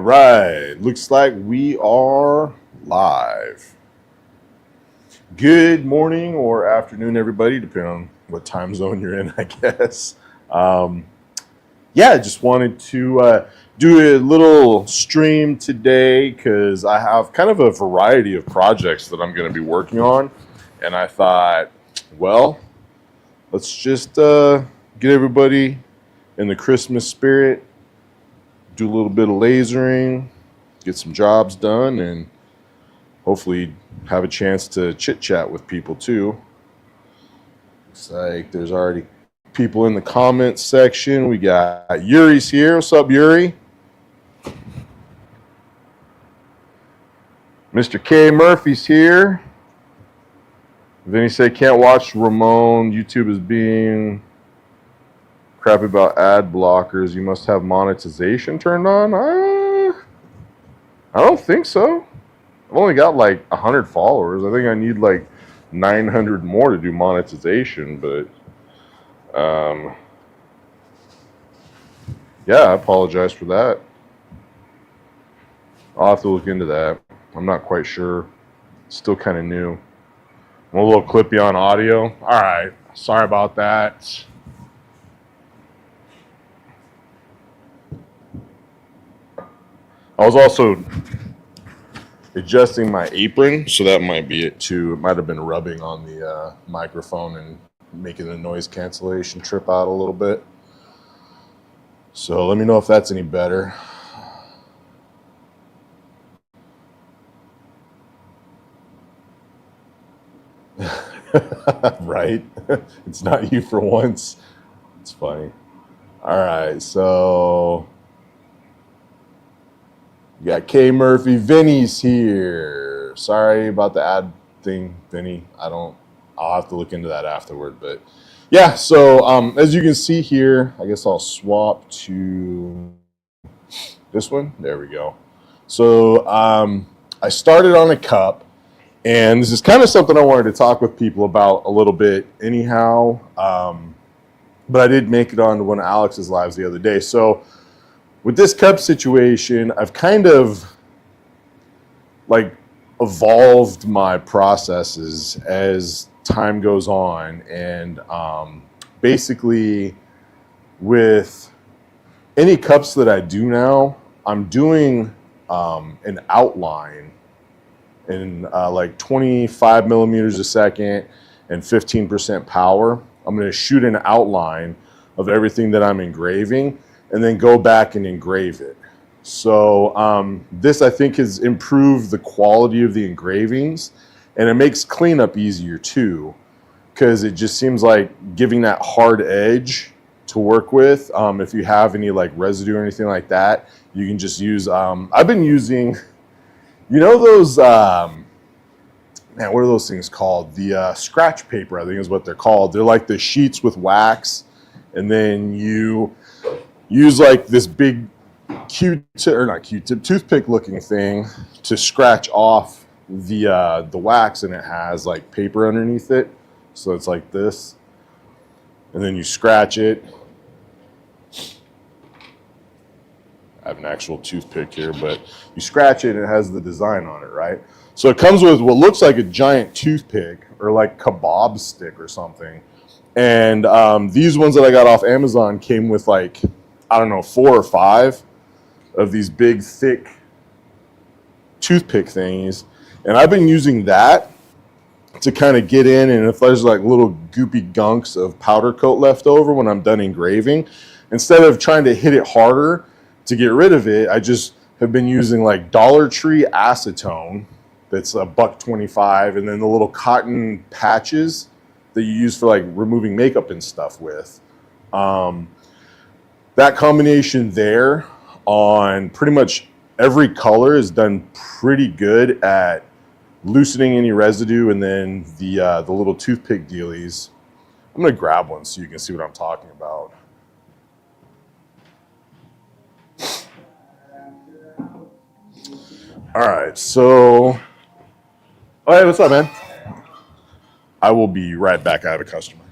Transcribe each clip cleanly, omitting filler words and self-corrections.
right, looks like we are live. Good morning or afternoon, everybody, depending on what time zone you're in, I guess. Um, yeah, I just wanted to do a little stream today because I have kind of a variety of projects that I'm going to be working on. And I thought, well, let's just get everybody in the Christmas spirit, do a little bit of lasering, get some jobs done, and hopefully have a chance to chit chat with people too. Looks like there's already people in the comments section. We got Yuri's here. What's up, Yuri? Mr. K Murphy's here. Vinny said can't watch Ramon. YouTube is being crappy about ad blockers. You must have monetization turned on. I don't think so. I've only got like 100 followers. I think I need like 900 more to do monetization, but yeah, I apologize for that. I'll have to look into that. I'm not quite sure. Still kind of new. I'm a little clippy on audio. All right, sorry about that. I was also adjusting my apron, so that might be it too. It might have been rubbing on the microphone and making the noise cancellation trip out a little bit. So let me know if that's any better. Right? It's not you for once. It's funny. All right, so you got K Murphy. Vinny's here. Sorry about the ad thing, Vinny. I'll have to look into that afterward. But yeah, so as you can see here, I guess I'll swap to this one. There we go. So I started on a cup, and this is kind of something I wanted to talk with people about a little bit anyhow. But I did make it on one of Alex's lives the other day. So with this cup situation, I've kind of like evolved my processes as time goes on. And basically with any cups that I do now, I'm doing an outline in like 25 millimeters a second and 15% power. I'm going to shoot an outline of everything that I'm engraving and then go back and engrave it. So this, I think, has improved the quality of the engravings, and it makes cleanup easier too, because it just seems like giving that hard edge to work with. If you have any like residue or anything like that, you can just use, I've been using, you know, those, man, what are those things called? The scratch paper, I think is what they're called. They're like the sheets with wax, and then you use like this big Q-tip, or not Q-tip, toothpick looking thing to scratch off the wax, and it has like paper underneath it. So it's like this, and then you scratch it. I have an actual toothpick here, but you scratch it and it has the design on it, right? So it comes with what looks like a giant toothpick or like kebab stick or something. And these ones that I got off Amazon came with like, I don't know, 4 or 5 of these big, thick toothpick thingies. And I've been using that to kind of get in, and if there's like little goopy gunks of powder coat left over when I'm done engraving, instead of trying to hit it harder to get rid of it, I just have been using like Dollar Tree acetone that's $1.25, and then the little cotton patches that you use for like removing makeup and stuff with. That combination there on pretty much every color is done pretty good at loosening any residue, and then the little toothpick dealies. I'm gonna grab one so you can see what I'm talking about. All right, so, oh hey, what's up, man? I will be right back. I have a customer.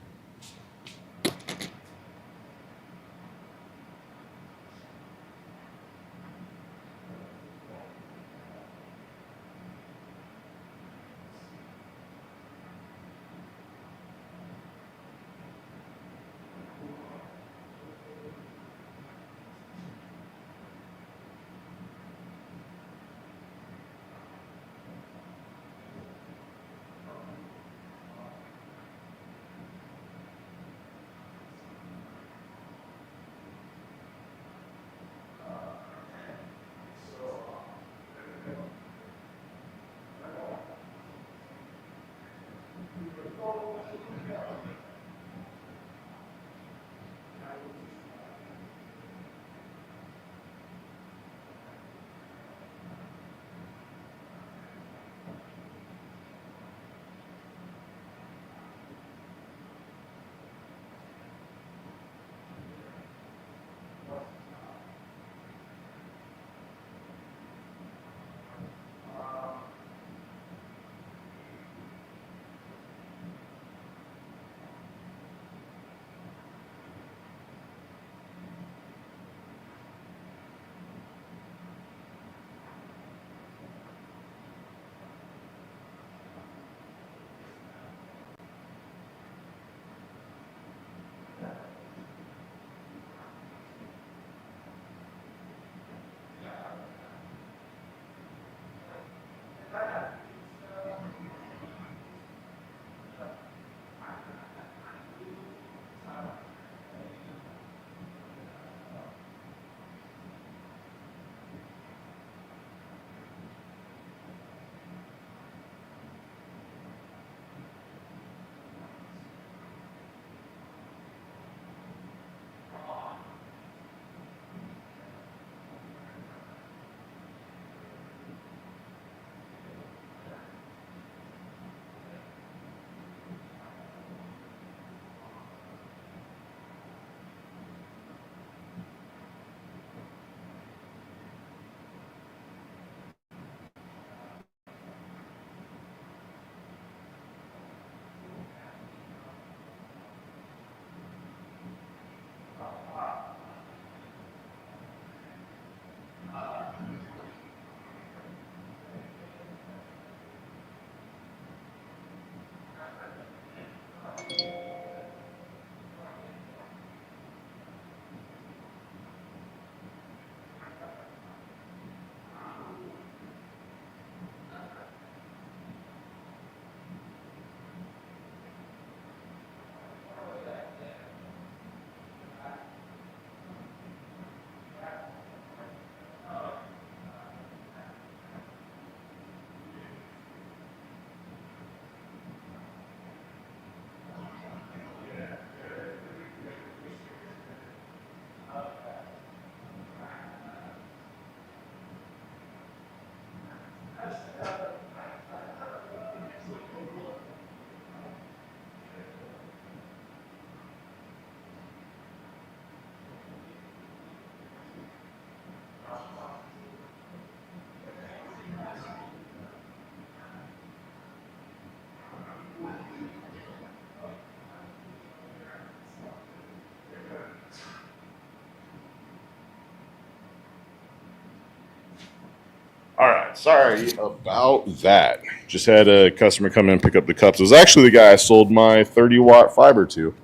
Sorry about that. Just had a customer come in and pick up the cups. It was actually the guy I sold my 30-watt fiber to.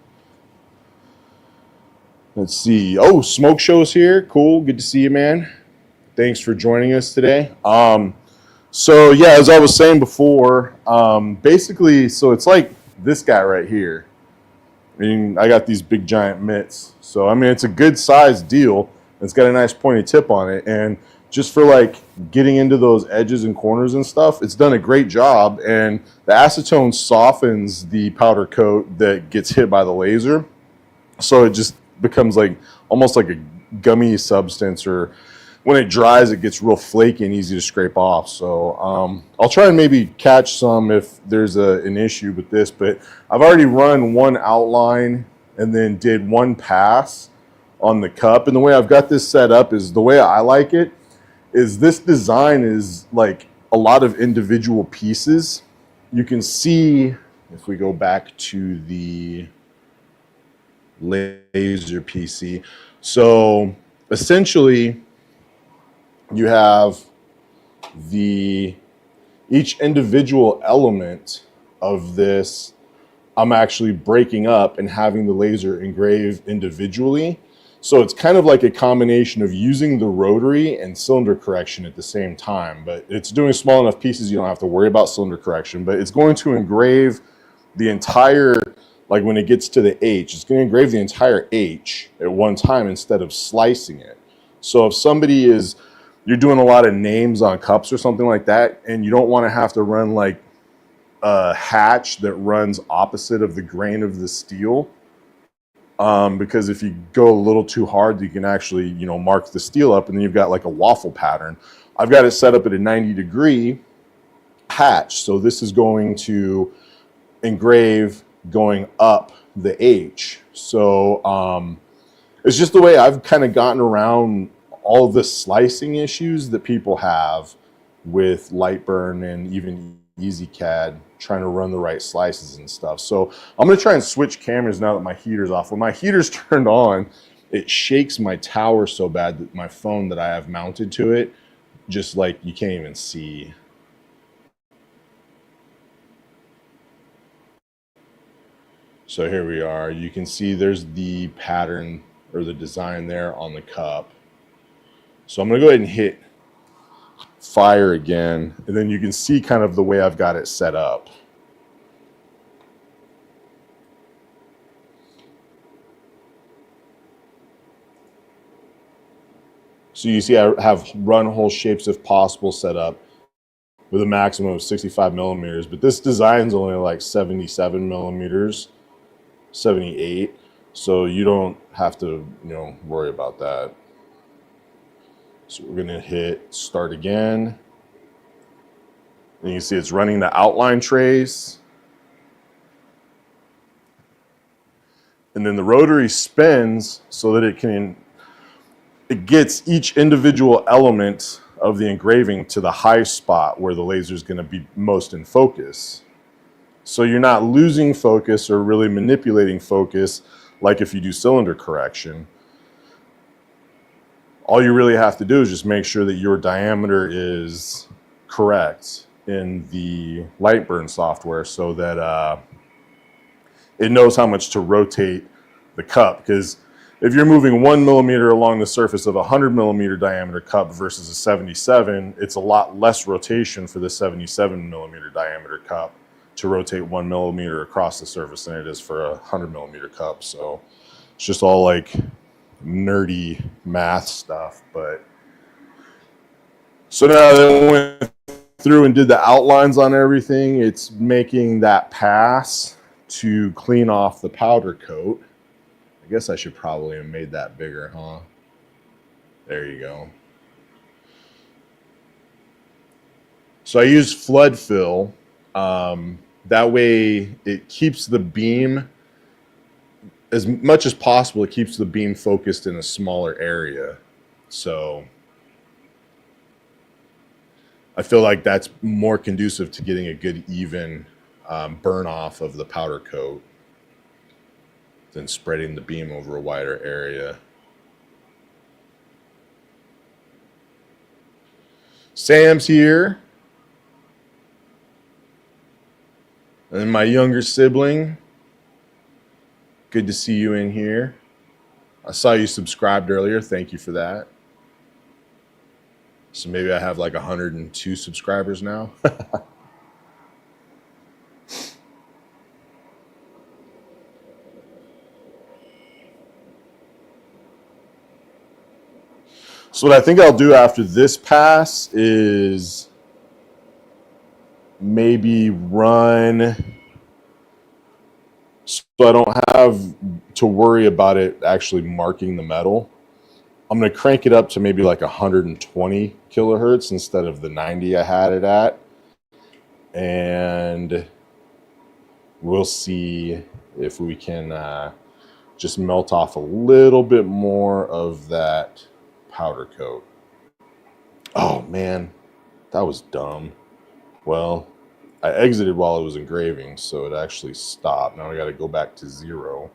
Let's see. Oh, Smoke Show's here. Cool. Good to see you, man. Thanks for joining us today. So yeah, as I was saying before, basically, so it's like this guy right here. I mean, I got these big giant mitts. So, I mean, it's a good size deal. It's got a nice pointy tip on it. And just for like getting into those edges and corners and stuff, it's done a great job. And the acetone softens the powder coat that gets hit by the laser. So it just becomes like almost like a gummy substance, or when it dries, it gets real flaky and easy to scrape off. So I'll try and maybe catch some if there's an issue with this, but I've already run one outline and then did one pass on the cup. And the way I've got this set up is the way I like it is this design is like a lot of individual pieces. You can see if we go back to the laser PC. So essentially, you have each individual element of this I'm actually breaking up and having the laser engrave individually. So it's kind of like a combination of using the rotary and cylinder correction at the same time, but it's doing small enough pieces you don't have to worry about cylinder correction, but it's going to engrave the entire, like when it gets to the H, it's going to engrave the entire H at one time instead of slicing it. So if you're doing a lot of names on cups or something like that, and you don't want to have to run like a hatch that runs opposite of the grain of the steel, because if you go a little too hard, you can actually, mark the steel up, and then you've got like a waffle pattern. I've got it set up at a 90-degree hatch, so this is going to engrave going up the H. So it's just the way I've kind of gotten around all of the slicing issues that people have with Lightburn and even EasyCAD trying to run the right slices and stuff. So I'm going to try and switch cameras now that my heater's off. When my heater's turned on, it shakes my tower so bad that my phone that I have mounted to it, just like you can't even see. So here we are. You can see there's the pattern or the design there on the cup. So I'm going to go ahead and hit fire again, and then you can see kind of the way I've got it set up. So you see I have run hole shapes if possible set up with a maximum of 65 millimeters, but this design's only like 77 millimeters, 78. So you don't have to, worry about that. So we're gonna hit start again. And you can see it's running the outline trace. And then the rotary spins so that it gets each individual element of the engraving to the high spot where the laser is gonna be most in focus. So you're not losing focus or really manipulating focus like if you do cylinder correction. All you really have to do is just make sure that your diameter is correct in the Lightburn software so that it knows how much to rotate the cup. Because if you're moving 1 millimeter along the surface of a 100 millimeter diameter cup versus a 77, it's a lot less rotation for the 77 millimeter diameter cup to rotate 1 millimeter across the surface than it is for a 100 millimeter cup. So it's just all like nerdy math stuff. But so now that I went through and did the outlines on everything, it's making that pass to clean off the powder coat. I guess I should probably have made that bigger, huh? There you go. So I use flood fill. That way it keeps the beam, as much as possible, it keeps the beam focused in a smaller area. So I feel like that's more conducive to getting a good even burn off of the powder coat than spreading the beam over a wider area. Sam's here. And my younger sibling. Good to see you in here. I saw you subscribed earlier. Thank you for that. So maybe I have like 102 subscribers now. So what I think I'll do after this pass is maybe run so I don't have to worry about it actually marking the metal. I'm going to crank it up to maybe like 120 kilohertz instead of the 90 I had it at. And we'll see if we can just melt off a little bit more of that powder coat. Oh man, that was dumb. Well, I exited while it was engraving, so it actually stopped. Now I got to go back to 0.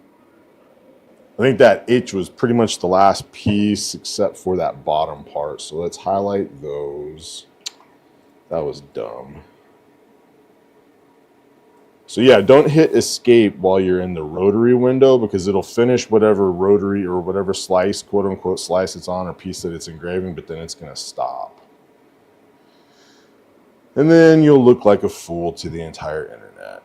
I think that itch was pretty much the last piece except for that bottom part. So let's highlight those. That was dumb. So yeah, don't hit escape while you're in the rotary window because it'll finish whatever rotary or whatever slice, quote unquote slice it's on or piece that it's engraving, but then it's going to stop. And then you'll look like a fool to the entire internet.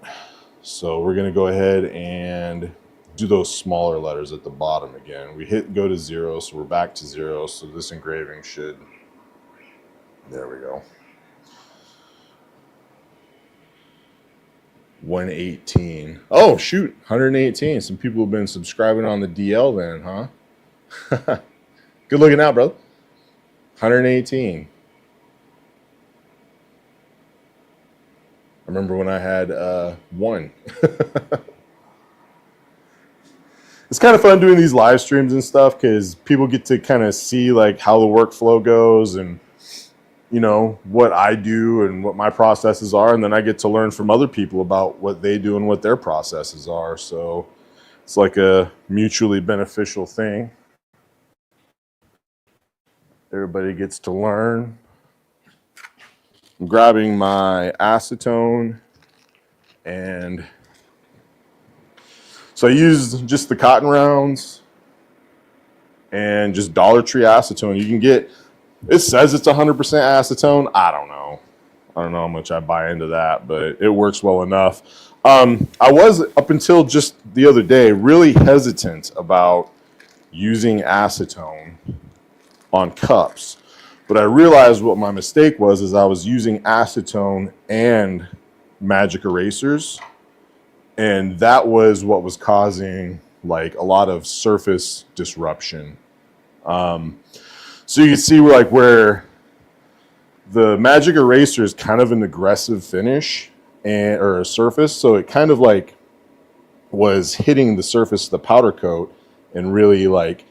So we're going to go ahead and do those smaller letters at the bottom again. We hit go to 0, so we're back to 0. So this engraving should, there we go. 118. Oh, shoot, 118. Some people have been subscribing on the DL then, huh? Good looking out, brother. 118. I remember when I had 1. It's kind of fun doing these live streams and stuff because people get to kind of see like how the workflow goes and you know, what I do and what my processes are. And then I get to learn from other people about what they do and what their processes are. So it's like a mutually beneficial thing. Everybody gets to learn. I'm grabbing my acetone and so I used just the cotton rounds and just Dollar Tree acetone. You can get, it says it's 100% acetone. I don't know how much I buy into that, but it works well enough. I was, up until just the other day, really hesitant about using acetone on cups. But I realized what my mistake was is I was using acetone and magic erasers. And that was what was causing like a lot of surface disruption. So you can see where the magic eraser is kind of an aggressive finish or a surface. So it kind of like was hitting the surface of the powder coat and really like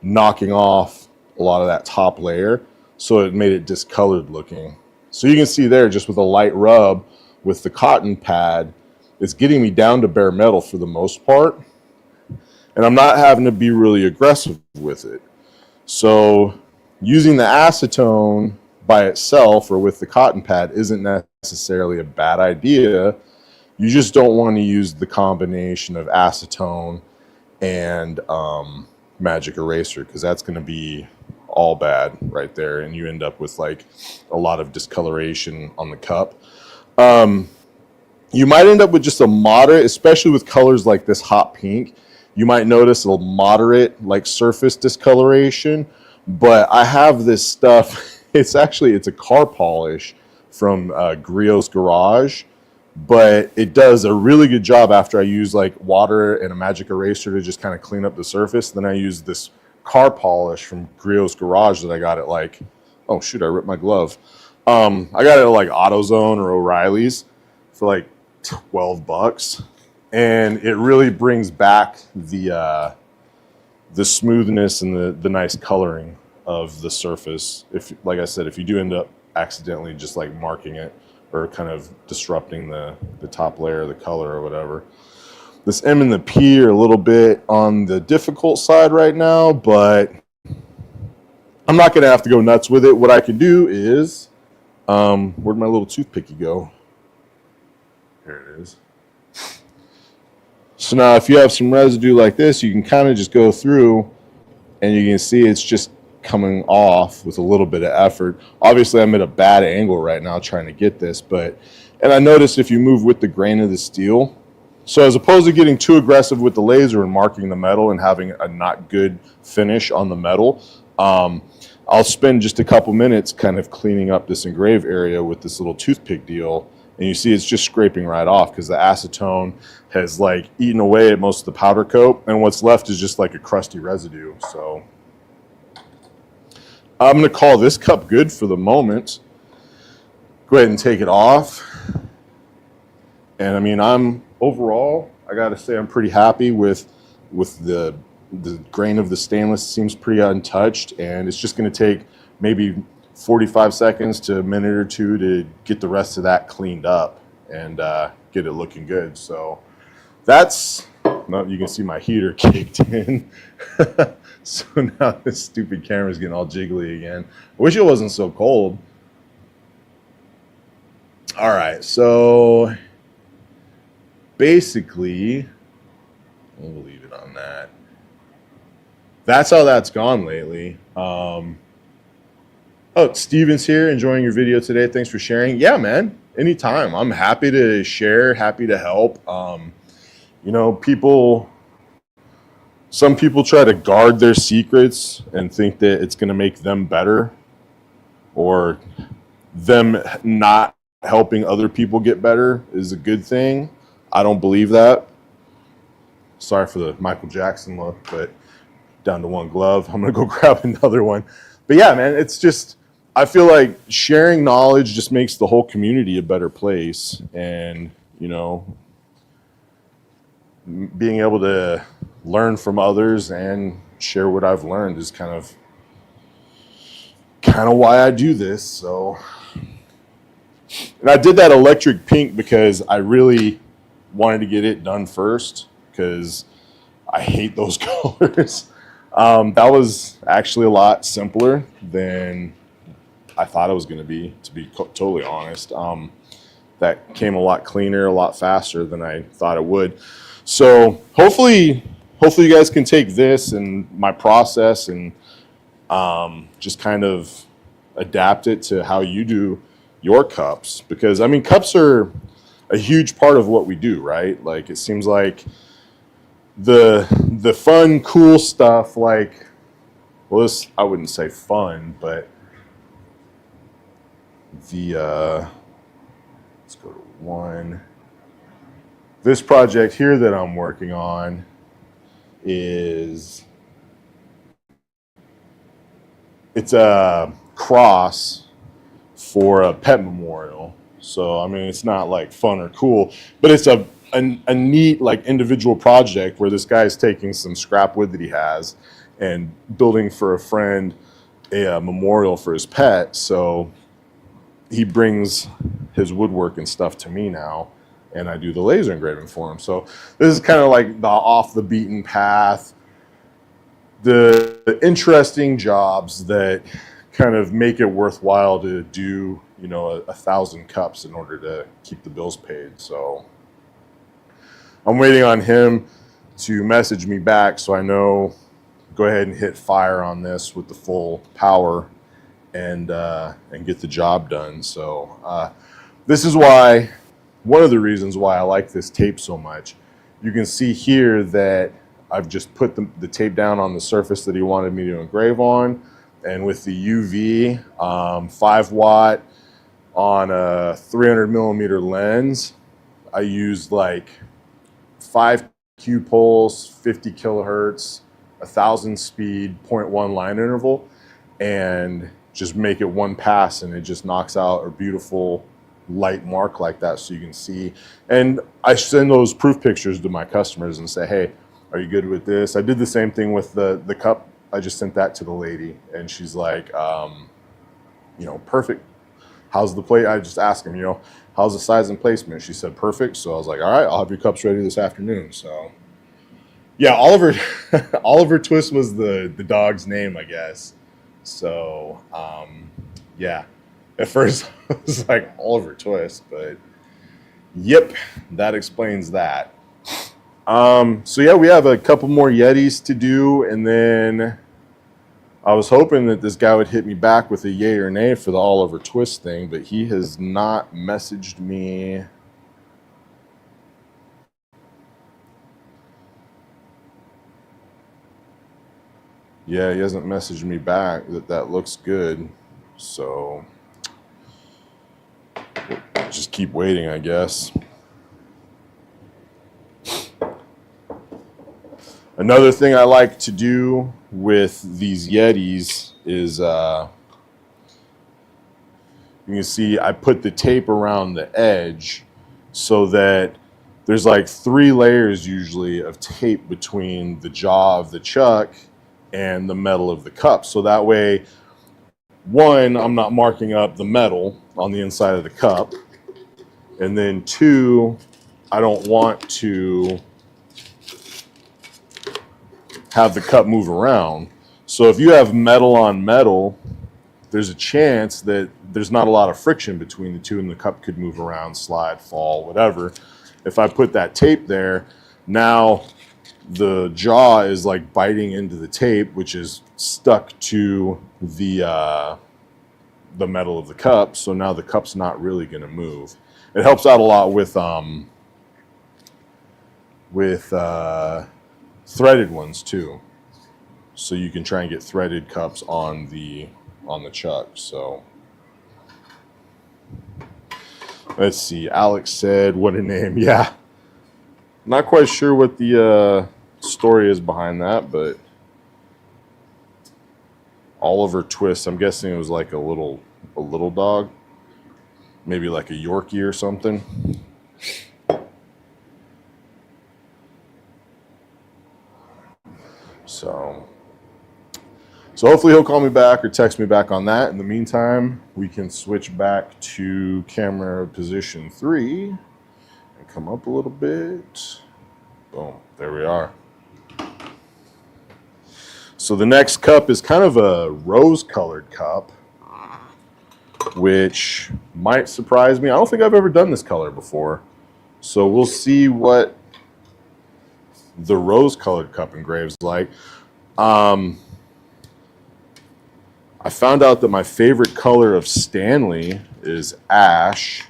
knocking off a lot of that top layer. So it made it discolored looking. So you can see there just with a light rub with the cotton pad, it's getting me down to bare metal for the most part. And I'm not having to be really aggressive with it. So using the acetone by itself or with the cotton pad isn't necessarily a bad idea. You just don't want to use the combination of acetone and magic eraser because that's going to be all bad right there. And you end up with like a lot of discoloration on the cup. You might end up with just a moderate, especially with colors like this hot pink, you might notice a moderate like surface discoloration, but I have this stuff, it's a car polish from Griot's Garage, but it does a really good job after I use like water and a magic eraser to just kind of clean up the surface. Then I use this car polish from Griot's Garage that I got at like, oh shoot, I ripped my glove. I got it at like AutoZone or O'Reilly's for like $12, and it really brings back the smoothness and the nice coloring of the surface. If, like I said, if you do end up accidentally just like marking it or kind of disrupting the top layer of the color or whatever. This M and the P are a little bit on the difficult side right now, but I'm not going to have to go nuts with it. What I can do is Where'd my little toothpicky go? Here it is. So now if you have some residue like this, you can kind of just go through and you can see it's just coming off with a little bit of effort. Obviously, I'm at a bad angle right now trying to get this, and I noticed if you move with the grain of the steel, so as opposed to getting too aggressive with the laser and marking the metal and having a not good finish on the metal, I'll spend just a couple minutes kind of cleaning up this engrave area with this little toothpick deal. And you see it's just scraping right off because the acetone has like eaten away at most of the powder coat. And what's left is just like a crusty residue. So I'm going to call this cup good for the moment. Go ahead and take it off. And I mean, overall, I got to say I'm pretty happy with the grain of the stainless. Seems pretty untouched, and it's just going to take maybe 45 seconds to a minute or two to get the rest of that cleaned up and get it looking good. So that's, no, you can see my heater kicked in. So now this stupid camera's getting all jiggly again. I wish it wasn't so cold. All right, so basically, we'll leave it on that. That's how that's gone lately. Oh, Steven's here, enjoying your video today. Thanks for sharing. Yeah, man, anytime. I'm happy to share, happy to help. You know, some people try to guard their secrets and think that it's going to make them better or them not helping other people get better is a good thing. I don't believe that. Sorry for the Michael Jackson look, but down to one glove. I'm going to go grab another one. But yeah, man, it's just, I feel like sharing knowledge just makes the whole community a better place. And, you know, being able to learn from others and share what I've learned is kind of why I do this. So, and I did that electric pink because I really wanted to get it done first because I hate those colors. That was actually a lot simpler than I thought it was going to be totally honest. That came a lot cleaner, a lot faster than I thought it would. So hopefully you guys can take this and my process and just kind of adapt it to how you do your cups. Because, I mean, cups are a huge part of what we do, right? Like, it seems like the fun, cool stuff, like, well, this, I wouldn't say fun, but let's go to one. This project here that I'm working on it's a cross for a pet memorial. So, I mean, it's not like fun or cool, but it's a neat, like, individual project where this guy is taking some scrap wood that he has and building for a friend a memorial for his pet. So he brings his woodwork and stuff to me now, and I do the laser engraving for him. So this is kind of like the off the beaten path, the interesting jobs that kind of make it worthwhile to do, you know, 1,000 cups in order to keep the bills paid. So I'm waiting on him to message me back so I know, go ahead and hit fire on this with the full power and get the job done. So this is why, one of the reasons why I like this tape so much. You can see here that I've just put the tape down on the surface that he wanted me to engrave on, and with the UV 5 watt on a 300 millimeter lens, I used like 5 Q pulse, 50 kilohertz, 1,000 speed, 0.1 line interval, and just make it one pass, and it just knocks out a beautiful light mark like that so you can see. And I send those proof pictures to my customers and say, hey, are you good with this? I did the same thing with the cup. I just sent that to the lady, and she's like, you know, perfect. How's the plate? I just asked him, you know, how's the size and placement? She said, perfect. So I was like, all right, I'll have your cups ready this afternoon. So yeah, Oliver Twist was the dog's name, I guess. So yeah. At first, I was like Oliver Twist, but yep, that explains that. So yeah, we have a couple more Yetis to do, and then I was hoping that this guy would hit me back with a yay or nay for the Oliver Twist thing, but he has not messaged me. Yeah, he hasn't messaged me back that looks good. So just keep waiting, I guess. Another thing I like to do with these Yetis is you can see I put the tape around the edge so that there's like 3 layers usually of tape between the jaw of the chuck and the metal of the cup. So that way, one, I'm not marking up the metal on the inside of the cup. And then 2, I don't want to have the cup move around. So if you have metal on metal, there's a chance that there's not a lot of friction between the two and the cup could move around, slide, fall, whatever. If I put that tape there, now the jaw is like biting into the tape, which is stuck to the metal of the cup. So now the cup's not really going to move. It helps out a lot with threaded ones too. So you can try and get threaded cups on the chuck. So let's see. Alex said, "What a name!" Yeah, not quite sure what the story is behind that, but Oliver Twist. I'm guessing it was like a little dog, maybe like a Yorkie or something. So hopefully he'll call me back or text me back on that. In the meantime, we can switch back to camera position 3 and come up a little bit. Boom, there we are. So the next cup is kind of a rose-colored cup, which might surprise me. I don't think I've ever done this color before. So we'll see what the rose-colored cup engraves like. I found out that my favorite color of Stanley is ash.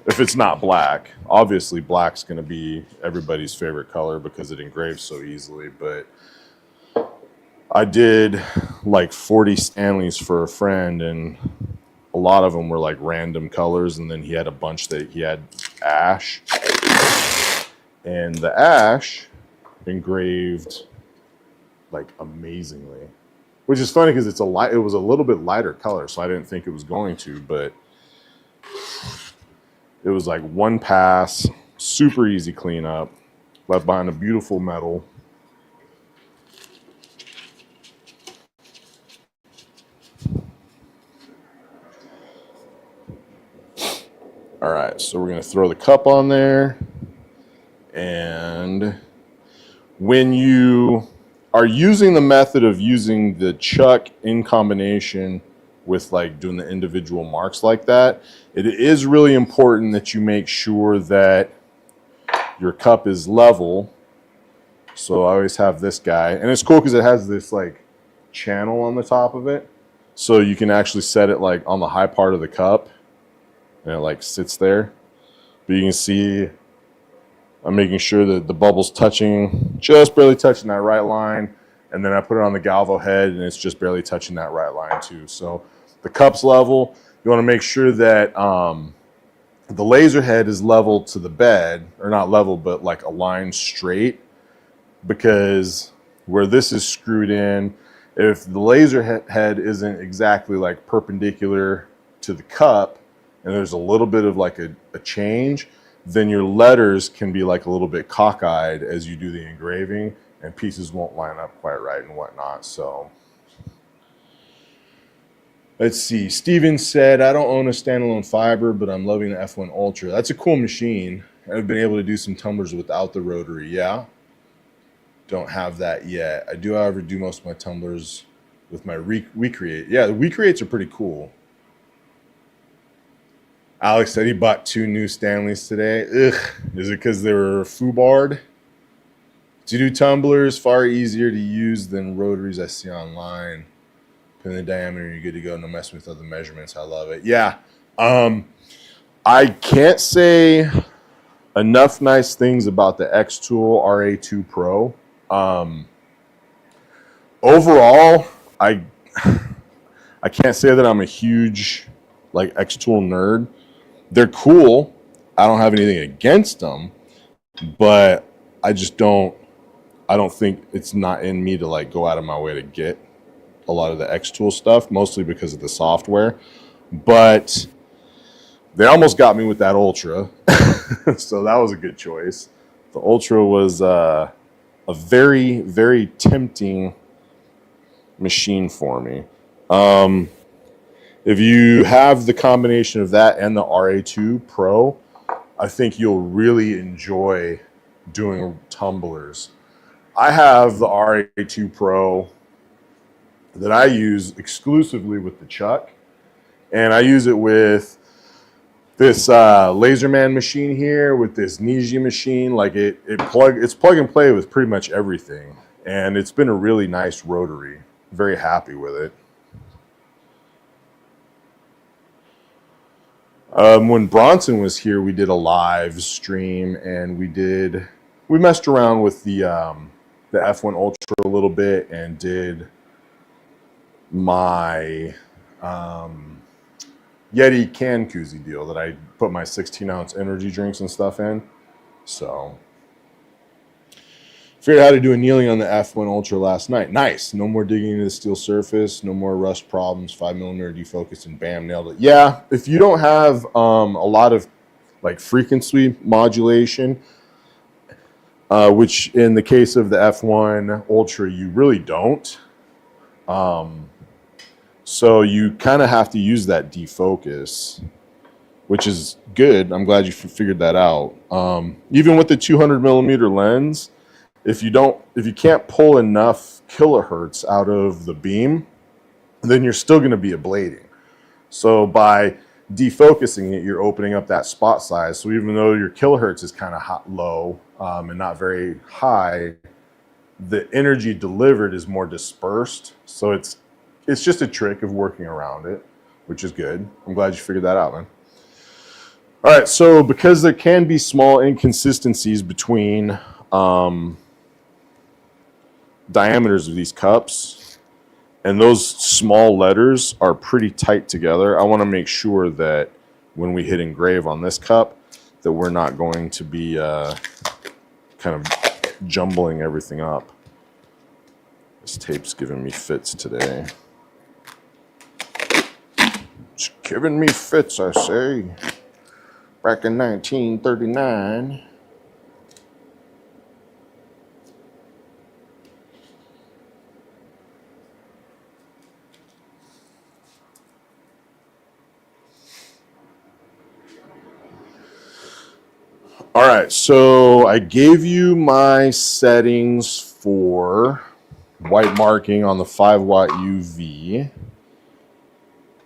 If it's not black, obviously black's going to be everybody's favorite color because it engraves so easily. But I did like 40 Stanleys for a friend, and a lot of them were like random colors. And then he had a bunch that he had ash, and the ash engraved like amazingly. Which is funny because it was a little bit lighter color, so I didn't think it was going to, but it was like one pass, super easy cleanup, left behind a beautiful metal. All right, so we're gonna throw the cup on there, and when you are using the method of using the chuck in combination with like doing the individual marks like that, it is really important that you make sure that your cup is level. So I always have this guy, and it's cool because it has this like channel on the top of it. So you can actually set it like on the high part of the cup, and it like sits there. But you can see I'm making sure that the bubble's touching, just barely touching that right line. And then I put it on the galvo head, and it's just barely touching that right line too. So the cup's level. You want to make sure that the laser head is level to the bed, or not level, but like aligned straight. Because where this is screwed in, if the laser head isn't exactly like perpendicular to the cup, and there's a little bit of like a change, then your letters can be like a little bit cockeyed as you do the engraving, and pieces won't line up quite right and whatnot. So let's see. Steven said, "I don't own a standalone fiber, but I'm loving the F1 Ultra." That's a cool machine. I've been able to do some tumblers without the rotary. Yeah, don't have that yet. I do, however, do most of my tumblers with my WeCreate. Yeah, the WeCreates are pretty cool. Alex said he bought 2 new Stanleys today. Ugh. Is it because they were foobarred? To do tumblers, far easier to use than rotaries I see online. Pin the diameter, you're good to go. No messing with other measurements. I love it. Yeah. I can't say enough nice things about the X-Tool RA2 Pro. Overall, I can't say that I'm a huge like X-Tool nerd. They're cool. I don't have anything against them, but I don't think it's not in me to like go out of my way to get a lot of the X-Tool stuff, mostly because of the software. But they almost got me with that Ultra. So that was a good choice. The Ultra was a very, very tempting machine for me. If you have the combination of that and the RA2 Pro, I think you'll really enjoy doing tumblers. I have the RA2 Pro that I use exclusively with the chuck, and I use it with this Laserman machine here, with this Niji machine. Like it's plug and play with pretty much everything, and it's been a really nice rotary. Very happy with it. When Bronson was here, we did a live stream, and we messed around with the F1 Ultra a little bit, and did my Yeti can koozie deal that I put my 16-ounce energy drinks and stuff in. So figured out how to do a kneeling on the F1 Ultra last night. Nice. No more digging into the steel surface. No more rust problems. 5mm defocus, and bam, nailed it. Yeah, if you don't have a lot of like frequency modulation, which in the case of the F1 Ultra, you really don't. So you kind of have to use that defocus, which is good. I'm glad you figured that out. Even with the 200mm lens, if you can't pull enough kilohertz out of the beam, then you're still going to be ablating. So by defocusing it, you're opening up that spot size. So even though your kilohertz is kind of low and not very high, the energy delivered is more dispersed. So it's just a trick of working around it, which is good. I'm glad you figured that out, man. All right, so because there can be small inconsistencies between diameters of these cups, and those small letters are pretty tight together, I want to make sure that when we hit engrave on this cup, that we're not going to be kind of jumbling everything up. This tape's giving me fits today. It's giving me fits, I say. Back in 1939. All right, so I gave you my settings for white marking on the 5-watt UV.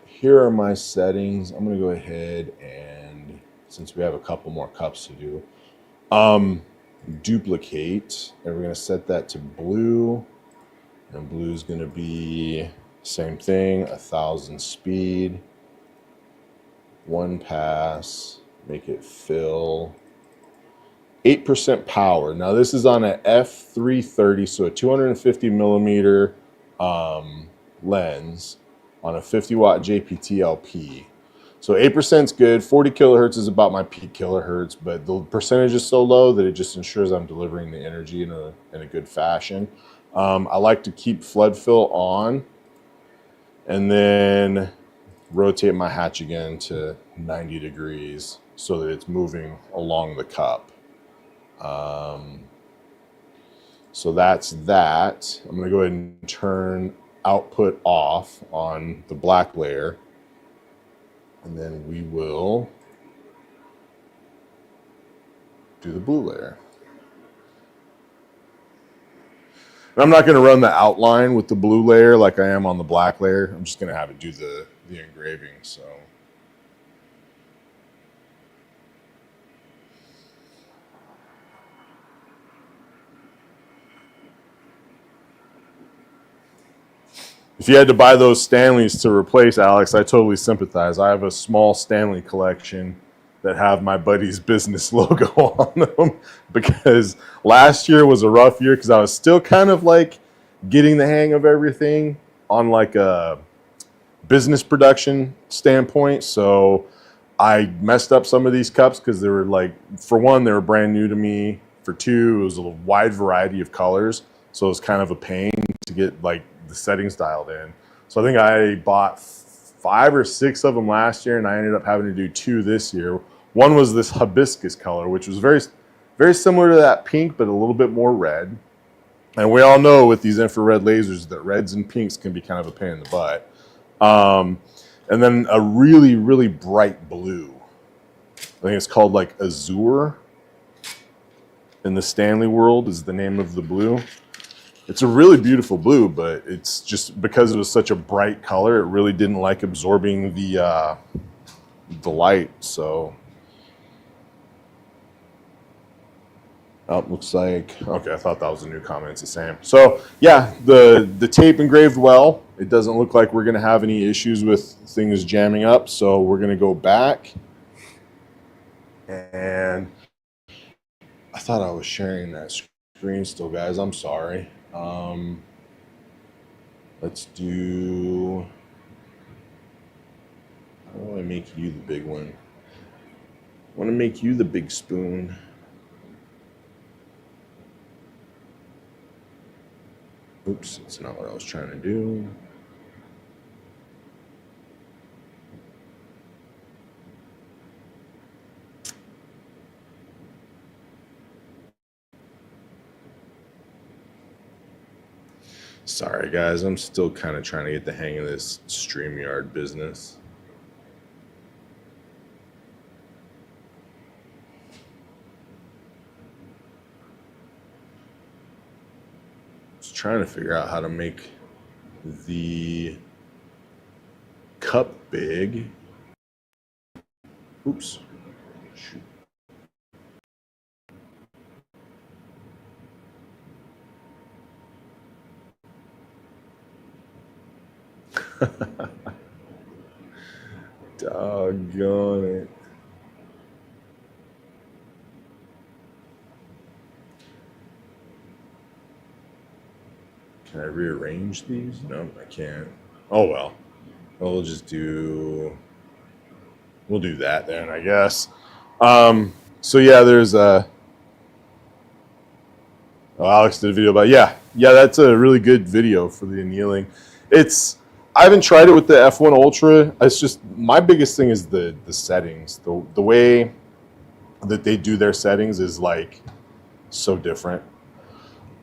Here are my settings. I'm going to go ahead and, since we have a couple more cups to do, duplicate, and we're going to set that to blue, and blue is going to be same thing, 1,000 speed, 1 pass, make it fill, 8% power. Now this is on an f330, so a 250mm lens on a 50-watt JPT LP. So 8% is good. 40 kilohertz is about my peak kilohertz, but the percentage is so low that it just ensures I'm delivering the energy in a good fashion. I like to keep flood fill on, and then rotate my hatch again to 90 degrees so that it's moving along the cup. So that's that. I'm going to go ahead and turn output off on the black layer, and then we will do the blue layer. And I'm not going to run the outline with the blue layer like I am on the black layer. I'm just going to have it do the engraving. So if you had to buy those Stanleys to replace Alex, I totally sympathize. I have a small Stanley collection that have my buddy's business logo on them because last year was a rough year because I was still kind of like getting the hang of everything on like a business production standpoint. So I messed up some of these cups because they were like, for one, they were brand new to me. For two, it was a wide variety of colors. So it was kind of a pain to get like the settings dialed in. So I think I bought 5 or 6 of them last year and I ended up having to do 2 this year. One was this hibiscus color, which was very, very similar to that pink, but a little bit more red. And we all know with these infrared lasers that reds and pinks can be kind of a pain in the butt. And then a really, really bright blue. I think it's called like Azure in the Stanley world is the name of the blue. It's a really beautiful blue, but it's just because it was such a bright color, it really didn't like absorbing the light. So, looks like, okay, I thought that was a new comment. It's the same. So yeah, the tape engraved well. It doesn't look like we're gonna have any issues with things jamming up. So we're gonna go back. And I thought I was sharing that screen still, guys. I'm sorry. Let's do, how do I make you the big one? I want to make you the big spoon. Oops, that's not what I was trying to do. Sorry, guys. I'm still kind of trying to get the hang of this StreamYard business. Just trying to figure out how to make the cup big. Oops. Shoot. Doggone it. Can I rearrange these? No, I can't. Oh well. We'll just do, we'll do that then, I guess. So yeah, there's a, oh, Alex did a video about, yeah, that's a really good video for the annealing. It's, I haven't tried it with the F1 Ultra. It's just, my biggest thing is the settings. The way that they do their settings is like so different.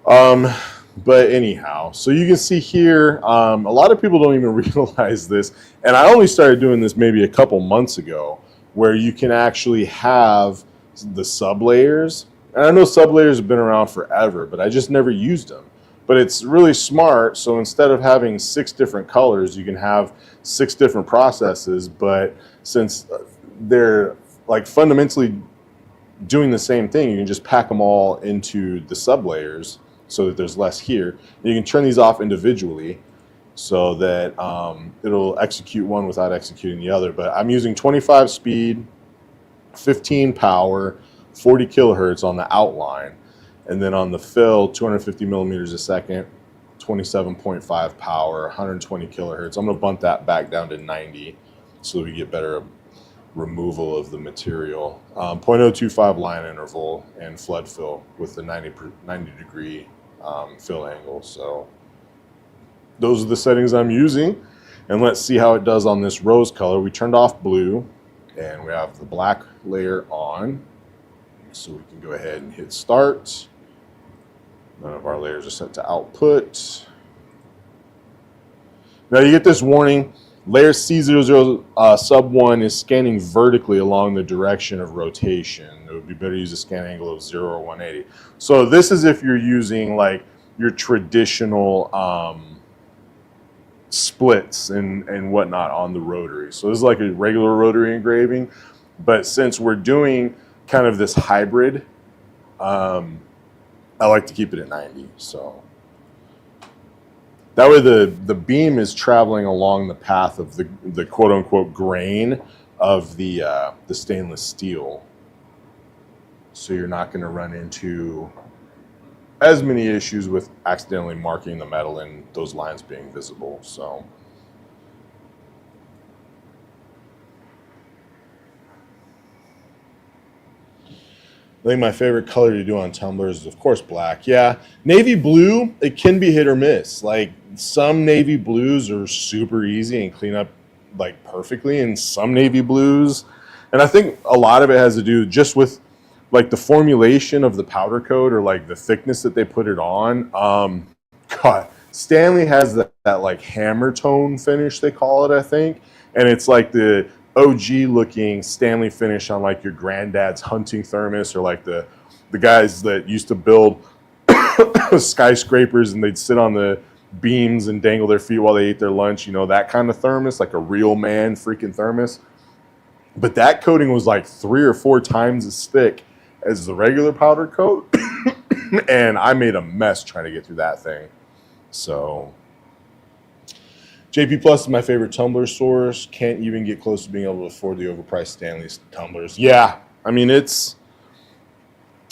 But anyhow, so you can see here, a lot of people don't even realize this. And I only started doing this maybe a couple months ago, where you can actually have the sub layers. And I know sub layers have been around forever, but I just never used them. But it's really smart. So instead of having 6 different colors, you can have 6 different processes. But since they're like fundamentally doing the same thing, you can just pack them all into the sub layers so that there's less here. And you can turn these off individually so that it'll execute one without executing the other. But I'm using 25 speed, 15 power, 40 kilohertz on the outline. And then on the fill, 250 millimeters a second, 27.5 power, 120 kilohertz. I'm gonna bump that back down to 90 so that we get better removal of the material. 0.025 line interval and flood fill with the 90 degree fill angle. So those are the settings I'm using. And let's see how it does on this rose color. We turned off blue and we have the black layer on. So we can go ahead and hit start. None of our layers are set to output. Now you get this warning. Layer C00 sub 1 is scanning vertically along the direction of rotation. It would be better to use a scan angle of 0 or 180. So this is if you're using like your traditional splits and whatnot on the rotary. So this is like a regular rotary engraving, but since we're doing kind of this hybrid, I like to keep it at 90. So That way the beam is traveling along the path of the quote unquote grain of the stainless steel. So you're not going to run into as many issues with accidentally marking the metal and those lines being visible. So I think my favorite color to do on tumblers is, of course, black. Yeah, navy blue, it can be hit or miss. Like some navy blues are super easy and clean up like perfectly, and some navy blues, and I think a lot of it has to do just with like the formulation of the powder coat or like the thickness that they put it on. God, Stanley has that like hammer tone finish, they call it, I think, and it's like the OG looking Stanley finish on like your granddad's hunting thermos, or like the guys that used to build skyscrapers and they'd sit on the beams and dangle their feet while they ate their lunch, you know, that kind of thermos, like a real man freaking thermos. But that coating was like 3 or 4 times as thick as the regular powder coat. And I made a mess trying to get through that thing. So JP Plus is my favorite tumbler source. Can't even get close to being able to afford the overpriced Stanley's tumblers. Yeah, I mean, it's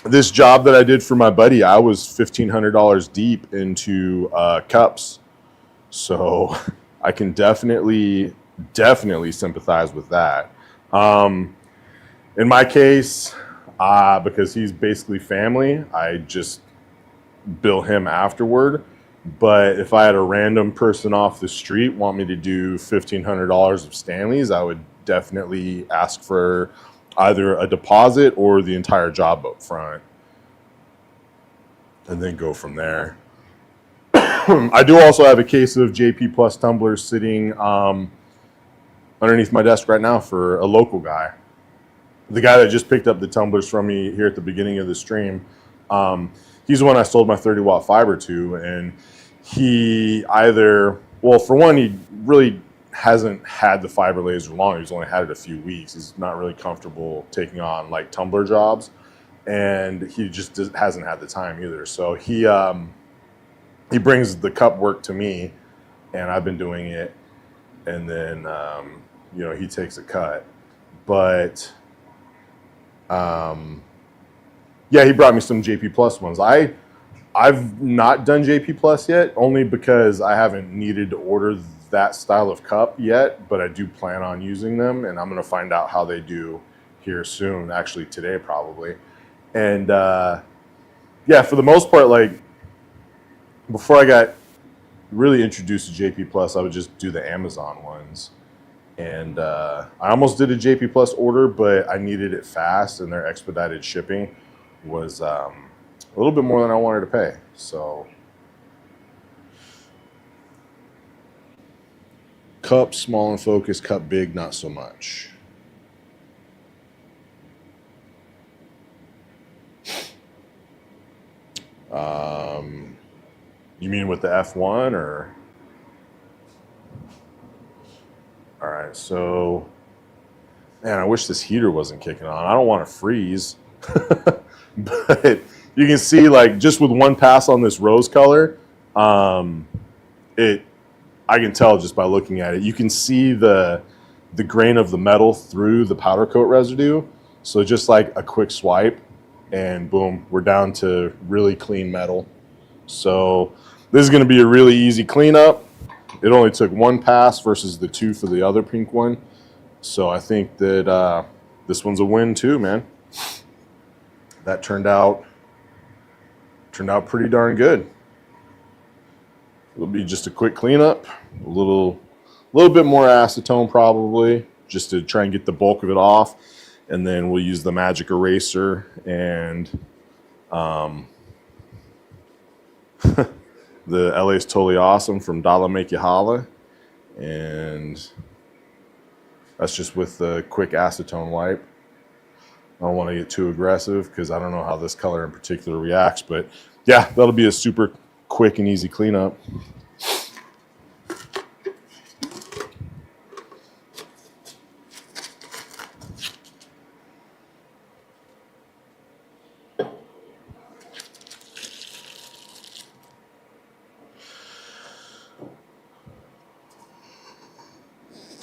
this job that I did for my buddy. I was $1,500 deep into cups, so I can definitely sympathize with that. In my case, because he's basically family, I just bill him afterward. But if I had a random person off the street want me to do $1,500 of Stanleys, I would definitely ask for either a deposit or the entire job up front, and then go from there. I do also have a case of JP Plus tumblers sitting underneath my desk right now for a local guy. The guy that just picked up the tumblers from me here at the beginning of the stream, he's the one I sold my 30-watt fiber to, and he either, well, for one, he really hasn't had the fiber laser long. He's only had it a few weeks. He's not really comfortable taking on like tumbler jobs, and he just hasn't had the time either. So he brings the cup work to me, and I've been doing it, and then you know, he takes a cut. But yeah, he brought me some JP Plus ones. I've not done JP Plus yet, only because I haven't needed to order that style of cup yet, but I do plan on using them, and I'm going to find out how they do here soon, actually today probably. And yeah, for the most part, like before I got really introduced to JP Plus, I would just do the Amazon ones. And I almost did a JP Plus order, but I needed it fast, and their expedited shipping was a little bit more than I wanted to pay. So cup small and focused, cup big not so much. You mean with the F1 or? All right, so man, I wish this heater wasn't kicking on. I don't want to freeze. But you can see, like, just with one pass on this rose color, I can tell just by looking at it. You can see the grain of the metal through the powder coat residue. So just like a quick swipe, and boom, we're down to really clean metal. So this is going to be a really easy cleanup. It only took one pass versus the 2 for the other pink one. So I think that this one's a win too, man. That turned out pretty darn good. It'll be just a quick cleanup, a little bit more acetone probably, just to try and get the bulk of it off, and then we'll use the magic eraser and the LA's Totally Awesome from Dollar Make You Holla, and that's just with the quick acetone wipe. I don't want to get too aggressive because I don't know how this color in particular reacts, but yeah, that'll be a super quick and easy cleanup.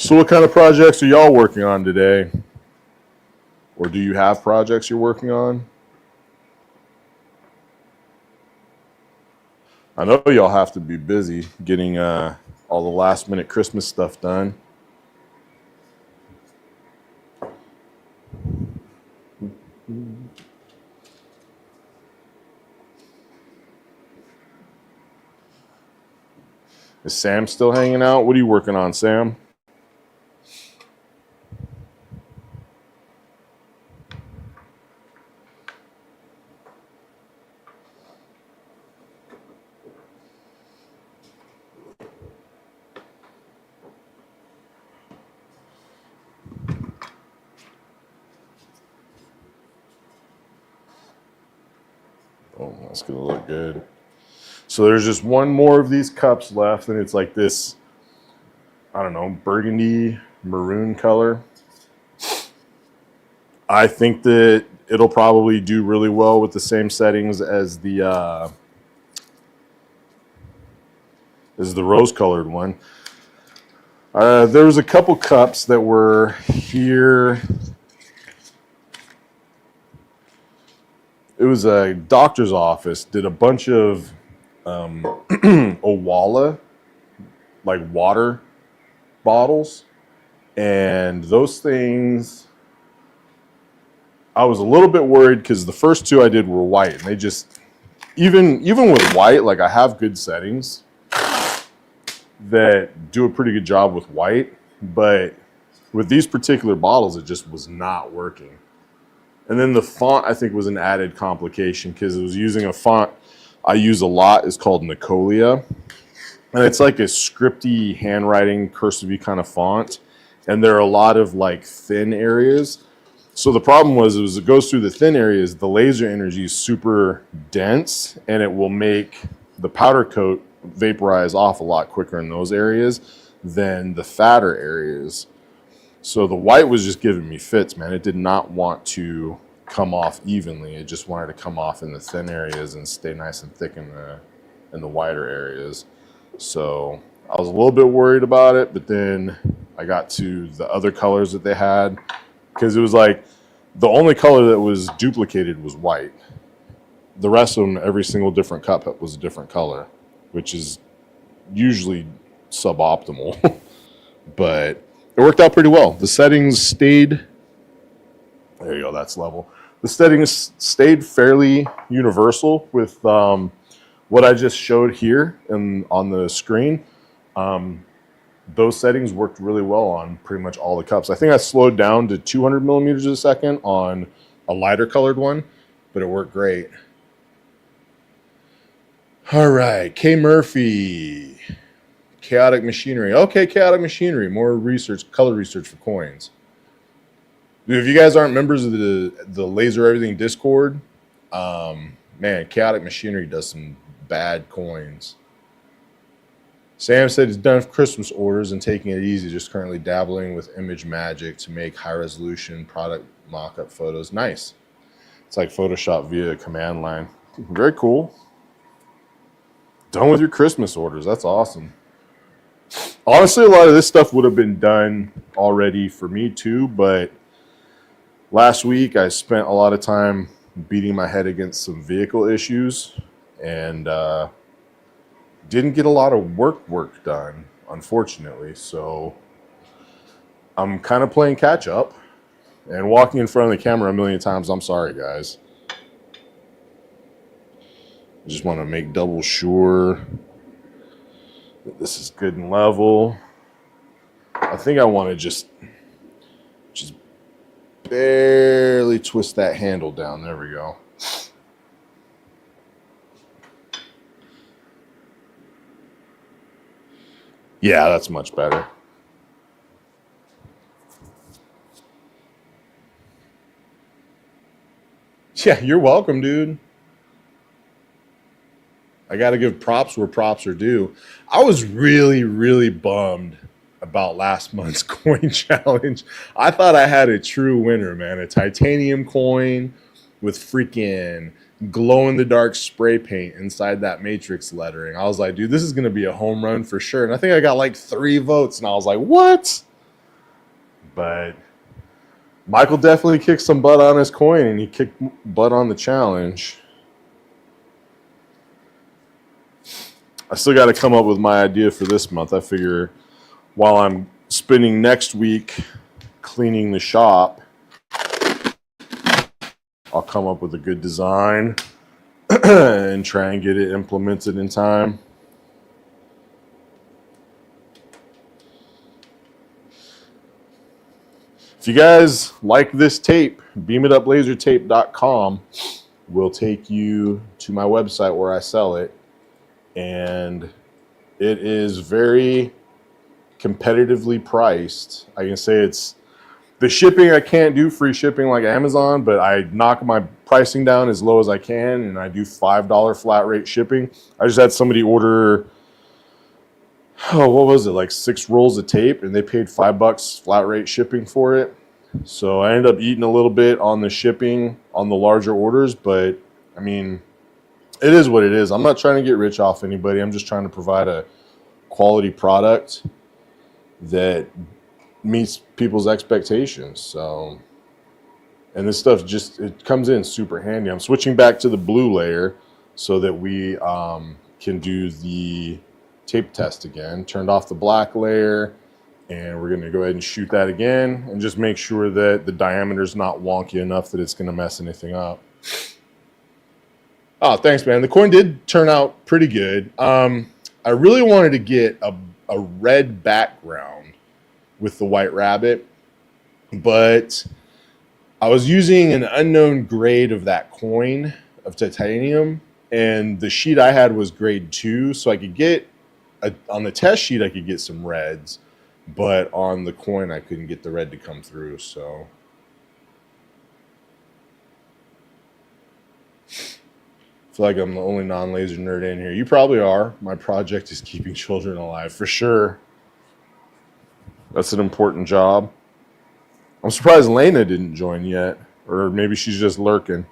So what kind of projects are y'all working on today? Or do you have projects you're working on? I know y'all have to be busy getting all the last minute Christmas stuff done. Is Sam still hanging out? What are you working on, Sam? Oh, that's gonna look good. So there's just one more of these cups left, and it's like this, I don't know, burgundy maroon color. I think that it'll probably do really well with the same settings as the rose-colored one. There was a couple cups that were here. It was a doctor's office, did a bunch of Owala, like water bottles. And those things, I was a little bit worried because the first two I did were white. And they just, even with white, like I have good settings that do a pretty good job with white. But with these particular bottles, it just was not working. And then the font, I think, was an added complication because it was using a font I use a lot. It's called Nicolia. And it's like a scripty handwriting, cursive kind of font. And there are a lot of like thin areas. So the problem was it goes through the thin areas, the laser energy is super dense, and it will make the powder coat vaporize off a lot quicker in those areas than the fatter areas. So the white was just giving me fits, man. It did not want to come off evenly. It just wanted to come off in the thin areas and stay nice and thick in the wider areas. So I was a little bit worried about it, but then I got to the other colors that they had because it was like the only color that was duplicated was white. The rest of them, every single different cup was a different color, which is usually suboptimal, but it worked out pretty well. The settings stayed, there you go, that's level. The settings stayed fairly universal with what I just showed here and on the screen. Those settings worked really well on pretty much all the cups. I think I slowed down to 200 millimeters a second on a lighter colored one, but it worked great. All right, K Murphy. Chaotic Machinery. Okay, Chaotic Machinery. More research, color research for coins. Dude, if you guys aren't members of the Laser Everything Discord, man, Chaotic Machinery does some bad coins. Sam said he's done Christmas orders and taking it easy, just currently dabbling with image magic to make high-resolution product mock-up photos. Nice. It's like Photoshop via a command line. Very cool. Done with your Christmas orders. That's awesome. Honestly, a lot of this stuff would have been done already for me too, but last week I spent a lot of time beating my head against some vehicle issues and didn't get a lot of work done, unfortunately. So I'm kind of playing catch up and walking in front of the camera a million times. I'm sorry, guys. I just want to make double sure that this is good and level. I think I want to just barely twist that handle down. There we go. Yeah, that's much better. Yeah, you're welcome, dude. I got to give props where props are due. I was really, really bummed about last month's coin challenge. I thought I had a true winner, man. A titanium coin with freaking glow-in-the-dark spray paint inside that matrix lettering. I was like, dude, this is going to be a home run for sure. And I think I got like 3 votes. And I was like, what? But Michael definitely kicked some butt on his coin, and he kicked butt on the challenge. I still got to come up with my idea for this month. I figure while I'm spending next week cleaning the shop, I'll come up with a good design and try and get it implemented in time. If you guys like this tape, beamituplasertape.com will take you to my website where I sell it. And it is very competitively priced. I can say it's the shipping. I can't do free shipping like Amazon, but I knock my pricing down as low as I can, and I do $5 flat rate shipping. I just had somebody order, what was it, like 6 rolls of tape, and they paid $5 flat rate shipping for it. So I ended up eating a little bit on the shipping on the larger orders, but I mean, it is what it is. I'm not trying to get rich off anybody. I'm just trying to provide a quality product that meets people's expectations. So, and this stuff just, it comes in super handy. I'm switching back to the blue layer so that we can do the tape test again. Turned off the black layer, and we're going to go ahead and shoot that again and just make sure that the diameter is not wonky enough that it's going to mess anything up. Oh, thanks, man. The coin did turn out pretty good. I really wanted to get a red background with the white rabbit, but I was using an unknown grade of that coin of titanium, and the sheet I had was grade 2, so I could get, on the test sheet, I could get some reds, but on the coin, I couldn't get the red to come through, so. I feel like I'm the only non-laser nerd in here. You probably are. My project is keeping children alive, for sure. That's an important job. I'm surprised Lena didn't join yet, or maybe she's just lurking.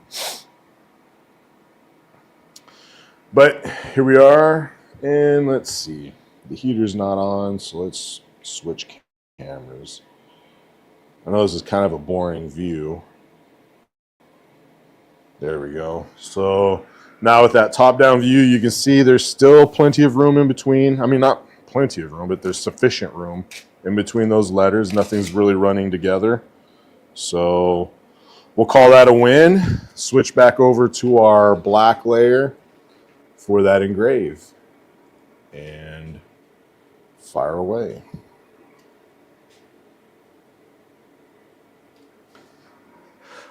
But here we are, and let's see. The heater's not on, so let's switch cameras. I know this is kind of a boring view. There we go. So now with that top-down view, you can see there's still plenty of room in between. I mean, not plenty of room, but there's sufficient room in between those letters. Nothing's really running together. So we'll call that a win. Switch back over to our black layer for that engrave. And fire away.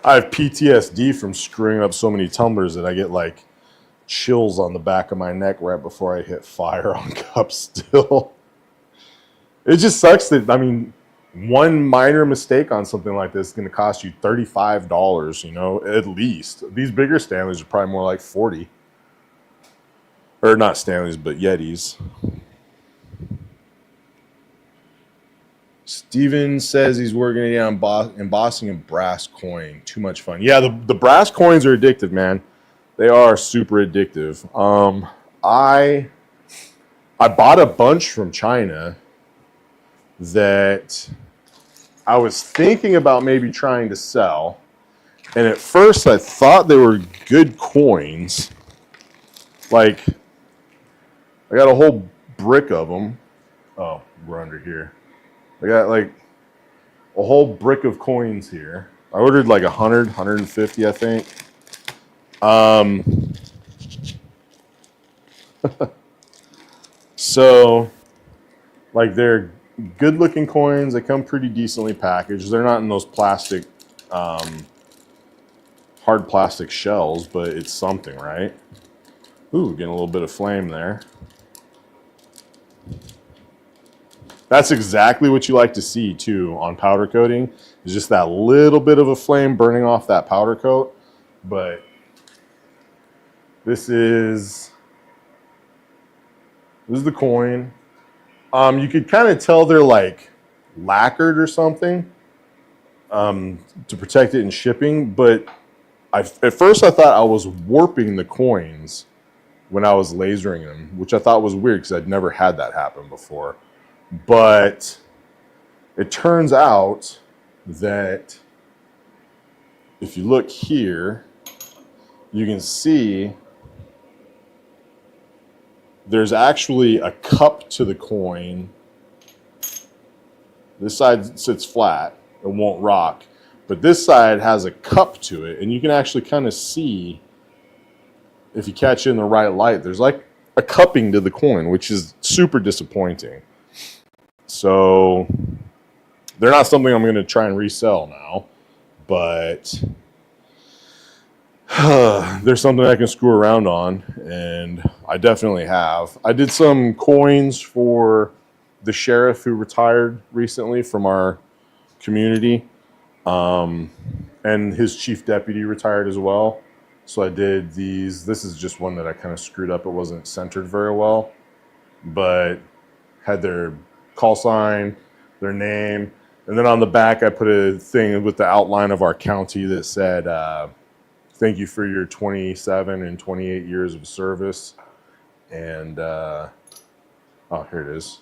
I have PTSD from screwing up so many tumblers that I get like chills on the back of my neck right before I hit fire on cups still. It just sucks that, I mean, one minor mistake on something like this is going to cost you $35, you know, at least. These bigger Stanleys are probably more like 40. Or not Stanleys, but Yetis. Steven says he's working on embossing a brass coin. Too much fun. Yeah, the brass coins are addictive, man. They are super addictive. I bought a bunch from China that I was thinking about maybe trying to sell. And at first I thought they were good coins. Like, I got a whole brick of them. Oh, we're under here. I got like a whole brick of coins here. I ordered like 100, 150, I think. So, like, they're good looking coins. They come pretty decently packaged. They're not in those plastic, hard plastic shells, but it's something, right? Ooh, getting a little bit of flame there. That's exactly what you like to see too on powder coating. Is just that little bit of a flame burning off that powder coat. But this is the coin. You could kind of tell they're like lacquered or something to protect it in shipping. But at first I thought I was warping the coins when I was lasering them, which I thought was weird because I'd never had that happen before. But it turns out that if you look here, you can see there's actually a cup to the coin. This side sits flat, it won't rock, but this side has a cup to it, and you can actually kind of see, if you catch it in the right light, there's like a cupping to the coin, which is super disappointing. So they're not something I'm going to try and resell now, but there's something I can screw around on, and I definitely have. I did some coins for the sheriff who retired recently from our community, and his chief deputy retired as well. So I did these. This is just one that I kind of screwed up. It wasn't centered very well, but had their call sign, their name, and then on the back I put a thing with the outline of our county that said, thank you for your 27 and 28 years of service. And, oh, here it is.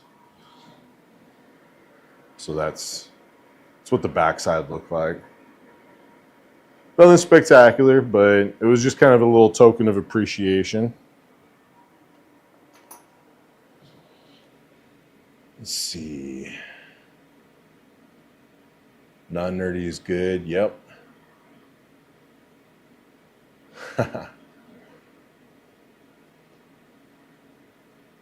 So that's what the backside looked like. Nothing spectacular, but it was just kind of a little token of appreciation. Let's see. Non-nerdy is good. Yep.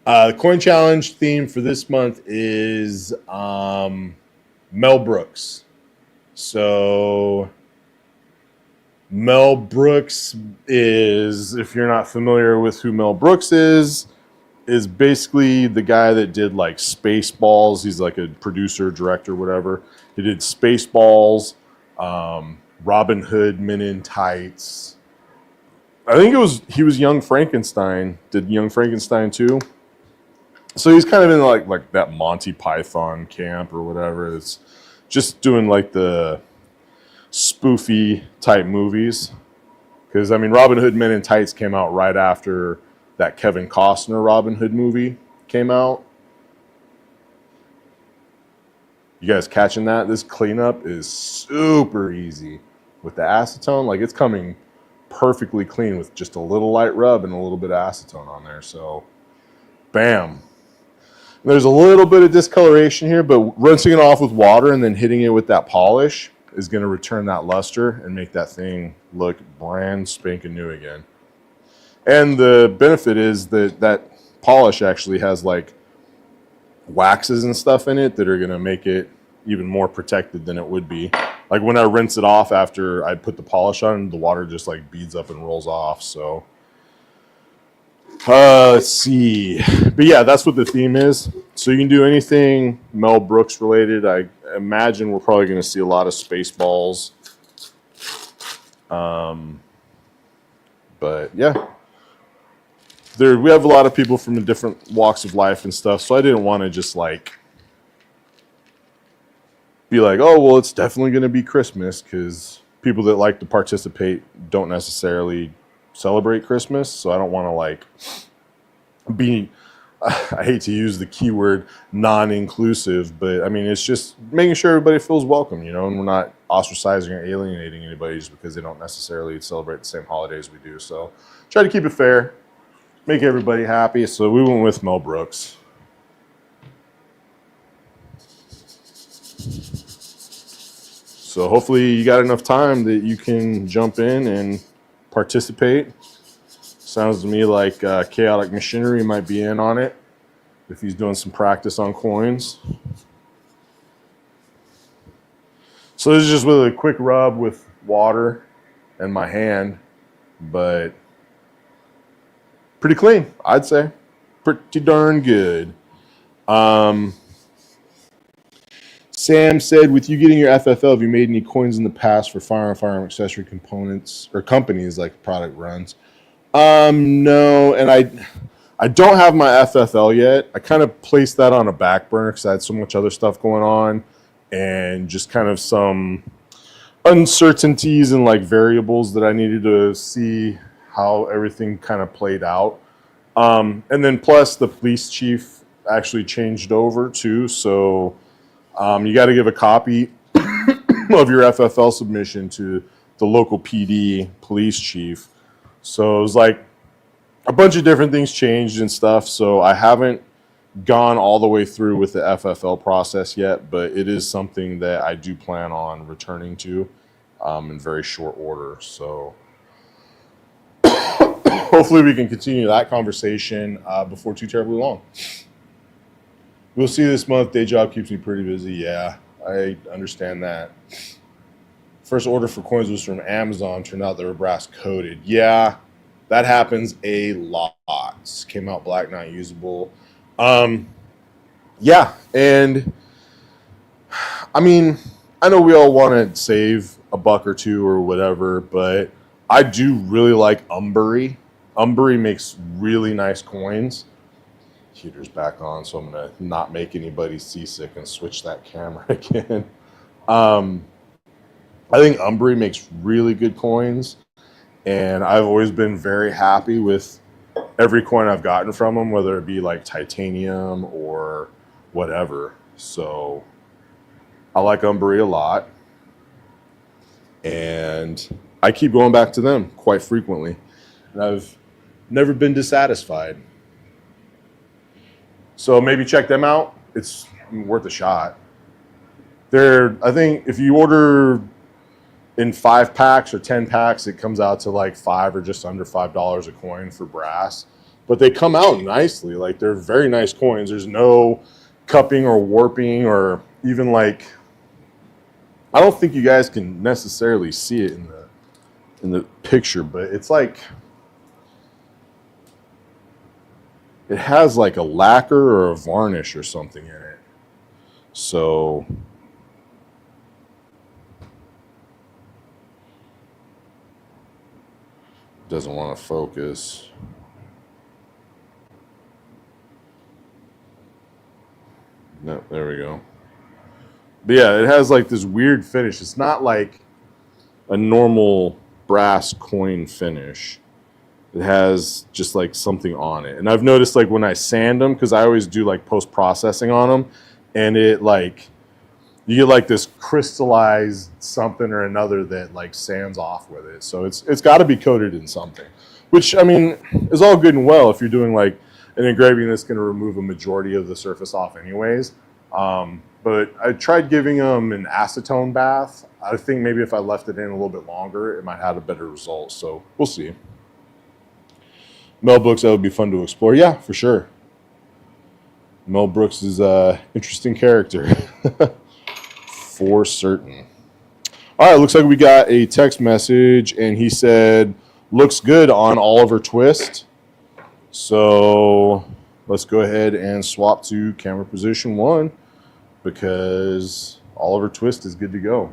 The coin challenge theme for this month is Mel Brooks. So Mel Brooks is, if you're not familiar with who Mel Brooks is basically the guy that did like Spaceballs. He's like a producer, director, whatever. He did Spaceballs, Robin Hood, Men in Tights. I think he was Young Frankenstein. Did Young Frankenstein too? So he's kind of in like that Monty Python camp or whatever. It's just doing like the spoofy type movies. Because I mean, Robin Hood Men in Tights came out right after that Kevin Costner Robin Hood movie came out. You guys catching that? This cleanup is super easy with the acetone. Like, it's coming perfectly clean with just a little light rub and a little bit of acetone on there. So, bam. There's a little bit of discoloration here, but rinsing it off with water and then hitting it with that polish is going to return that luster and make that thing look brand spanking new again. And the benefit is that polish actually has like waxes and stuff in it that are going to make it even more protected than it would be. Like when I rinse it off after I put the polish on, the water just like beads up and rolls off. So let's see. But yeah, that's what the theme is. So you can do anything Mel Brooks related. I imagine we're probably going to see a lot of Spaceballs. But yeah. We have a lot of people from different walks of life and stuff, so I didn't want to just like be like, oh, well, it's definitely going to be Christmas, because people that like to participate don't necessarily celebrate Christmas, so I don't want to like be, I hate to use the keyword non-inclusive, but I mean, it's just making sure everybody feels welcome, you know, and we're not ostracizing or alienating anybody just because they don't necessarily celebrate the same holidays we do. So try to keep it fair. Make everybody happy, so we went with Mel Brooks. So hopefully you got enough time that you can jump in and participate. Sounds to me like Chaotic Machinery might be in on it if he's doing some practice on coins. So this is just with a quick rub with water and my hand, but pretty clean, I'd say. Pretty darn good. Sam said, with you getting your FFL, have you made any coins in the past for firearm accessory components or companies like product runs? No, and I don't have my FFL yet. I kind of placed that on a back burner because I had so much other stuff going on and just kind of some uncertainties and like variables that I needed to see how everything kind of played out. And then plus the police chief actually changed over too. So you got to give a copy of your FFL submission to the local PD police chief. So it was like a bunch of different things changed and stuff. So I haven't gone all the way through with the FFL process yet, but it is something that I do plan on returning to in very short order. So hopefully we can continue that conversation before too terribly long. We'll see this month. Day job keeps me pretty busy. Yeah, I understand that. First order for coins was from Amazon. Turned out they were brass coated. Yeah, that happens a lot. Came out black, not usable. Yeah, and I mean, I know we all want to save a buck or two or whatever, but I do really like Umbury. Umbury makes really nice coins. Heater's back on, so I'm gonna not make anybody seasick and switch that camera again. I think Umbury makes really good coins, and I've always been very happy with every coin I've gotten from them, whether it be like titanium or whatever. So I like Umbury a lot, and I keep going back to them quite frequently, and I've never been dissatisfied. So maybe check them out. It's worth a shot. I think if you order in 5 packs or 10 packs, it comes out to like $5 or just under $5 a coin for brass. But they come out nicely. Like, they're very nice coins. There's no cupping or warping or even like, I don't think you guys can necessarily see it in the picture, but it's like, it has like a lacquer or a varnish or something in it. So doesn't want to focus. No, there we go. But yeah, it has like this weird finish. It's not like a normal brass coin finish. It has just like something on it. And I've noticed like when I sand them, because I always do like post-processing on them, and it like, you get like this crystallized something or another that like sands off with it. So it's got to be coated in something, which I mean is all good and well if you're doing like an engraving that's going to remove a majority of the surface off anyways. But I tried giving them an acetone bath. I think maybe if I left it in a little bit longer, it might have a better result. So we'll see. Mel Brooks, that would be fun to explore. Yeah, for sure. Mel Brooks is an interesting character. For certain. All right, looks like we got a text message, and he said, looks good on Oliver Twist. So let's go ahead and swap to camera position 1 because Oliver Twist is good to go.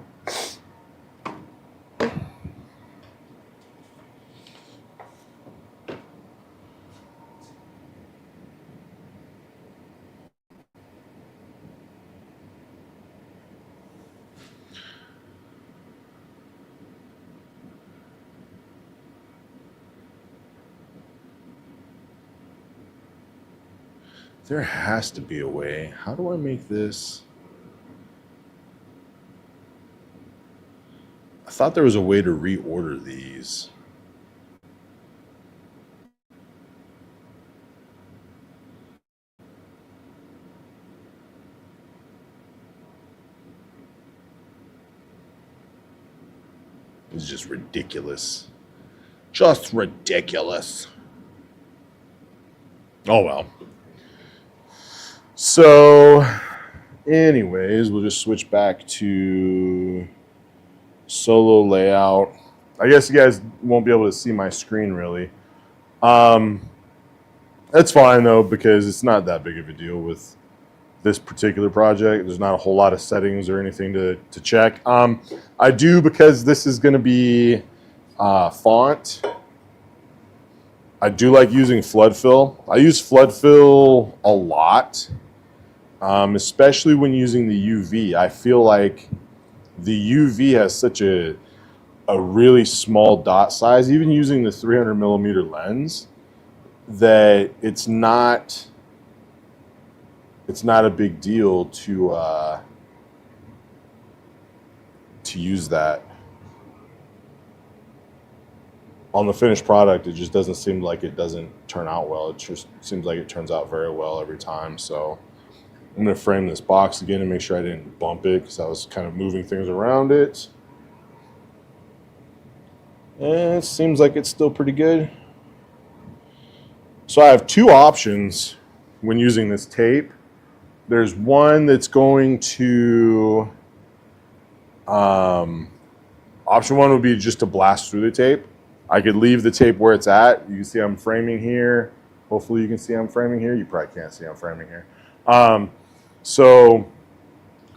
There has to be a way. How do I make this? I thought there was a way to reorder these. It's just ridiculous. Just ridiculous. Oh well. So, anyways, we'll just switch back to solo layout. I guess you guys won't be able to see my screen really. That's fine though, because it's not that big of a deal with this particular project. There's not a whole lot of settings or anything to check. I do, because this is going to be font. I do like using flood fill. I use flood fill a lot. Especially when using the UV. I feel like the UV has such a really small dot size, even using the 300 millimeter lens, that it's not a big deal to to use that. On the finished product, it just doesn't seem like it doesn't turn out well. It just seems like it turns out very well every time. So I'm going to frame this box again and make sure I didn't bump it because I was kind of moving things around it. And it seems like it's still pretty good. So I have two options when using this tape. There's one that's going to, option one would be just to blast through the tape. I could leave the tape where it's at. You can see I'm framing here. Hopefully you can see I'm framing here. You probably can't see I'm framing here. So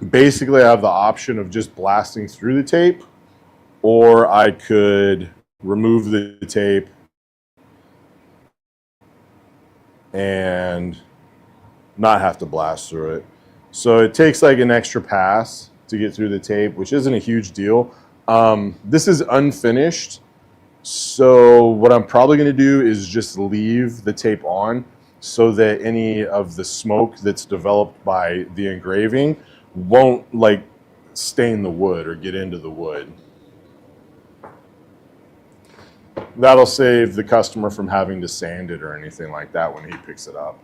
basically I have the option of just blasting through the tape, or I could remove the tape and not have to blast through it. So it takes like an extra pass to get through the tape, which isn't a huge deal. This is unfinished. So what I'm probably going to do is just leave the tape on so that any of the smoke that's developed by the engraving won't like stain the wood or get into the wood. That'll save the customer from having to sand it or anything like that when he picks it up.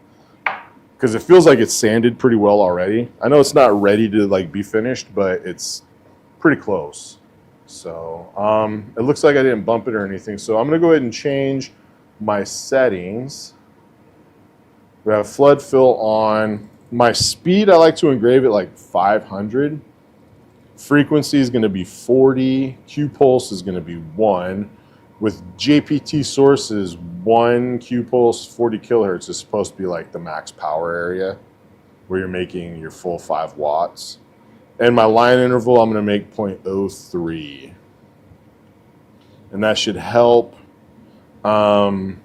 Because it feels like it's sanded pretty well already. I know it's not ready to like be finished, but it's pretty close. So it looks like I didn't bump it or anything. So I'm going to go ahead and change my settings. We have flood fill on. My speed, I like to engrave it like 500. Frequency is going to be 40. Q pulse is going to be 1. With JPT sources, 1 Q pulse 40 kilohertz is supposed to be like the max power area where you're making your full 5 watts. And my line interval, I'm going to make 0.03. And that should help. My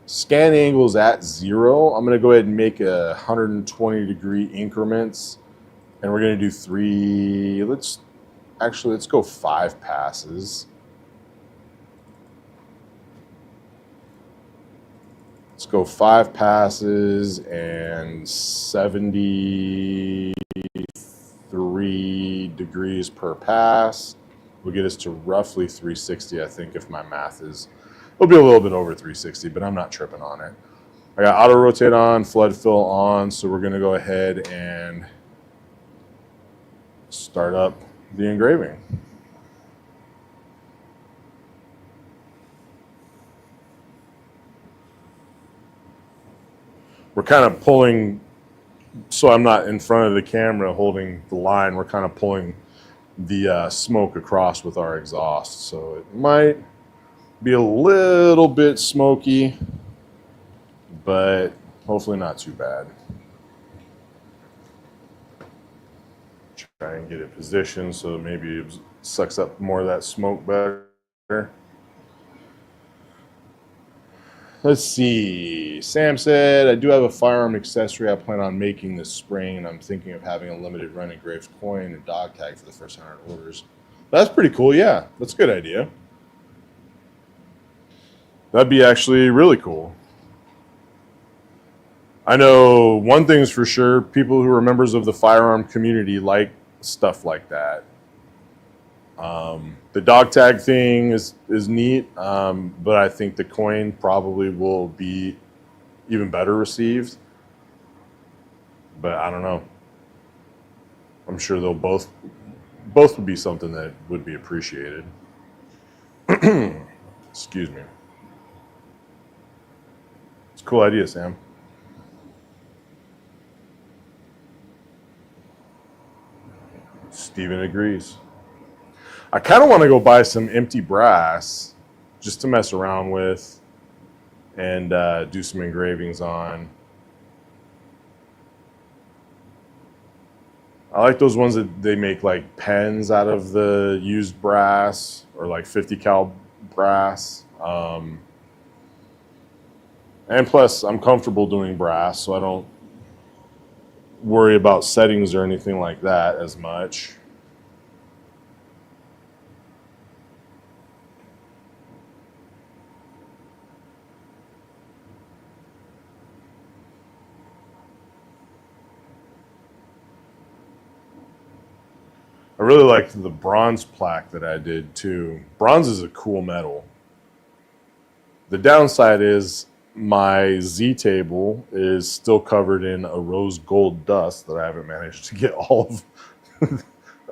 scan angle is at 0. I'm going to go ahead and make 120 degree increments. And we're going to do 3, let's go 5 passes. Let's go 5 passes and 73 degrees per pass. Will get us to roughly 360, I think, if my math is. It'll be a little bit over 360, but I'm not tripping on it. I got auto rotate on, flood fill on, so we're going to go ahead and start up the engraving. We're kind of pulling, so I'm not in front of the camera holding the line, we're kind of pulling the smoke across with our exhaust. So it might be a little bit smoky, but hopefully not too bad. Try and get it positioned so maybe it sucks up more of that smoke better. Let's see. Sam said, I do have a firearm accessory I plan on making this spring, and I'm thinking of having a limited run engraved coin and dog tag for the first 100 orders. That's pretty cool. Yeah, that's a good idea. That'd be actually really cool. I know one thing's for sure, people who are members of the firearm community like stuff like that. The dog tag thing is neat, but I think the coin probably will be even better received. But I don't know. I'm sure they'll both would be something that would be appreciated. Excuse me. It's a cool idea, Sam. Steven agrees. I kind of want to go buy some empty brass just to mess around with and do some engravings on. I like those ones that they make like pens out of the used brass or like 50 cal brass. And plus, I'm comfortable doing brass, so I don't worry about settings or anything like that as much. really liked the bronze plaque that I did too. Bronze is a cool metal. The downside is my Z table is still covered in a rose gold dust that I haven't managed to get all of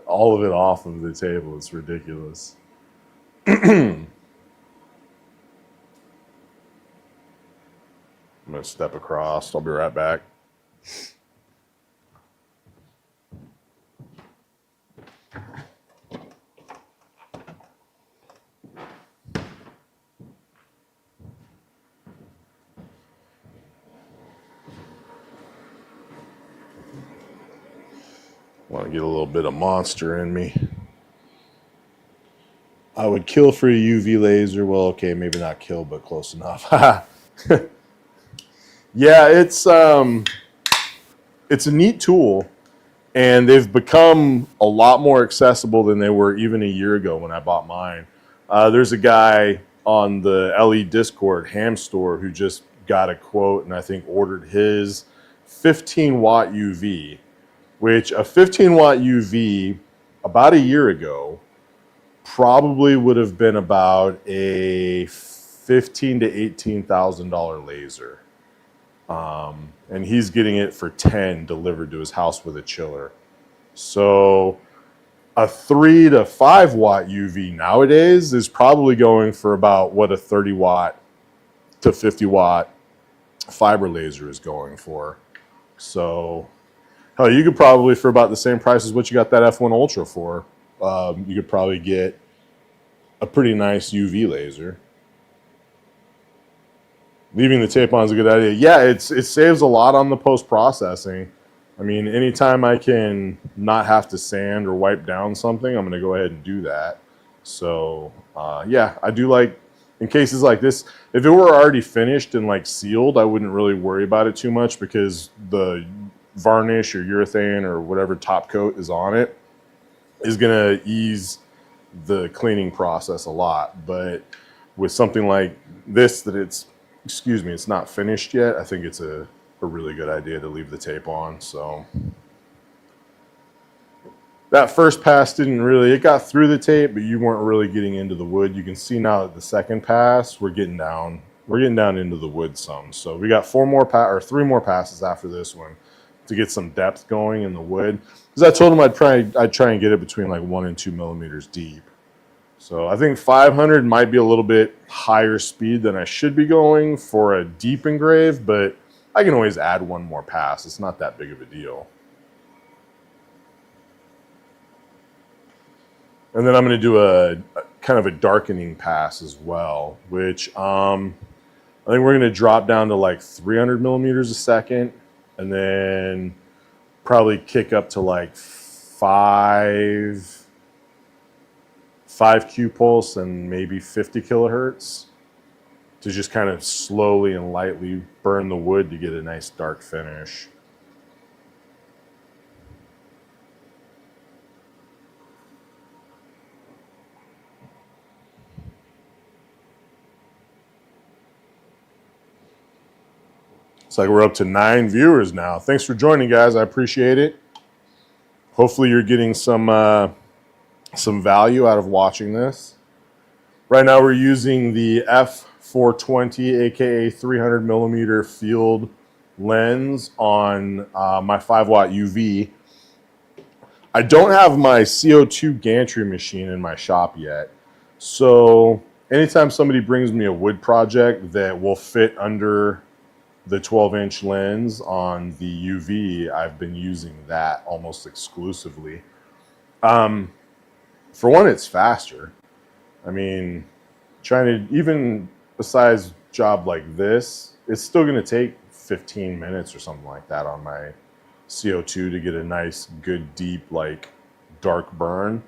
all of it off of the table. It's ridiculous. I'm gonna step across. I'll be right back. Want to get a little bit of monster in me. I would kill for a UV laser. Well, okay, maybe not kill, but close enough. Yeah, it's a neat tool, and they've become a lot more accessible than they were even a year ago when I bought mine. There's a guy on the LE Discord ham store who just got a quote and I think ordered his 15 watt UV, which a 15 watt UV about a year ago probably would have been about a $15,000 to $18,000 laser. And he's getting it for 10 delivered to his house with a chiller. So a 3 to 5 watt UV nowadays is probably going for about what a 30 watt to 50 watt fiber laser is going for. So hell, you could probably, for about the same price as what you got that F1 Ultra for, you could probably get a pretty nice UV laser. Leaving the tape on is a good idea. Yeah, it saves a lot on the post-processing. I mean, anytime I can not have to sand or wipe down something, I'm going to go ahead and do that. So, yeah, I do like, in cases like this, if it were already finished and like sealed, I wouldn't really worry about it too much because the varnish or urethane or whatever top coat is on it is going to ease the cleaning process a lot. But with something like this that it's not finished yet, I think it's a really good idea to leave the tape on. So that first pass it got through the tape, but you weren't really getting into the wood. You can see now that the second pass, we're getting down into the wood some. So we got 3 more passes after this one to get some depth going in the wood. Because I told him I'd try and get it between like 1 and 2 millimeters deep. So I think 500 might be a little bit higher speed than I should be going for a deep engrave, but I can always add 1 more pass. It's not that big of a deal. And then I'm going to do a kind of a darkening pass as well, which I think we're going to drop down to like 300 millimeters a second, and then probably kick up to like 5 Q pulse and maybe 50 kilohertz to just kind of slowly and lightly burn the wood to get a nice dark finish. It's like we're up to 9 viewers now. Thanks for joining, guys. I appreciate it. Hopefully you're getting some value out of watching this. Right now we're using the F420, aka 300 millimeter field lens on my 5 watt UV. I don't have my CO2 gantry machine in my shop yet. So anytime somebody brings me a wood project that will fit under the 12-inch lens on the UV, I've been using that almost exclusively. For one, it's faster. I mean, even a size job like this, it's still going to take 15 minutes or something like that on my CO2 to get a nice, good, deep, like dark burn.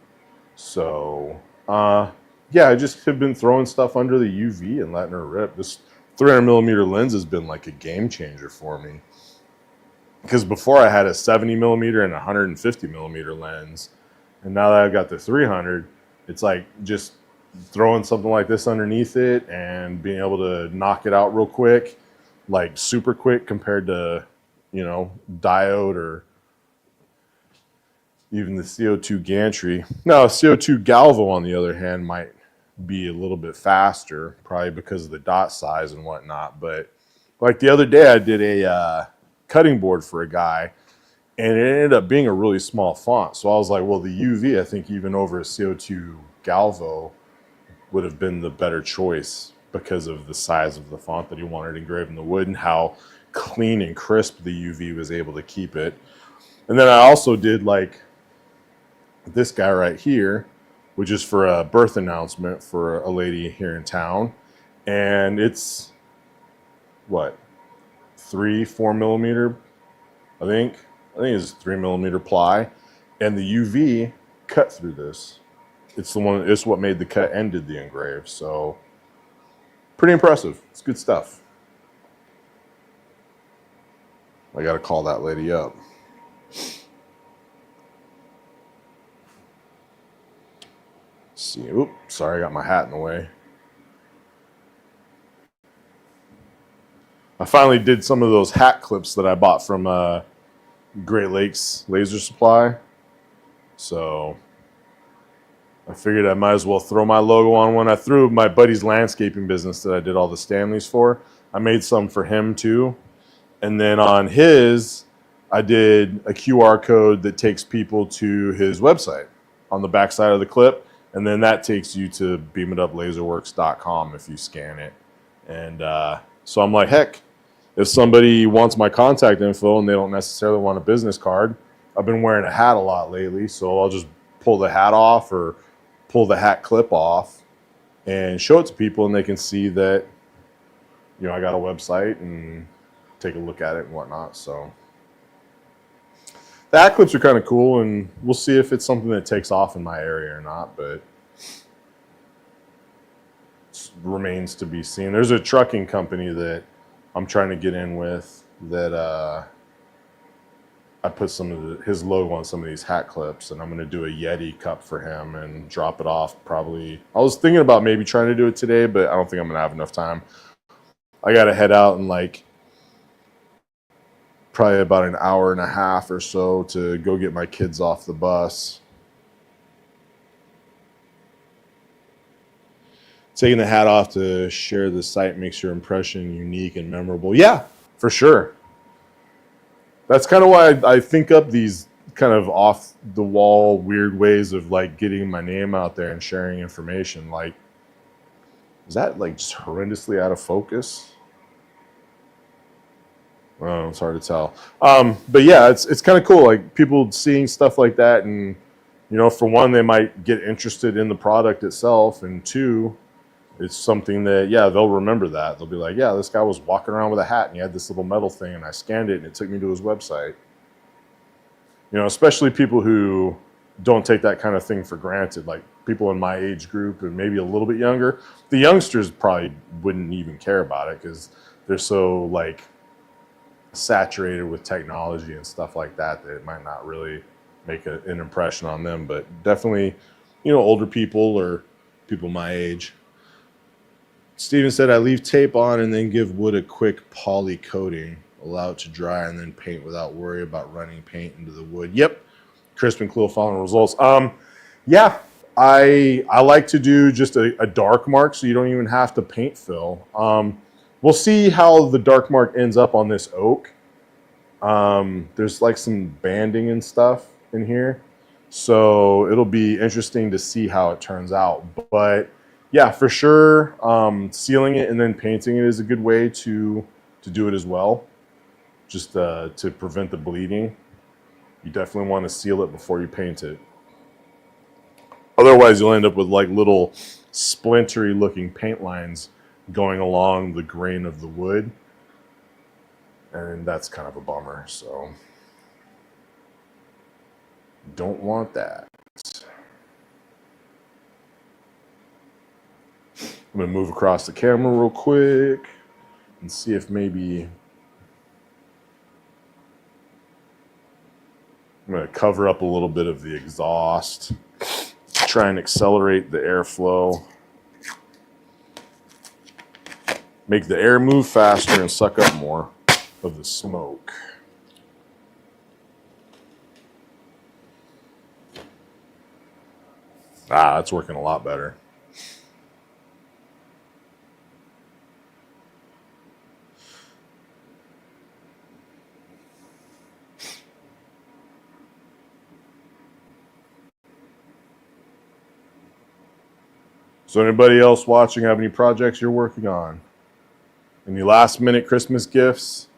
So, yeah, I just have been throwing stuff under the UV and letting her rip. This 300 millimeter lens has been like a game changer for me. Because before I had a 70 millimeter and 150 millimeter lens. And now that I've got the 300, it's like just throwing something like this underneath it and being able to knock it out real quick, like super quick compared to, diode or even the CO2 gantry. Now, CO2 Galvo, on the other hand, might be a little bit faster, probably because of the dot size and whatnot. But like the other day, I did a cutting board for a guy, and it ended up being a really small font. So I was like, well, the UV, I think even over a CO2 Galvo would have been the better choice because of the size of the font that he wanted engraved in the wood and how clean and crisp the UV was able to keep it. And then I also did like this guy right here, which is for a birth announcement for a lady here in town. And it's what, 3-4 millimeter, I think it's 3 millimeter ply, and the UV cut through this. It's what made the cut and did the engrave. So pretty impressive. It's good stuff. I got to call that lady up. Let's see. Oops, sorry, I got my hat in the way. I finally did some of those hat clips that I bought from Great Lakes Laser Supply. So I figured I might as well throw my logo on one. I threw my buddy's landscaping business that I did all the Stanleys for. I made some for him too. And then on his, I did a QR code that takes people to his website on the back side of the clip. And then that takes you to beamituplaserworks.com if you scan it. And so I'm like, heck, if somebody wants my contact info and they don't necessarily want a business card, I've been wearing a hat a lot lately, so I'll just pull the hat off or pull the hat clip off and show it to people, and they can see that, you know, I got a website and take a look at it and whatnot. So the hat clips are kind of cool, and we'll see if it's something that takes off in my area or not, but it remains to be seen. There's a trucking company that I'm trying to get in with that I put some of his logo on some of these hat clips, and I'm going to do a Yeti cup for him and drop it off probably. I was thinking about maybe trying to do it today, but I don't think I'm going to have enough time. I got to head out in like probably about an hour and a half or so to go get my kids off the bus. Taking the hat off to share the site makes your impression unique and memorable. Yeah, for sure. That's kind of why I think up these kind of off the wall weird ways of like getting my name out there and sharing information. Like, is that like just horrendously out of focus? Oh, it's hard to tell. But yeah, it's kind of cool. Like people seeing stuff like that, and you know, for one, they might get interested in the product itself, and two, it's something that, yeah, they'll remember that. They'll be like, yeah, this guy was walking around with a hat and he had this little metal thing and I scanned it and it took me to his website. You know, especially people who don't take that kind of thing for granted, like people in my age group and maybe a little bit younger. The youngsters probably wouldn't even care about it because they're so like saturated with technology and stuff like that that it might not really make an impression on them. But definitely, you know, older people or people my age. Steven said, I leave tape on and then give wood a quick poly coating, allow it to dry, and then paint without worry about running paint into the wood. Yep. Crisp and clear following results. Yeah, I like to do just a dark mark so you don't even have to paint fill. We'll see how the dark mark ends up on this oak. There's like some banding and stuff in here. So it'll be interesting to see how it turns out. But yeah, for sure, sealing it and then painting it is a good way to do it as well, just to prevent the bleeding. You definitely want to seal it before you paint it. Otherwise, you'll end up with like little splintery looking paint lines going along the grain of the wood. And that's kind of a bummer, so don't want that. I'm going to move across the camera real quick and see if maybe I'm going to cover up a little bit of the exhaust, try and accelerate the airflow, make the air move faster and suck up more of the smoke. Ah, that's working a lot better. So anybody else watching have any projects you're working on? Any last minute Christmas gifts?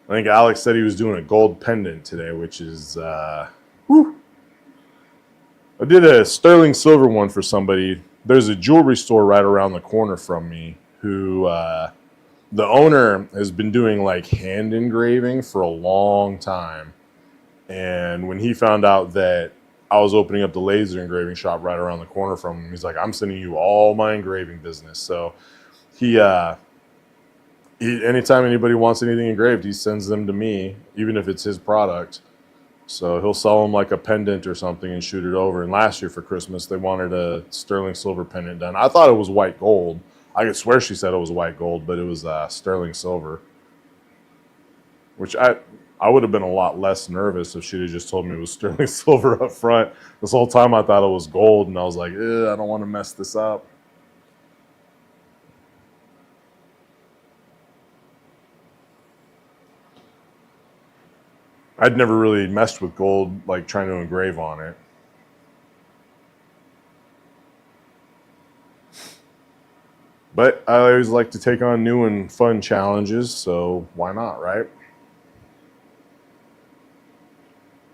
I think Alex said he was doing a gold pendant today, which is, whew. I did a sterling silver one for somebody. There's a jewelry store right around the corner from me who, the owner has been doing like hand engraving for a long time. And when he found out that I was opening up the laser engraving shop right around the corner from him, he's like, I'm sending you all my engraving business. So he, anytime anybody wants anything engraved, he sends them to me, even if it's his product. So he'll sell them like a pendant or something and shoot it over. And last year for Christmas, they wanted a sterling silver pendant done. I thought it was white gold. I could swear she said it was white gold, but it was sterling silver. Which I would have been a lot less nervous if she'd have just told me it was sterling silver up front. This whole time I thought it was gold, and I was like, I don't want to mess this up. I'd never really messed with gold, like trying to engrave on it. But I always like to take on new and fun challenges, so why not, right?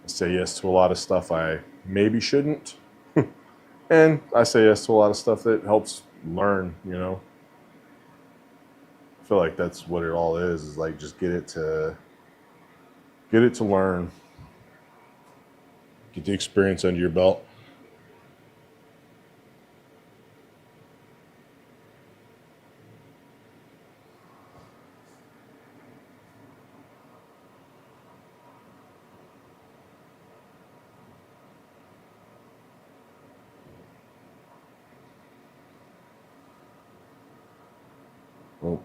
I say yes to a lot of stuff I maybe shouldn't. And I say yes to a lot of stuff that helps learn, you know? I feel like that's what it all is like just get it to learn. Get the experience under your belt. Well,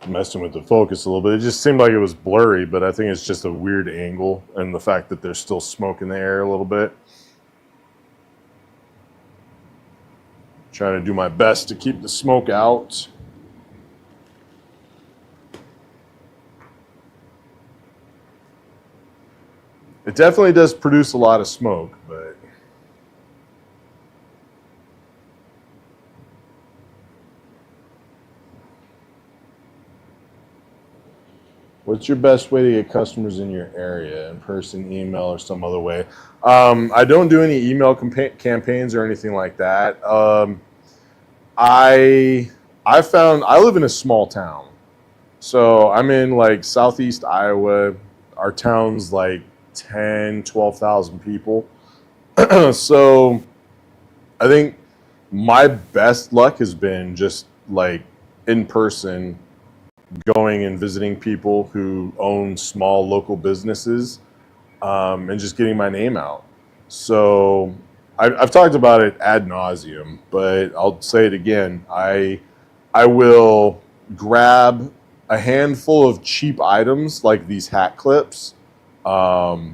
messing with the focus a little bit. It just seemed like it was blurry, but I think it's just a weird angle and the fact that there's still smoke in the air a little bit. Trying to do my best to keep the smoke out. It definitely does produce a lot of smoke, but what's your best way to get customers in your area? In person, email, or some other way? I don't do any email campaigns or anything like that. I found I live in a small town, so I'm in like southeast Iowa. Our town's like 10, 12,000 people. So I think my best luck has been just like in person going and visiting people who own small local businesses, and just getting my name out. So I've talked about it ad nauseum, but I'll say it again. I will grab a handful of cheap items like these hat clips,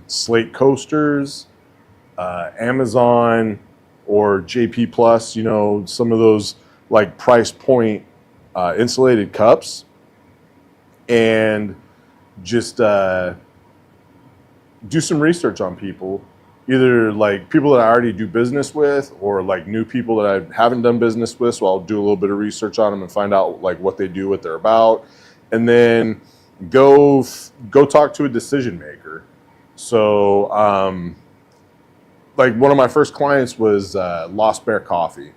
slate coasters, Amazon or JP Plus, you know, some of those like price point insulated cups, and just do some research on people, either like people that I already do business with or like new people that I haven't done business with. So I'll do a little bit of research on them and find out like what they do, what they're about, and then go talk to a decision maker. So like one of my first clients was Lost Bear Coffee,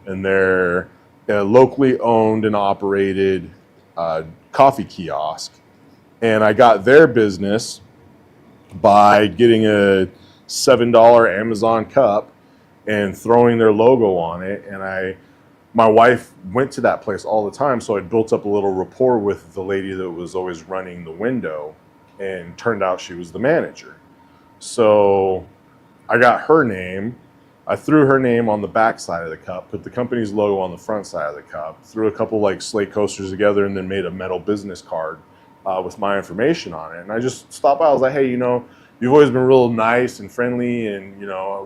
and they're a locally owned and operated coffee kiosk. And I got their business by getting a $7 Amazon cup and throwing their logo on it. And my wife went to that place all the time, so I built up a little rapport with the lady that was always running the window, and turned out she was the manager. So I got her name. I threw her name on the back side of the cup, put the company's logo on the front side of the cup, threw a couple like slate coasters together, and then made a metal business card with my information on it. And I just stopped by. I was like, hey, you've always been real nice and friendly, and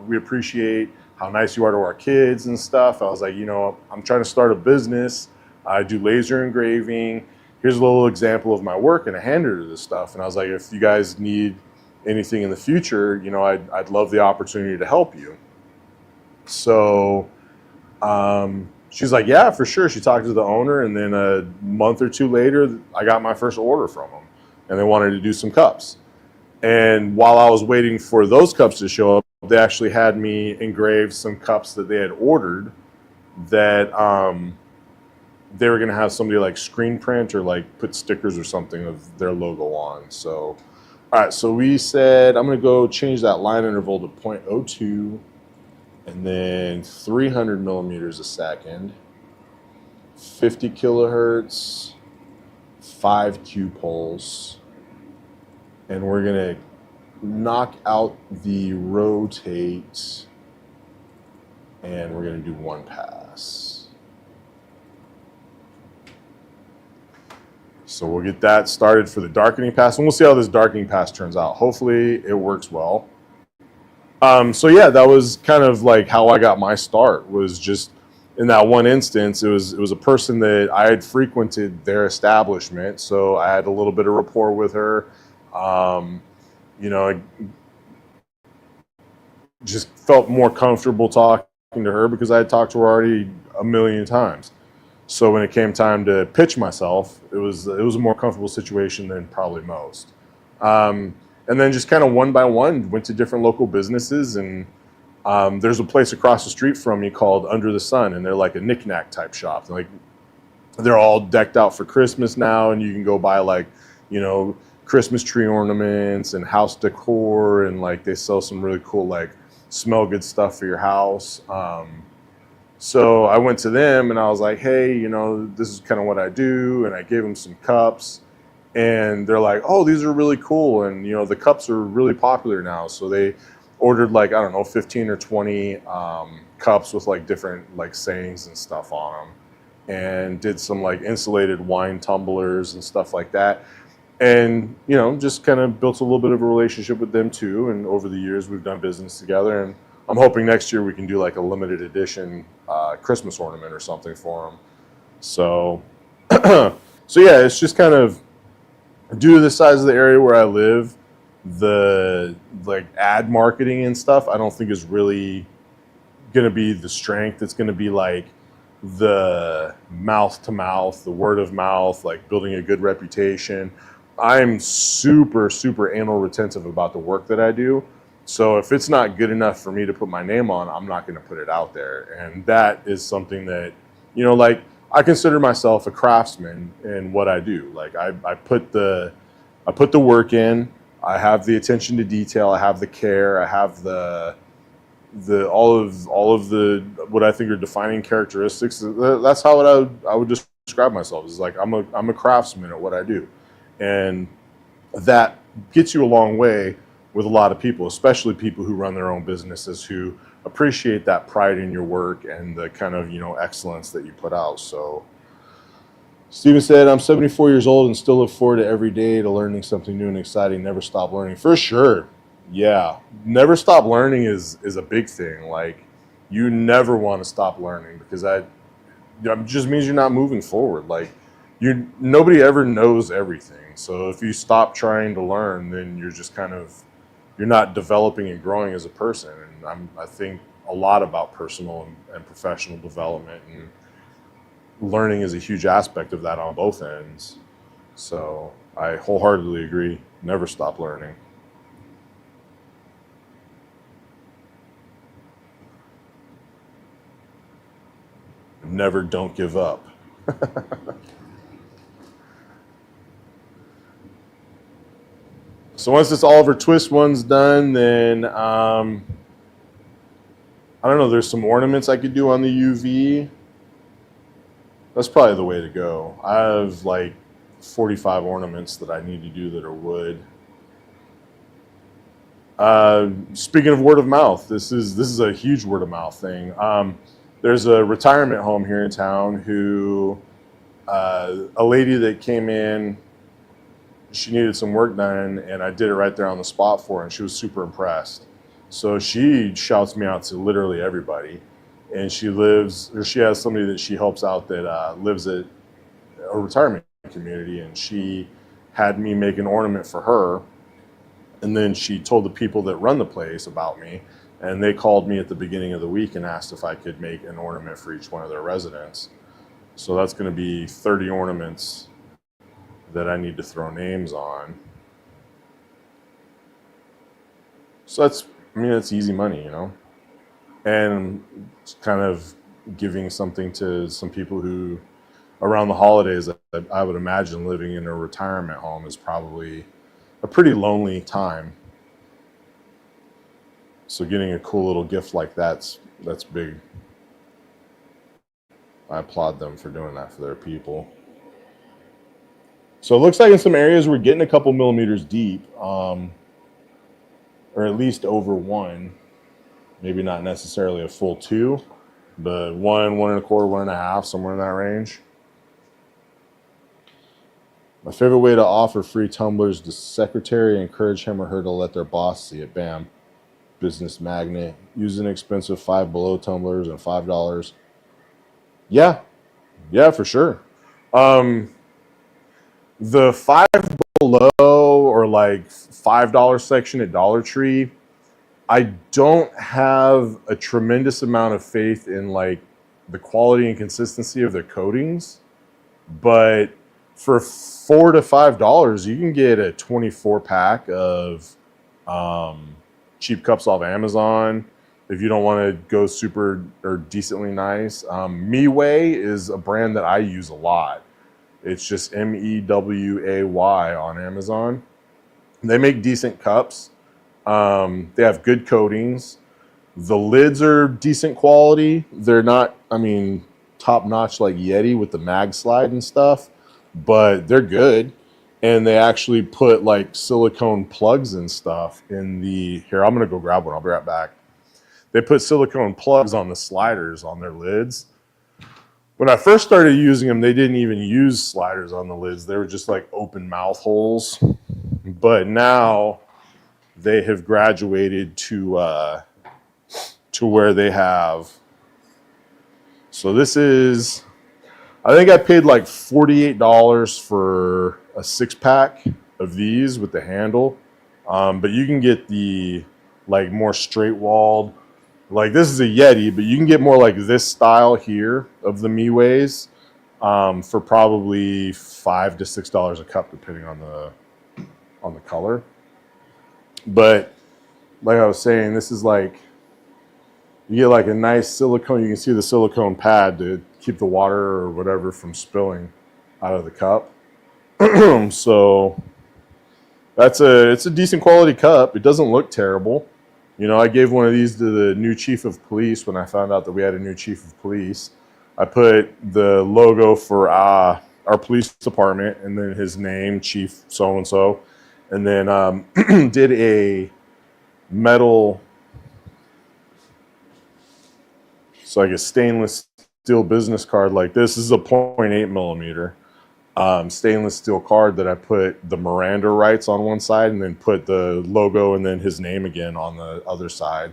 we appreciate how nice you are to our kids and stuff. I was like, I'm trying to start a business. I do laser engraving. Here's a little example of my work, and I handed her this stuff. And I was like, if you guys need anything in the future, I'd love the opportunity to help you. So she's like, yeah, for sure. She talked to the owner, and then a month or two later, I got my first order from them, and they wanted to do some cups. And while I was waiting for those cups to show up, they actually had me engrave some cups that they had ordered that they were going to have somebody like screen print or like put stickers or something of their logo on. So, all right, so we said I'm going to go change that line interval to 0.02. And then 300 millimeters a second, 50 kilohertz, 5 Q poles, and we're gonna knock out the rotate, and we're gonna do one pass. So we'll get that started for the darkening pass, and we'll see how this darkening pass turns out. Hopefully it works well. So yeah, that was kind of like how I got my start, was just in that one instance. It was a person that I had frequented their establishment, so I had a little bit of rapport with her. I just felt more comfortable talking to her because I had talked to her already a million times. So when it came time to pitch myself, it was a more comfortable situation than probably most. And then just kind of one by one went to different local businesses, and there's a place across the street from me called Under the Sun, and they're like a knickknack type shop. They're all decked out for Christmas now, and you can go buy like, Christmas tree ornaments and house decor, and like they sell some really cool like smell good stuff for your house. So I went to them and I was like, hey, this is kind of what I do, and I gave them some cups. And they're like, oh, these are really cool. And, the cups are really popular now. So they ordered 15 or 20 cups with like different like sayings and stuff on them, and did some like insulated wine tumblers and stuff like that. And, just kind of built a little bit of a relationship with them too. And over the years, we've done business together. And I'm hoping next year we can do like a limited edition Christmas ornament or something for them. So, so yeah, it's just kind of, due to the size of the area where I live, the like ad marketing and stuff, I don't think is really going to be the strength. It's going to be like the mouth to mouth, the word of mouth, like building a good reputation. I'm super, super anal retentive about the work that I do. So if it's not good enough for me to put my name on, I'm not going to put it out there. And that is something that, I consider myself a craftsman in what I do. Like I put the work in. I have the attention to detail. I have the care. I have the all of the what I think are defining characteristics. That's how I would describe myself. Is like I'm a craftsman at what I do, and that gets you a long way with a lot of people, especially people who run their own businesses, who appreciate that pride in your work and the kind of, excellence that you put out. So Steven said, I'm 74 years old and still look forward to every day to learning something new and exciting. Never stop learning. For sure. Yeah. Never stop learning is a big thing. Like, you never want to stop learning, because that just means you're not moving forward. Like, nobody ever knows everything. So if you stop trying to learn, then you're just you're not developing and growing as a person. And I think a lot about personal and professional development, and learning is a huge aspect of that on both ends. So I wholeheartedly agree. Never stop learning. Never don't give up. So once this Oliver Twist one's done, then I don't know, there's some ornaments I could do on the UV. That's probably the way to go. I have like 45 ornaments that I need to do that are wood. Speaking of word of mouth, this is a huge word of mouth thing. There's a retirement home here in town who a lady that came in, she needed some work done, and I did it right there on the spot for her, and she was super impressed. So she shouts me out to literally everybody, and she has somebody that she helps out that lives at a retirement community, and she had me make an ornament for her. And then she told the people that run the place about me, and they called me at the beginning of the week and asked if I could make an ornament for each one of their residents. So that's going to be 30 ornaments that I need to throw names on. So that's easy money, you know? And it's kind of giving something to some people who, around the holidays, I would imagine living in a retirement home is probably a pretty lonely time. So getting a cool little gift like that's big. I applaud them for doing that for their people. So it looks like in some areas we're getting a couple millimeters deep, or at least over 1. Maybe not necessarily a full 2, but 1, 1.25, 1.5, somewhere in that range. My favorite way to offer free tumblers to secretary, encourage him or her to let their boss see it. Bam. Business magnet. Use inexpensive Five Below tumblers and $5. Yeah, for sure. The Five Below or like $5 section at Dollar Tree, I don't have a tremendous amount of faith in like the quality and consistency of their coatings, but for $4 to $5, you can get a 24 pack of cheap cups off Amazon. If you don't want to go super or decently nice, Meway is a brand that I use a lot. It's just MEWAY on Amazon. They make decent cups. They have good coatings. The lids are decent quality. They're not, top notch like Yeti with the mag slide and stuff, but they're good. And they actually put like silicone plugs and stuff in here, I'm going to go grab one. I'll be right back. They put silicone plugs on the sliders on their lids. When I first started using them, they didn't even use sliders on the lids. They were just like open mouth holes. But now they have graduated to where they have. So this is, I think I paid like $48 for a 6-pack of these with the handle. But you can get the like more straight walled. Like this is a Yeti, but you can get more like this style here of the Meways for probably $5 to $6 a cup, depending on the color. But like I was saying, this is like, you get like a nice silicone. You can see the silicone pad to keep the water or whatever from spilling out of the cup. So it's a decent quality cup. It doesn't look terrible. You know, I gave one of these to the new chief of police when I found out that we had a new chief of police. I put the logo for our police department and then his name, Chief so-and-so, and then did a metal, so like a stainless steel business card like this. This is a 0.8 millimeter stainless steel card that I put the Miranda rights on one side and then put the logo and then his name again on the other side.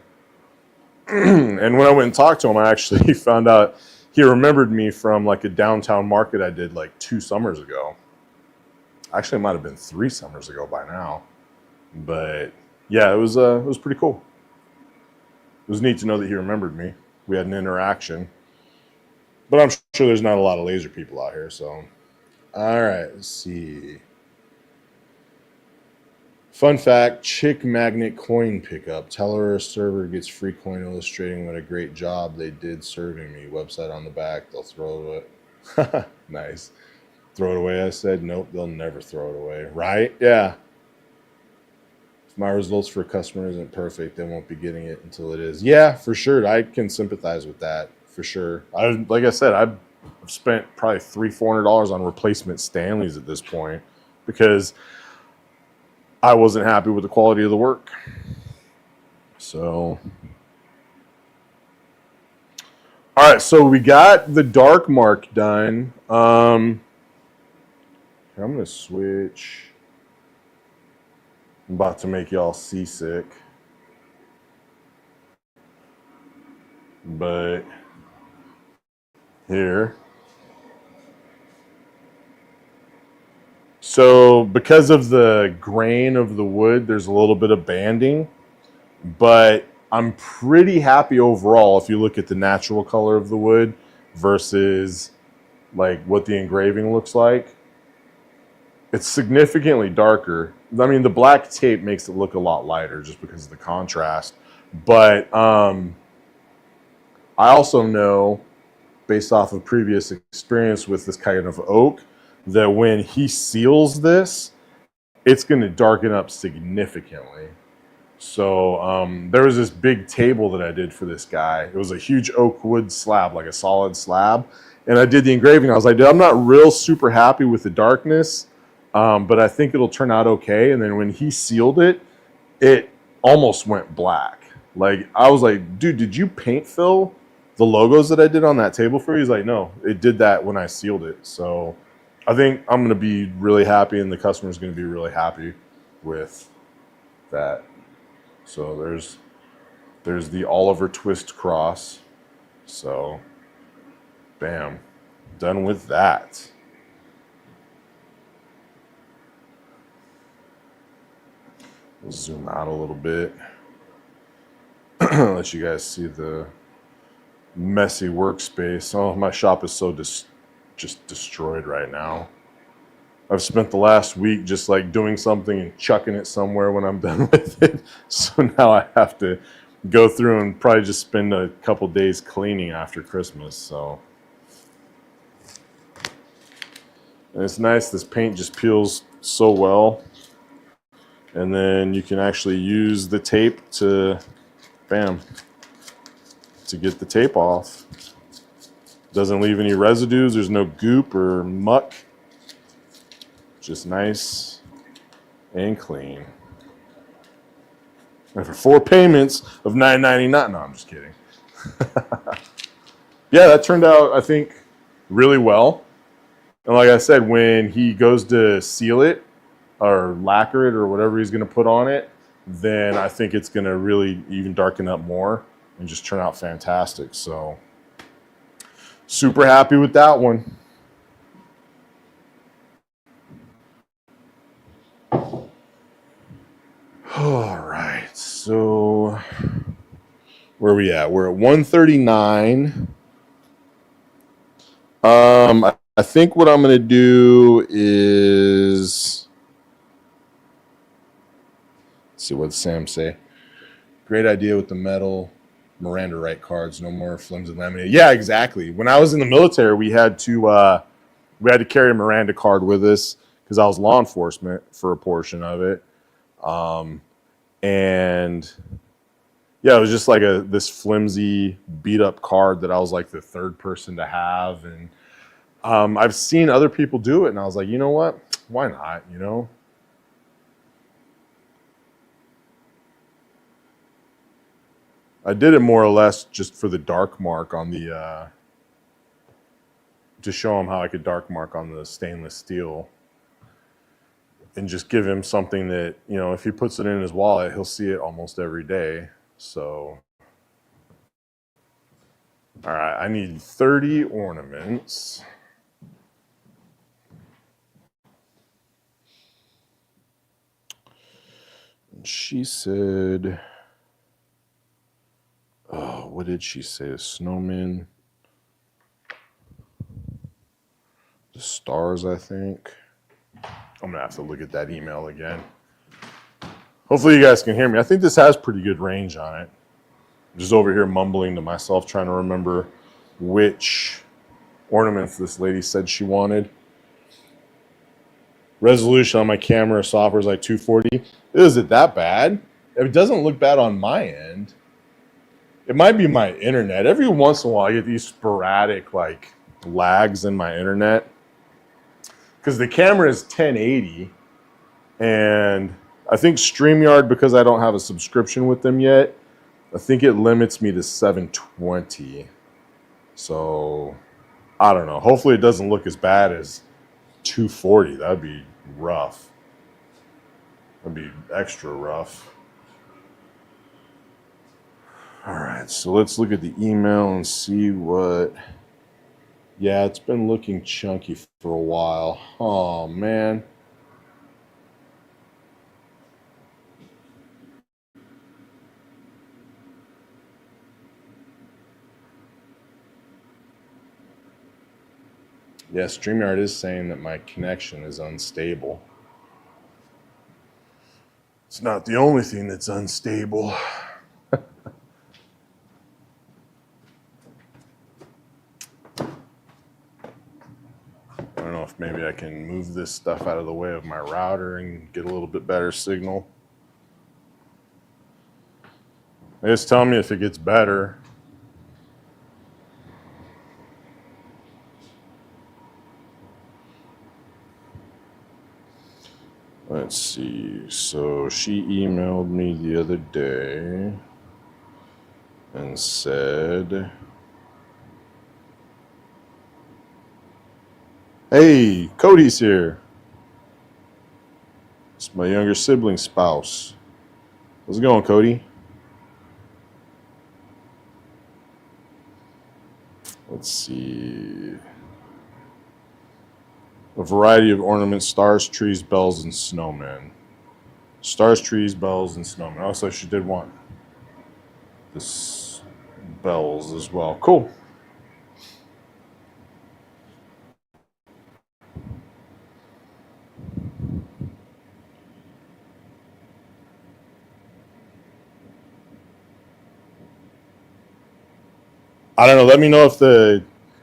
And when I went and talked to him, I actually found out he remembered me from like a downtown market I did like 2 summers ago. Actually, it might have been 3 summers ago by now. But yeah, it was pretty cool. It was neat to know that he remembered me. We had an interaction. But I'm sure there's not a lot of laser people out here, so. All right, let's see. Fun fact, chick magnet coin pickup. Tell her a server gets free coin illustrating what a great job they did serving me. Website on the back. They'll throw it away. Nice. Throw it away, I said. Nope, they'll never throw it away. Right? Yeah. If my results for a customer isn't perfect, they won't be getting it until it is. Yeah, for sure. I can sympathize with that, for sure. Like I said, I've spent probably $300-400 on replacement Stanleys at this point because I wasn't happy with the quality of the work. So, all right, so we got the dark mark done. I'm gonna switch. I'm about to make y'all seasick, but here. So because of the grain of the wood, there's a little bit of banding, but I'm pretty happy overall if you look at the natural color of the wood versus like what the engraving looks like. It's significantly darker. I mean, the black tape makes it look a lot lighter just because of the contrast. But I also know, based off of previous experience with this kind of oak, that when he seals this, it's going to darken up significantly. So there was this big table that I did for this guy. It was a huge oak wood slab, like a solid slab. And I did the engraving. I was like, dude, I'm not real super happy with the darkness, but I think it'll turn out okay. And then when he sealed it, it almost went black. Like, I was like, dude, did you paint fill the logos that I did on that table for you? He's like, no, it did that when I sealed it. So I think I'm going to be really happy, and the customer's going to be really happy with that. So there's the Oliver Twist cross. So bam, done with that. We'll zoom out a little bit. Let you guys see the messy workspace. Oh, my shop is so just destroyed right now. I've spent the last week just like doing something and chucking it somewhere when I'm done with it. So now I have to go through and probably just spend a couple days cleaning after Christmas. So, and it's nice. This paint just peels so well. And then you can actually use the tape to, bam, to get the tape off. Doesn't leave any residues. There's no goop or muck. Just nice and clean. And for 4 payments of $9.99. No, I'm just kidding. Yeah, that turned out, I think, really well. And like I said, when he goes to seal it or lacquer it or whatever he's going to put on it, then I think it's going to really even darken up more and just turn out fantastic. So super happy with that one. All right, so where are we at? We're at 139. I think what I'm going to do is, let's see what Sam say. Great idea with the metal Miranda Right cards. No more flimsy laminate. Yeah, exactly. When I was in the military, we had to carry a Miranda card with us because I was law enforcement for a portion of it. And yeah, it was just like this flimsy beat up card that I was like the third person to have. And I've seen other people do it, and I was like, you know what? Why not, you know? I did it more or less just for the dark mark on the, to show him how I could dark mark on the stainless steel. And just give him something that, you know, if he puts it in his wallet, he'll see it almost every day. So, all right, I need 30 ornaments. And she said, oh, what did she say? The snowman, the stars, I think. I'm going to have to look at that email again. Hopefully you guys can hear me. I think this has pretty good range on it. I'm just over here mumbling to myself, trying to remember which ornaments this lady said she wanted. Resolution on my camera software is like 240. Is it that bad? It doesn't look bad on my end. It might be my internet. Every once in a while I get these sporadic like lags in my internet. Because the camera is 1080, and I think StreamYard, because I don't have a subscription with them yet, I think it limits me to 720. So I don't know. Hopefully it doesn't look as bad as 240. That'd be rough. That'd be extra rough. All right, so let's look at the email and see what. Yeah, it's been looking chunky for a while. Oh, man. Yeah, StreamYard is saying that my connection is unstable. It's not the only thing that's unstable. I don't know if maybe I can move this stuff out of the way of my router and get a little bit better signal. Just tell me if it gets better. Let's see. So she emailed me the other day and said, "Hey, Cody's here. It's my younger sibling's spouse. How's it going, Cody?" Let's see. A variety of ornaments, stars, trees, bells, and snowmen. Stars, trees, bells, and snowmen. Also, she did want this bells as well. Cool. I don't know. Let me know if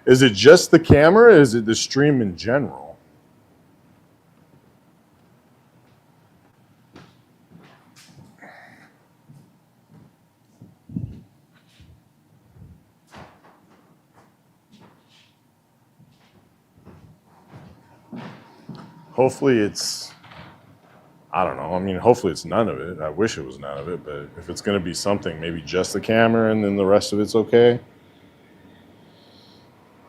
is it just the camera or is it the stream in general? Hopefully it's, I don't know. I mean, hopefully it's none of it. I wish it was none of it, but if it's going to be something, maybe just the camera and then the rest of it's okay.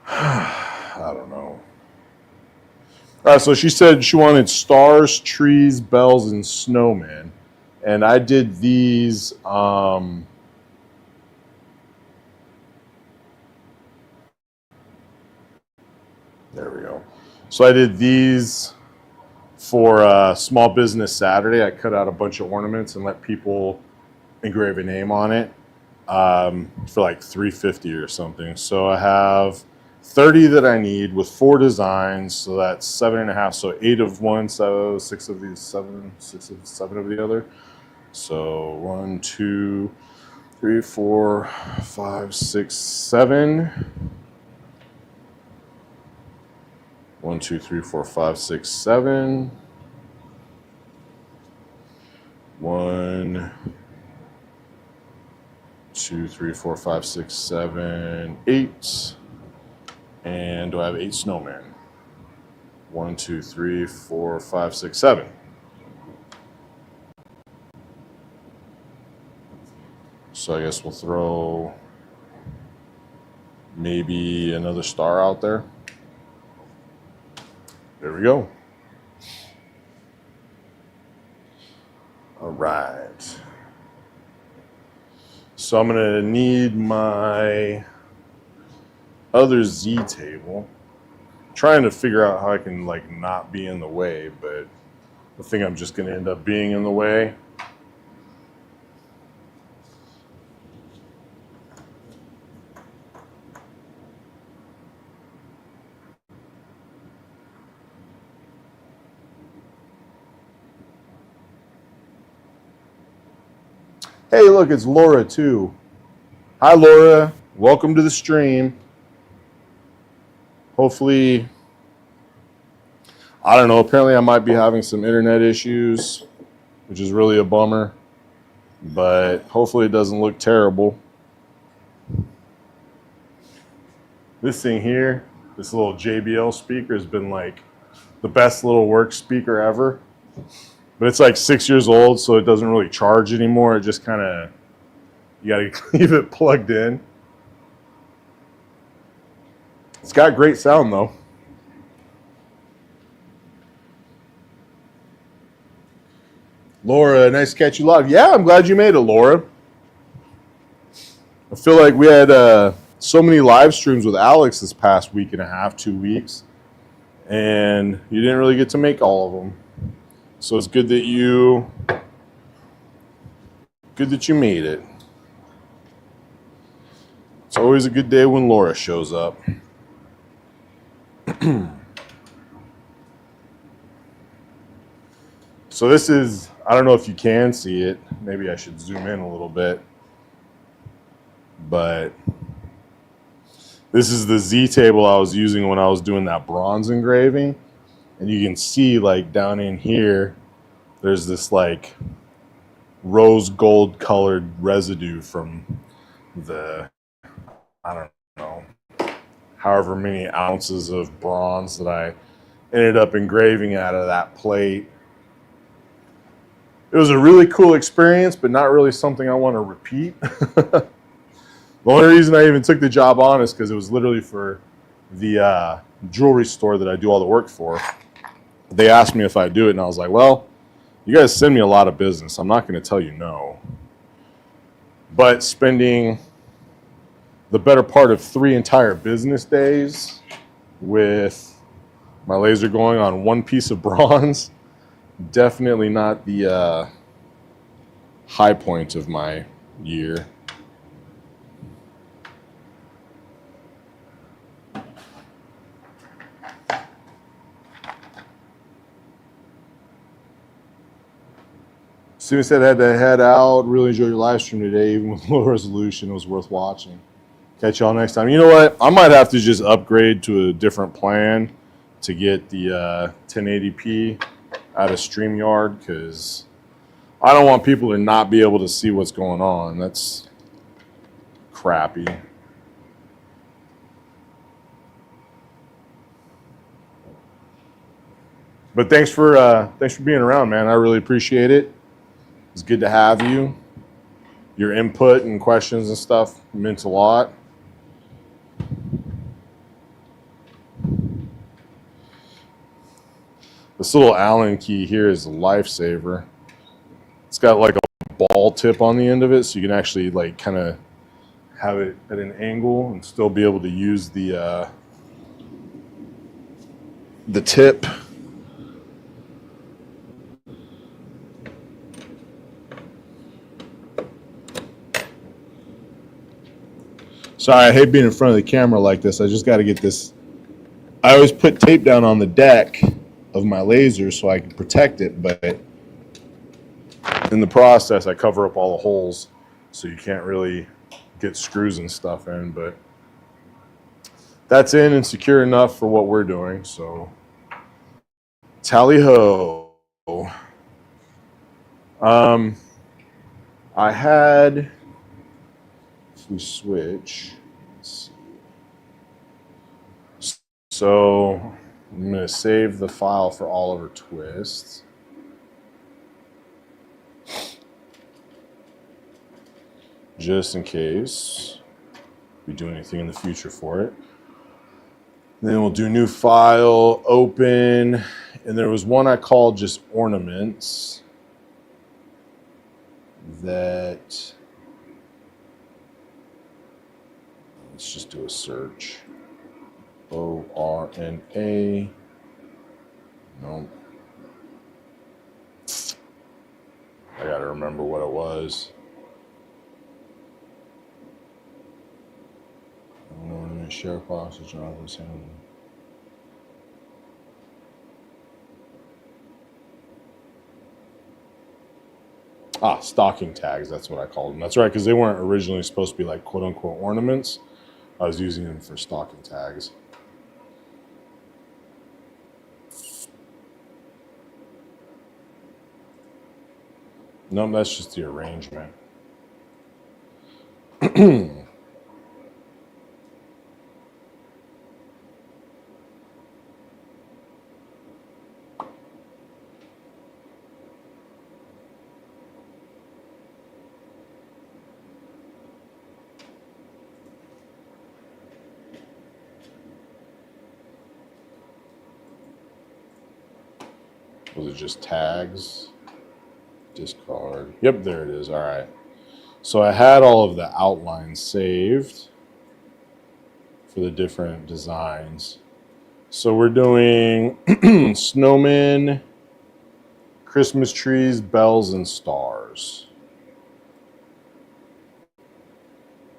I don't know. All right, so she said she wanted stars, trees, bells, and snowmen. And I did these. There we go. So I did these for Small Business Saturday. I cut out a bunch of ornaments and let people engrave a name on it for like $350 or something. So I have 30 that I need with 4 designs. So that's 7.5. So 8 of one, so 6 of these, 7, 6 of 7 of the other. So 1, 2, 3, 4, 5, 6, 7. 1, 2, 3, 4, 5, 6, 7. 1, 2, 3, 4, 5, 6, 7, 8. And do I have 8 snowmen? 1, 2, 3, 4, 5, 6, 7. So I guess we'll throw maybe another star out there. There we go. All right. So I'm gonna need my other Z table. I'm trying to figure out how I can like not be in the way, but I think I'm just gonna end up being in the way. Hey, look, it's Laura too. Hi, Laura. Welcome to the stream. Hopefully, I don't know. Apparently, I might be having some internet issues, which is really a bummer. But hopefully, it doesn't look terrible. This thing here, this little JBL speaker, has been like the best little work speaker ever. But it's like 6 years old, so it doesn't really charge anymore. It just kind of You got to leave it plugged in. It's got great sound though. Laura, nice to catch you live. Yeah, I'm glad you made it, Laura. I feel like we had so many live streams with Alex this past week and a half, 2 weeks, and you didn't really get to make all of them. So it's good that you made it. It's always a good day when Laura shows up. So this is, I don't know if you can see it. Maybe I should zoom in a little bit. But this is the Z table I was using when I was doing that bronze engraving. And you can see like down in here, there's this like rose gold colored residue from the, I don't know, however many ounces of bronze that I ended up engraving out of that plate. It was a really cool experience, but not really something I want to repeat. The only reason I even took the job on is because it was literally for the jewelry store that I do all the work for. They asked me if I'd do it, and I was like, well, you guys send me a lot of business. I'm not going to tell you no. But spending the better part of 3 entire business days with my laser going on one piece of bronze, definitely not the high point of my year. Steven said I had to head out. Really enjoyed your live stream today, even with low resolution. It was worth watching. Catch y'all next time. You know what? I might have to just upgrade to a different plan to get the 1080p out of StreamYard, because I don't want people to not be able to see what's going on. That's crappy. But thanks for being around, man. I really appreciate it. It's good to have you. Your input and questions and stuff meant a lot. This little Allen key here is a lifesaver. It's got like a ball tip on the end of it, so you can actually like kind of have it at an angle and still be able to use the tip. Sorry, I hate being in front of the camera like this. I just got to get this. I always put tape down on the deck of my laser so I can protect it, but in the process, I cover up all the holes so you can't really get screws and stuff in. But that's in and secure enough for what we're doing. So tally ho. I had, if we switch, let's see. So I'm going to save the file for Oliver Twist. Just in case we do anything in the future for it. Then we'll do new file, open, and there was one I called just ornaments that, let's just do a search. ORNA. No. I gotta remember what it was. Ornament, share box, Jonathan Sandman. Stocking tags, that's what I called them. That's right, because they weren't originally supposed to be like quote unquote ornaments. I was using them for stocking tags. No, that's just the arrangement. Was it just tags? Discard. Yep, there it is. All right. So I had all of the outlines saved for the different designs. So we're doing snowmen, Christmas trees, bells, and stars.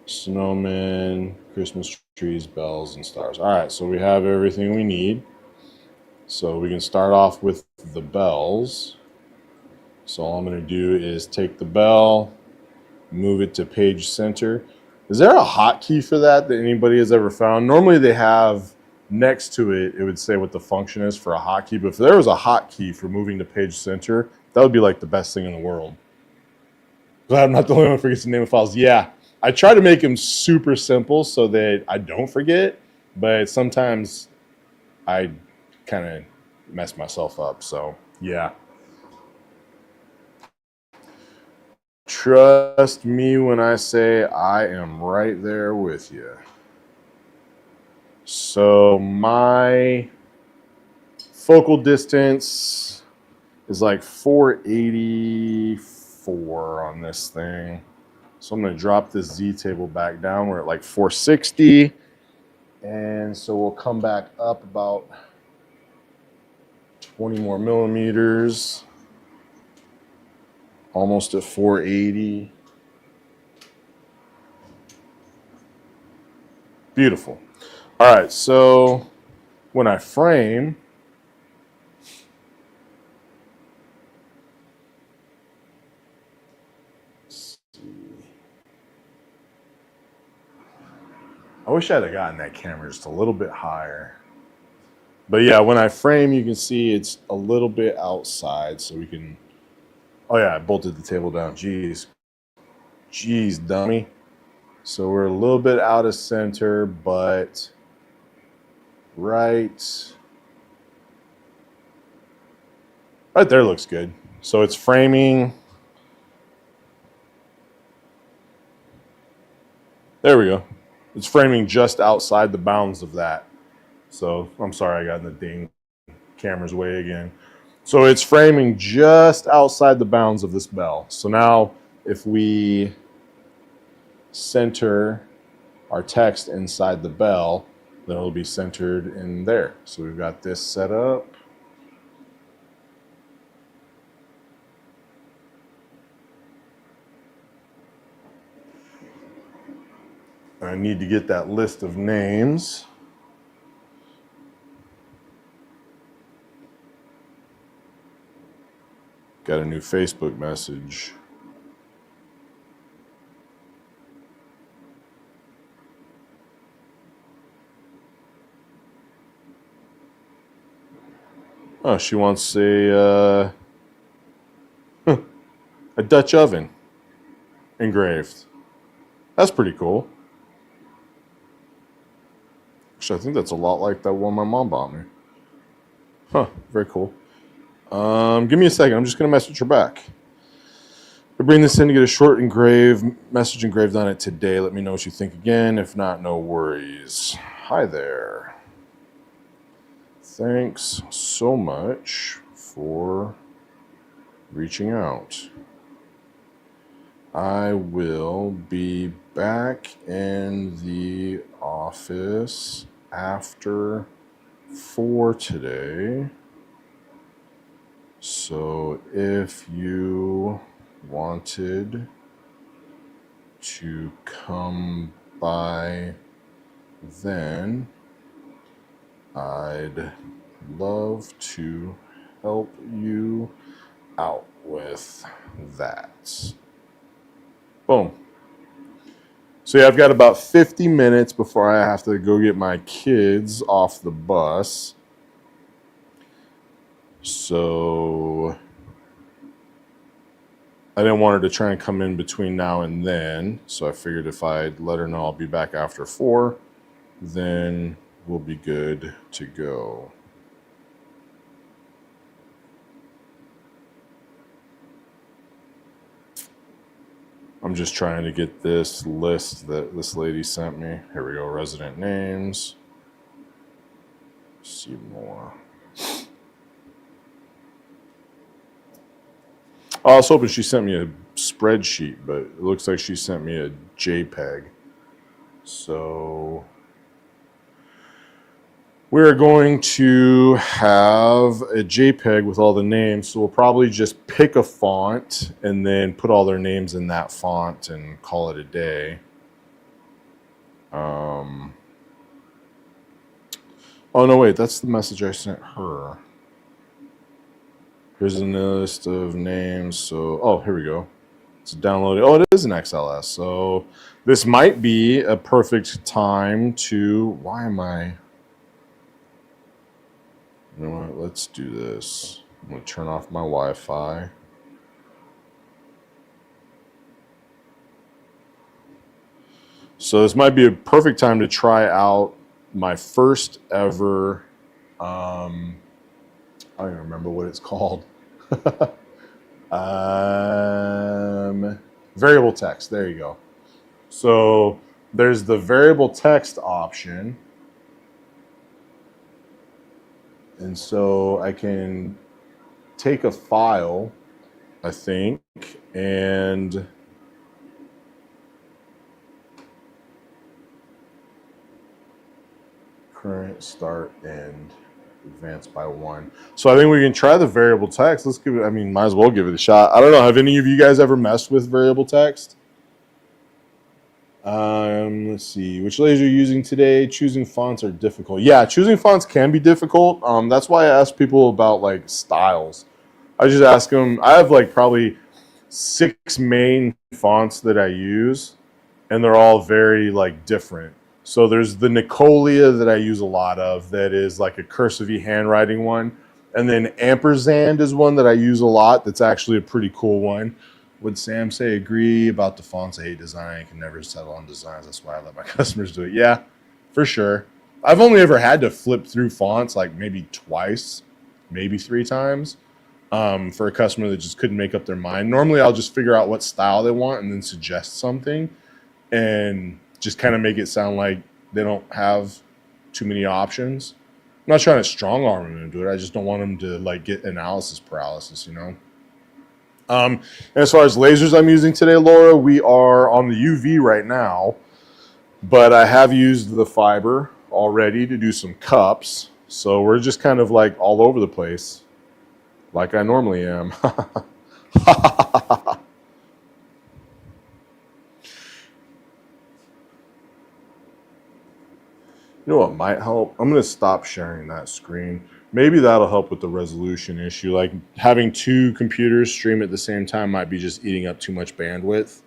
Snowmen, Christmas trees, bells, and stars. All right, so we have everything we need. So we can start off with the bells. So all I'm going to do is take the bell, move it to page center. Is there a hotkey for that anybody has ever found? Normally they have next to it, it would say what the function is for a hotkey. But if there was a hotkey for moving to page center, that would be like the best thing in the world. Glad I'm not the only one who forgets the name of files. Yeah, I try to make them super simple so that I don't forget, but sometimes I kind of mess myself up. So yeah. Trust me when I say I am right there with you. So my focal distance is like 484 on this thing. So I'm going to drop this Z table back down. We're at like 460. And so we'll come back up about 20 more millimeters. Almost at 480. Beautiful. All right, so when I frame, let's see. I wish I'd have gotten that camera just a little bit higher. But yeah, when I frame, you can see it's a little bit outside, so we can. Oh yeah, I bolted the table down. Jeez, dummy. So we're a little bit out of center, but right there looks good. So it's framing. There we go. It's framing just outside the bounds of that. So I'm sorry I got in the ding camera's way again. So it's framing just outside the bounds of this bell. So now if we center our text inside the bell, then it'll be centered in there. So we've got this set up. I need to get that list of names. Got a new Facebook message. Oh, she wants a Dutch oven engraved. That's pretty cool. Actually, I think that's a lot like that one my mom bought me. Huh, very cool. Give me a second. I'm just going to message her back. I bring this in to get a short message engraved on it today. Let me know what you think again. If not, no worries. Hi there. Thanks so much for reaching out. I will be back in the office after 4 today. So if you wanted to come by then, I'd love to help you out with that. Boom. So yeah, I've got about 50 minutes before I have to go get my kids off the bus. So I didn't want her to try and come in between now and then. So I figured if I'd let her know I'll be back after 4, then we'll be good to go. I'm just trying to get this list that this lady sent me. Here we go, resident names. See more. Oh, I was hoping she sent me a spreadsheet, but it looks like she sent me a JPEG. So we're going to have a JPEG with all the names. So we'll probably just pick a font and then put all their names in that font and call it a day. Oh, no, wait, that's the message I sent her. Here's a list of names. So, oh, here we go. It's downloaded. Oh, it is an XLS. So this might be a perfect time to, why am I, you know what, let's do this. I'm going to turn off my Wi-Fi. So this might be a perfect time to try out my first ever, I don't even remember what it's called. Variable text, there you go. So there's the variable text option. And so I can take a file, I think, and current, start, end, advance by 1. So I think we can try the variable text. Let's give it, I mean, might as well give it a shot. I don't know, have any of you guys ever messed with variable text? Let's see, which laser are you using today? Choosing fonts are difficult. Yeah, choosing fonts can be difficult. That's why I ask people about like styles. I just ask them, I have like probably 6 main fonts that I use, and they're all very like different. So there's the Nicolia that I use a lot of, that is like a cursive handwriting one. And then ampersand is one that I use a lot. That's actually a pretty cool one. Would Sam say agree about the fonts? I hate design. I can never settle on designs. That's why I let my customers do it. Yeah, for sure. I've only ever had to flip through fonts like maybe twice, maybe 3 times, for a customer that just couldn't make up their mind. Normally, I'll just figure out what style they want and then suggest something, and just kind of make it sound like they don't have too many options. I'm not trying to strong arm them into it. I just don't want them to like get analysis paralysis, you know? And as far as lasers I'm using today, Laura, we are on the UV right now, but I have used the fiber already to do some cups. So we're just kind of like all over the place, like I normally am. You know what might help? I'm going to stop sharing that screen. Maybe that'll help with the resolution issue. Like having 2 computers stream at the same time might be just eating up too much bandwidth.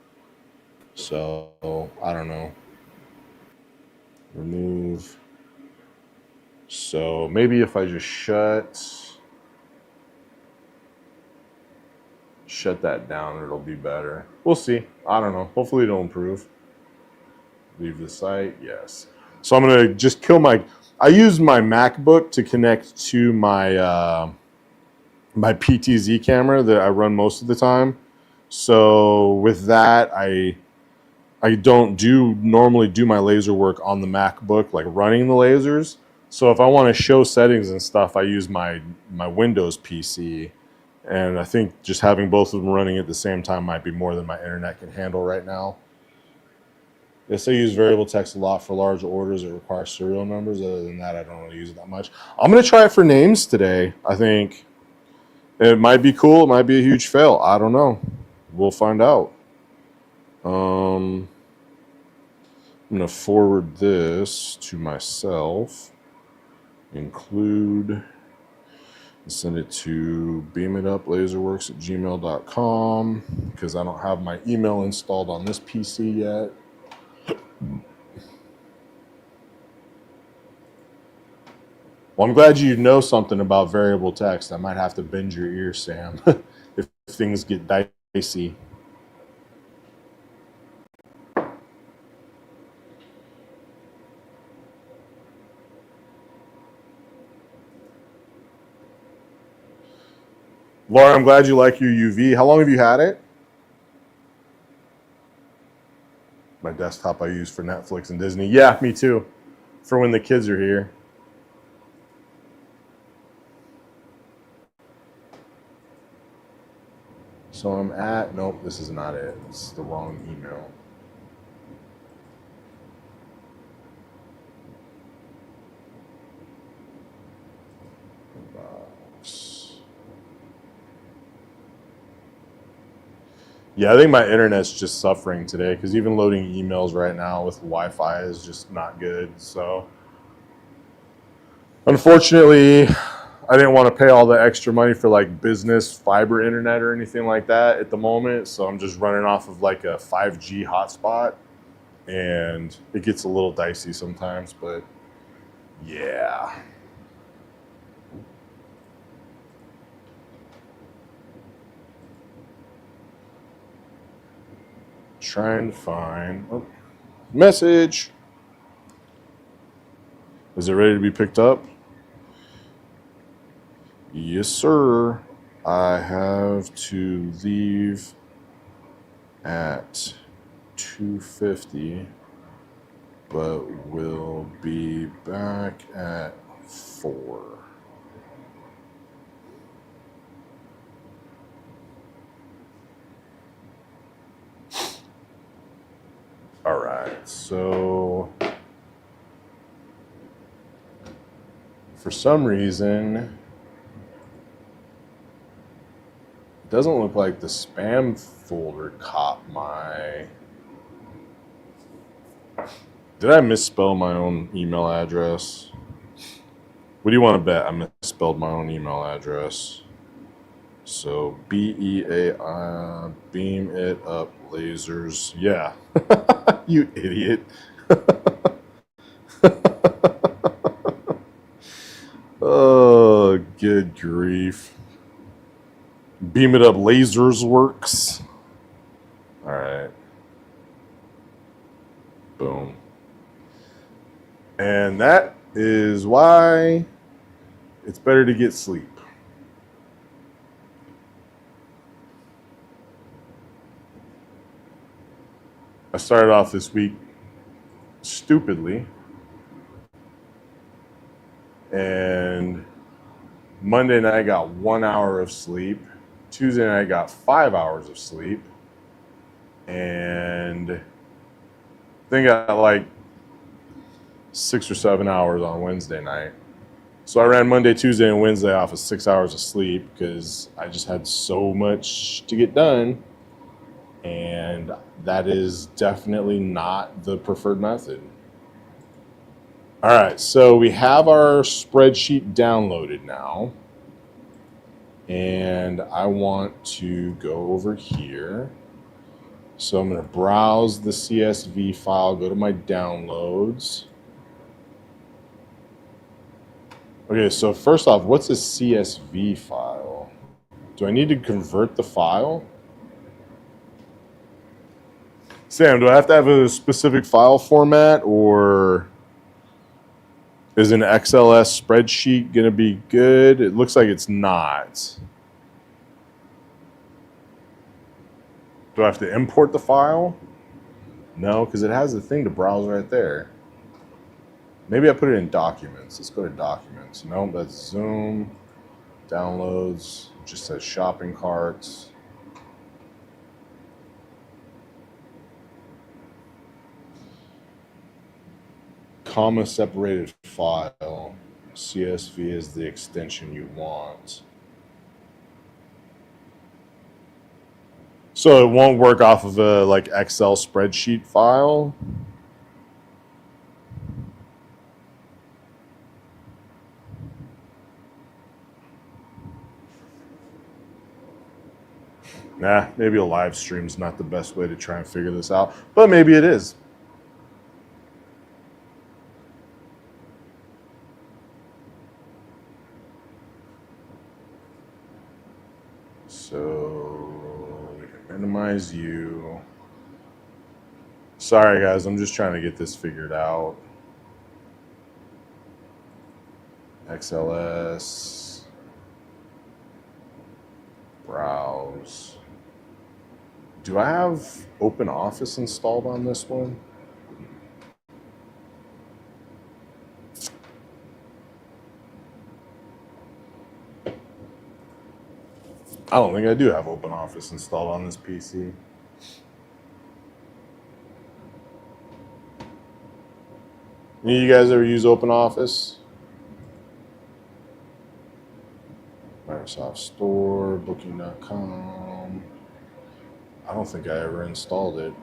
So I don't know. Remove. So maybe if I just shut that down, it'll be better. We'll see. I don't know. Hopefully it'll improve. Leave the site. Yes. So I'm going to just kill my, I use my MacBook to connect to my my PTZ camera that I run most of the time. So with that, I don't normally do my laser work on the MacBook, like running the lasers. So if I want to show settings and stuff, I use my Windows PC. And I think just having both of them running at the same time might be more than my internet can handle right now. Yes, I use variable text a lot for large orders that require serial numbers. Other than that, I don't really use it that much. I'm going to try it for names today. I think it might be cool. It might be a huge fail. I don't know. We'll find out. I'm going to forward this to myself. Include and send it to beamituplaserworks@gmail.com because I don't have my email installed on this PC yet. Well, I'm glad you know something about variable text. I might have to bend your ear, Sam, if things get dicey. Laura, I'm glad you like your UV. How long have you had it? My desktop I use for Netflix and Disney. Yeah, me too. For when the kids are here. So I'm at, nope, this is not it. It's the wrong email. Yeah, I think my internet's just suffering today because even loading emails right now with Wi-Fi is just not good. So unfortunately, I didn't want to pay all the extra money for like business fiber internet or anything like that at the moment. So I'm just running off of like a 5G hotspot, and it gets a little dicey sometimes, but yeah. Trying to find message. Is it ready to be picked up? Yes, sir. I have to leave at 2:50, but will be back at 4. All right, so for some reason, it doesn't look like the spam folder caught my... Did I misspell my own email address? What do you want to bet? I misspelled my own email address. So BEAI, beam it up lasers. Yeah. You idiot. Oh, good grief. Beam it up lasers works. All right. Boom. And that is why it's better to get sleep. I started off this week stupidly, and Monday night I got 1 hour of sleep. Tuesday night I got 5 hours of sleep, and then got like 6 or 7 hours on Wednesday night. So I ran Monday, Tuesday, and Wednesday off of 6 hours of sleep because I just had so much to get done. And that is definitely not the preferred method. All right, so we have our spreadsheet downloaded now. And I want to go over here. So I'm going to browse the CSV file, go to my downloads. Okay, so first off, what's a CSV file? Do I need to convert the file? Sam, do I have to have a specific file format, or is an XLS spreadsheet going to be good? It looks like it's not. Do I have to import the file? No, because it has the thing to browse right there. Maybe I put it in documents. Let's go to documents. No, that's Zoom. Downloads. Just says shopping carts. Comma separated file. CSV is the extension you want. So it won't work off of a like Excel spreadsheet file. Nah, maybe a live stream's not the best way to try and figure this out, but maybe it is. So we can minimize you. Sorry guys, I'm just trying to get this figured out. XLS. Browse. Do I have Open Office installed on this one? I don't think I do have OpenOffice installed on this PC. Any of you guys ever use OpenOffice? Microsoft Store, Booking.com. I don't think I ever installed it.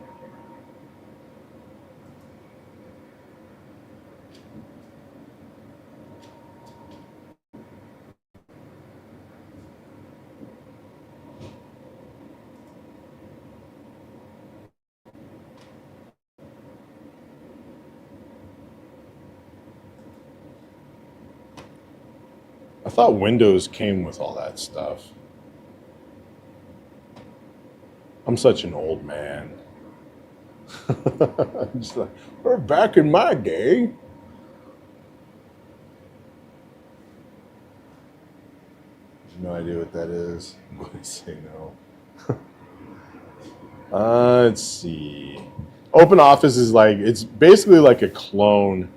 I thought Windows came with all that stuff. I'm such an old man. Just like, we're back in my day. No idea what that is. I'm going to say no. Let's see. OpenOffice is like, it's basically like a clone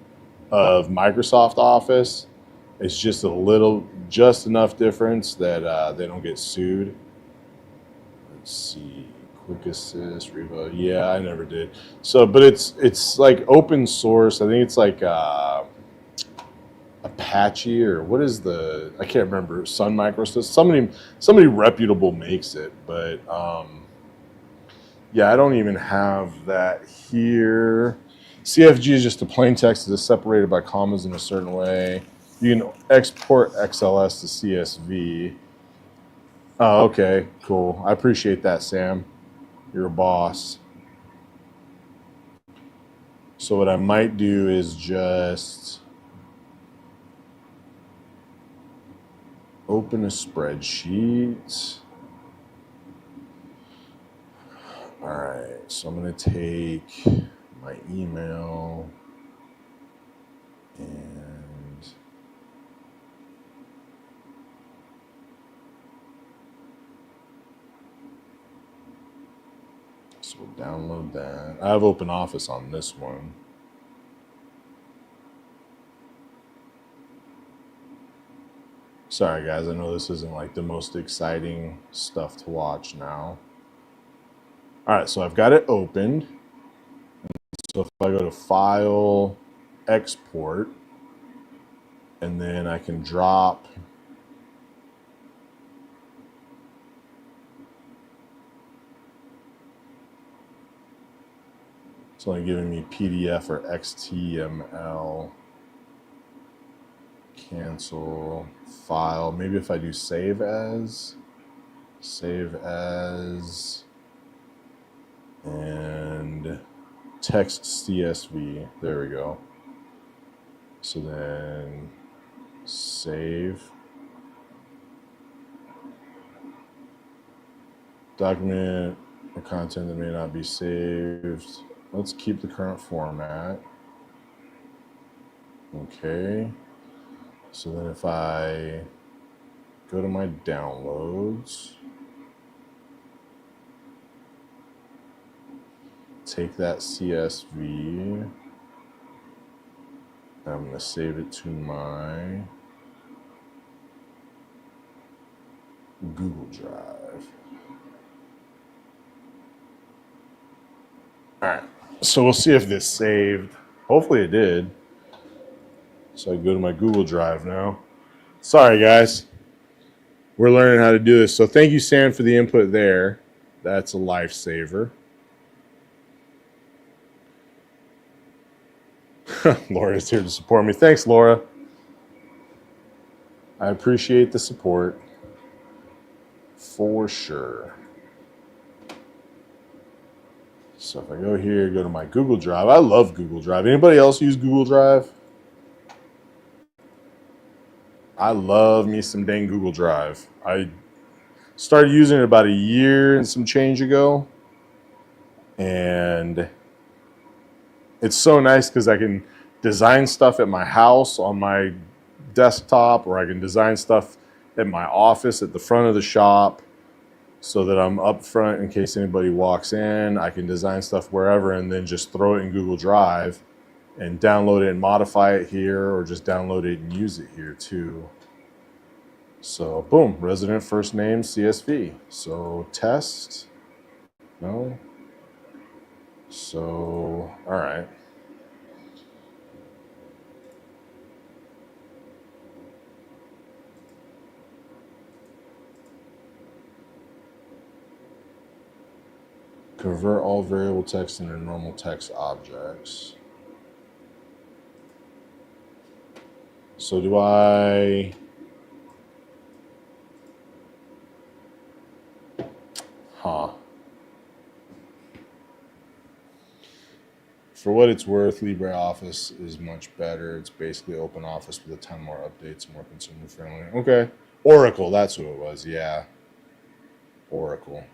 of Microsoft Office. It's just just enough difference that they don't get sued. Let's see. Quick Assist, Revo. Yeah, I never did. So, but it's like open source. I think it's like Apache or what is I can't remember. Sun Microsystems. Somebody reputable makes it, but yeah, I don't even have that here. CFG is just a plain text that is separated by commas in a certain way. You can export XLS to CSV. Oh, okay, cool. I appreciate that, Sam. You're a boss. So what I might do is just open a spreadsheet. All right, so I'm going to take my email and so we'll download that. I have OpenOffice on this one. Sorry guys, I know this isn't like the most exciting stuff to watch now. All right, so I've got it opened. So if I go to File, Export, and then I can drop it's only giving me PDF or XML. Cancel, File. Maybe if I do Save As, and text CSV. There we go. So then save. Document or content that may not be saved. Let's keep the current format. Okay. So then if I go to my downloads, take that CSV, I'm going to save it to my Google Drive. All right, so we'll see if this saved. Hopefully it did. So I go to my Google Drive now. Sorry, guys. We're learning how to do this. So thank you, Sam, for the input there. That's a lifesaver. Laura's here to support me. Thanks, Laura. I appreciate the support. For sure. So if I go here, go to my Google Drive. I love Google Drive. Anybody else use Google Drive? I love me some dang Google Drive. I started using it about a year and some change ago. And it's so nice because I can design stuff at my house on my desktop, or I can design stuff at my office at the front of the shop so that I'm up front in case anybody walks in. I can design stuff wherever and then just throw it in Google Drive and download it and modify it here, or just download it and use it here too. So boom, resident first name CSV. So test, no. So, all right. Convert all variable text into normal text objects. So do I... Huh. For what it's worth, LibreOffice is much better. It's basically OpenOffice with a ton more updates, more consumer friendly. Okay. Oracle, that's who it was. Yeah. Oracle.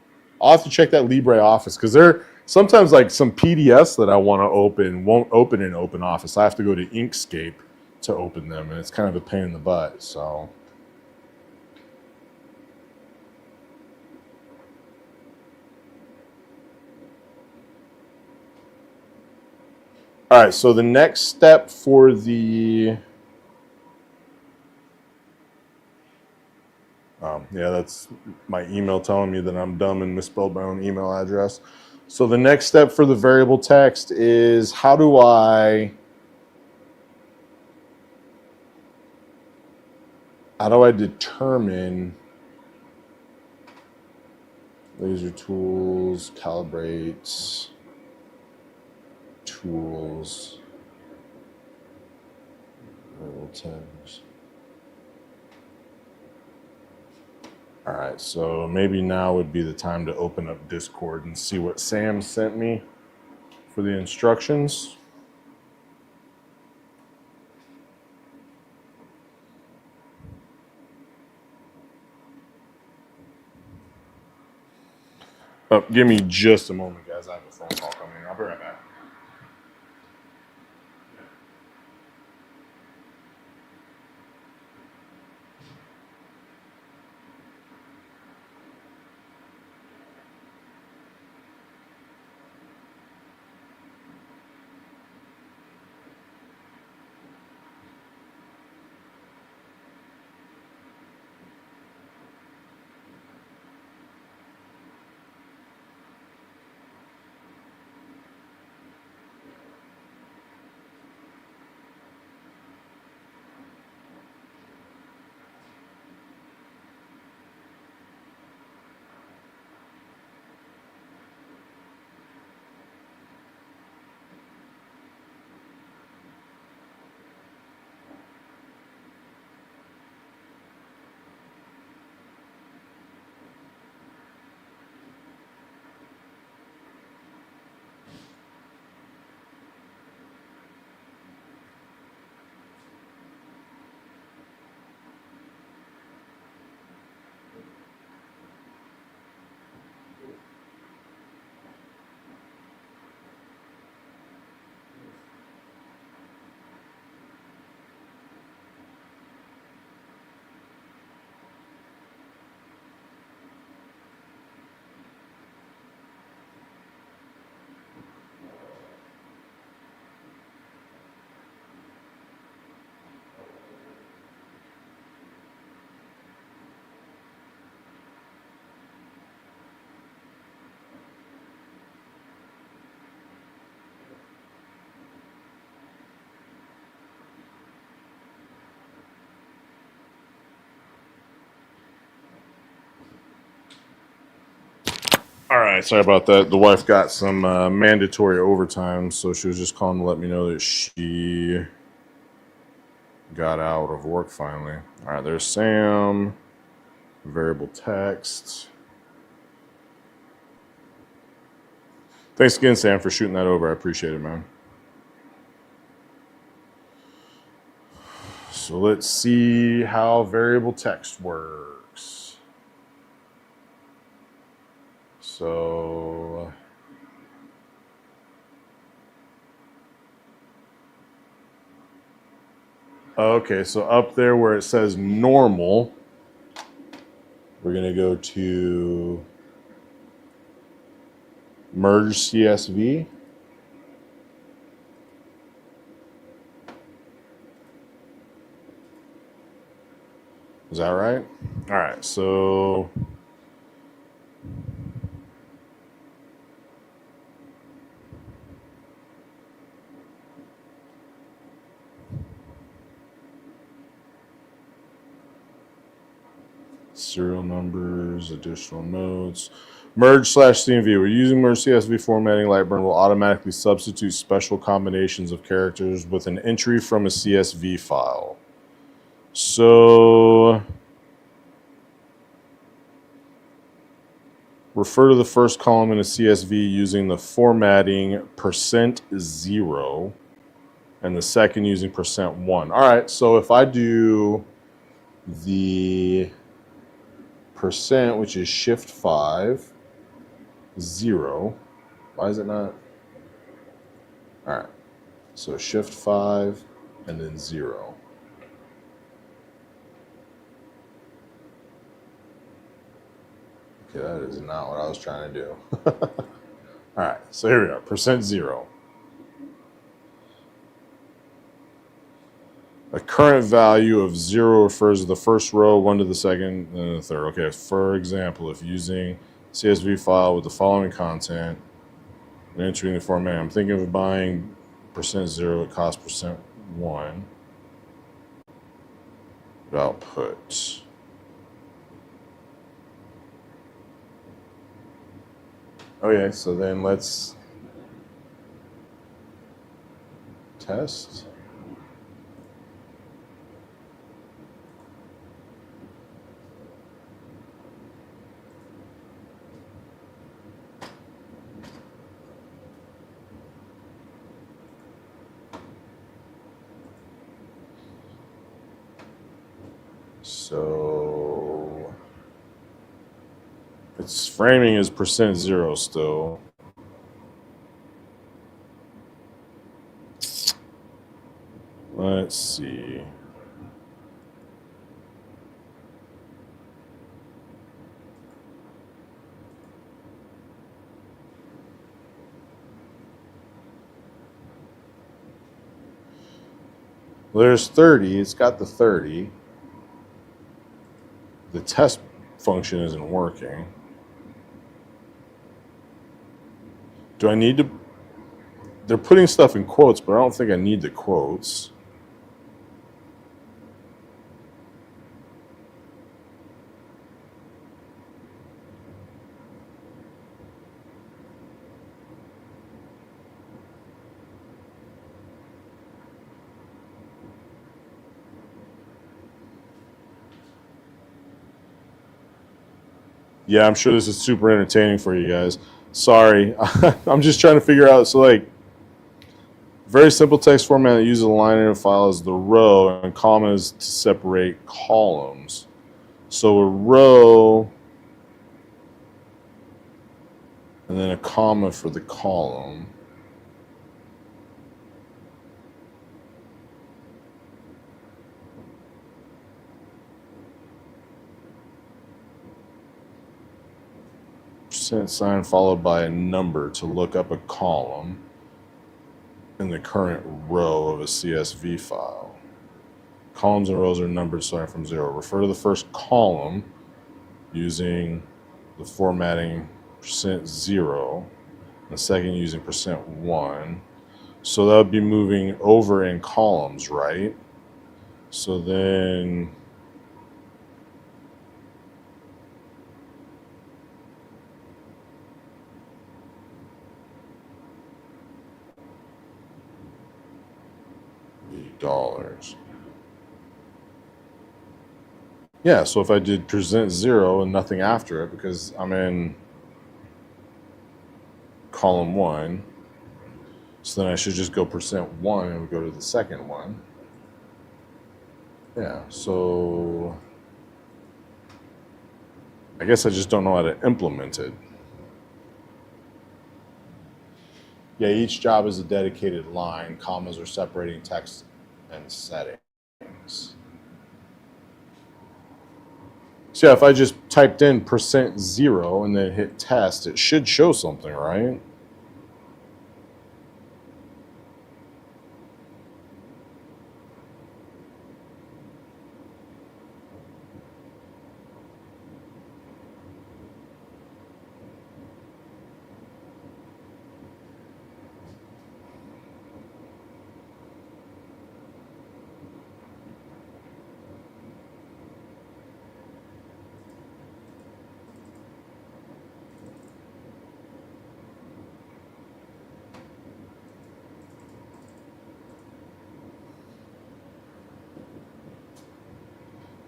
I'll have to check that LibreOffice because there sometimes like some PDFs that I want to open won't open in OpenOffice. I have to go to Inkscape to open them, and it's kind of a pain in the butt. So, all right. So the next step for the yeah, that's my email telling me that I'm dumb and misspelled my own email address. So the next step for the variable text is how do I determine laser tools, calibrate tools, variable text. All right, so maybe now would be the time to open up Discord and see what Sam sent me for the instructions. Oh, give me just a moment, guys. I have a phone call coming in. I'll be right back. All right, sorry about that. The wife got some mandatory overtime, so she was just calling to let me know that she got out of work finally. All right, there's Sam, variable text. Thanks again, Sam, for shooting that over. I appreciate it, man. So let's see how variable text works. So okay, so up there where it says normal, we're going to go to merge CSV. Is that right? All right, so serial numbers, additional notes. Merge slash CMV. We're using merge CSV formatting. Lightburn will automatically substitute special combinations of characters with an entry from a CSV file. So refer to the first column in a CSV using the formatting %0 and the second using %1. All right, so if I do the percent, which is shift 5, 0. Why is it not? All right, so shift 5 and then 0. Okay, that is not what I was trying to do. All right, so here we are, %0. A current value of 0 refers to the first row, 1 to the second, and the third. Okay, for example, if using CSV file with the following content and entering the format, I'm thinking of buying %0, it costs %1. Output. Okay, so then let's test. So its framing is %0 still. Let's see. Well, there's 30. It's got the 30. The test function isn't working. Do I need to? They're putting stuff in quotes, but I don't think I need the quotes. Yeah, I'm sure this is super entertaining for you guys. Sorry. I'm just trying to figure out. So, like, very simple text format that uses a line in a file as the row, and commas to separate columns. So, a row and then a comma for the column. %sign followed by a number to look up a column in the current row of a CSV file. Columns and rows are numbered starting from 0. Refer to the first column using the formatting %0, and the second using %1. So that would be moving over in columns, right? So then $. Yeah, so if I did %0 and nothing after it, because I'm in column 1, so then I should just go %1 and we go to the second one. Yeah, so I guess I just don't know how to implement it. Yeah, each job is a dedicated line. Commas are separating text and settings. So yeah, if I just typed in %0 and then hit test, it should show something, right?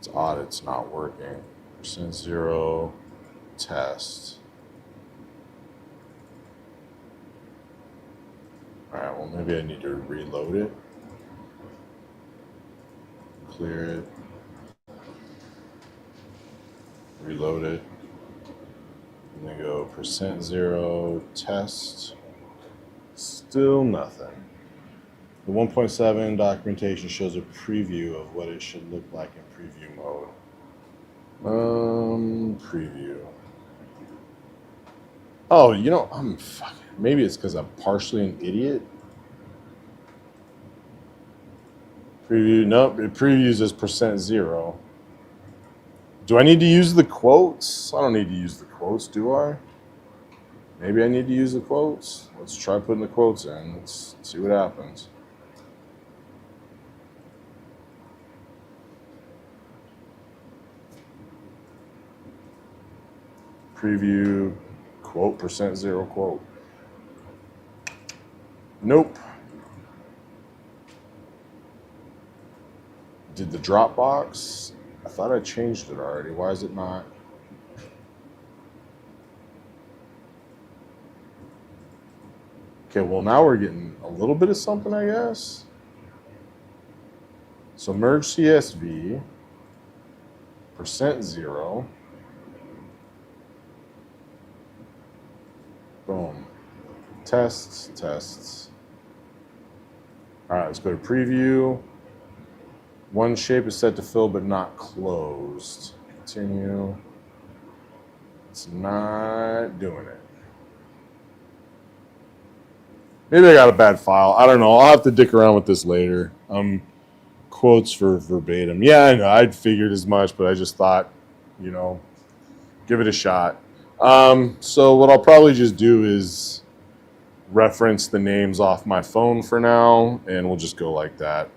It's odd it's not working. Percent zero test. Alright, well maybe I need to reload it. Clear it. Reload it. And then go percent zero test. Still nothing. The 1.7 documentation shows a preview of what it should look like in preview mode. Preview. Oh, you know, maybe it's because I'm partially an idiot. Preview, nope, it previews as percent zero. Do I need to use the quotes? I don't need to use the quotes, do I? Maybe I need to use the quotes. Let's try putting the quotes in. Let's see what happens. Preview, quote, percent zero quote. Nope. Did the Dropbox? I thought I changed it already. Why is it not? Okay, well now we're getting a little bit of something, I guess. So merge CSV, percent zero. Boom. Tests. All right, let's go to preview. One shape is set to fill but not closed. Continue. It's not doing it. Maybe I got a bad file. I don't know. I'll have to dick around with this later. Quotes for verbatim. Yeah, I know. I'd figured as much, but I just thought, you know, give it a shot. So what I'll probably just do is reference the names off my phone for now, and we'll just go like that.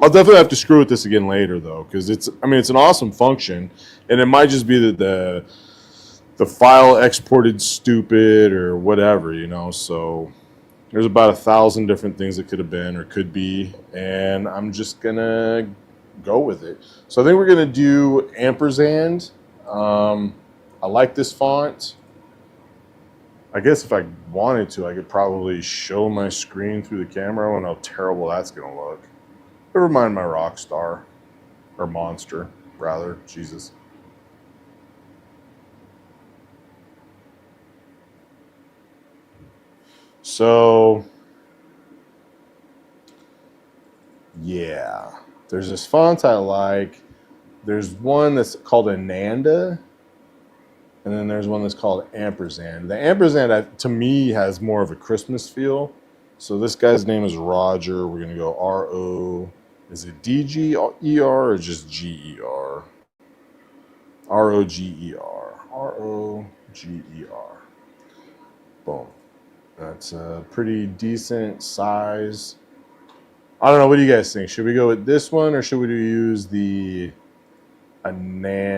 I'll definitely have to screw with this again later, though, because it's an awesome function, and it might just be that the file exported stupid or whatever, you know. So there's about 1,000 different things it could have been or could be, and I'm just gonna go with it. So I think we're gonna do ampersand. I like this font. I guess if I wanted to, I could probably show my screen through the camera. I don't know how terrible that's gonna look. Never mind my rock star, or monster, rather. Jesus. So, yeah, there's this font I like. There's one that's called Ananda, and then there's one that's called ampersand. The ampersand, to me, has more of a Christmas feel. So this guy's name is Roger. We're gonna go R-O. Is it D-G-E-R or just G-E-R? R-O-G-E-R. R-O-G-E-R. Boom. That's a pretty decent size. I don't know. What do you guys think? Should we go with this one or should we use the Ananda?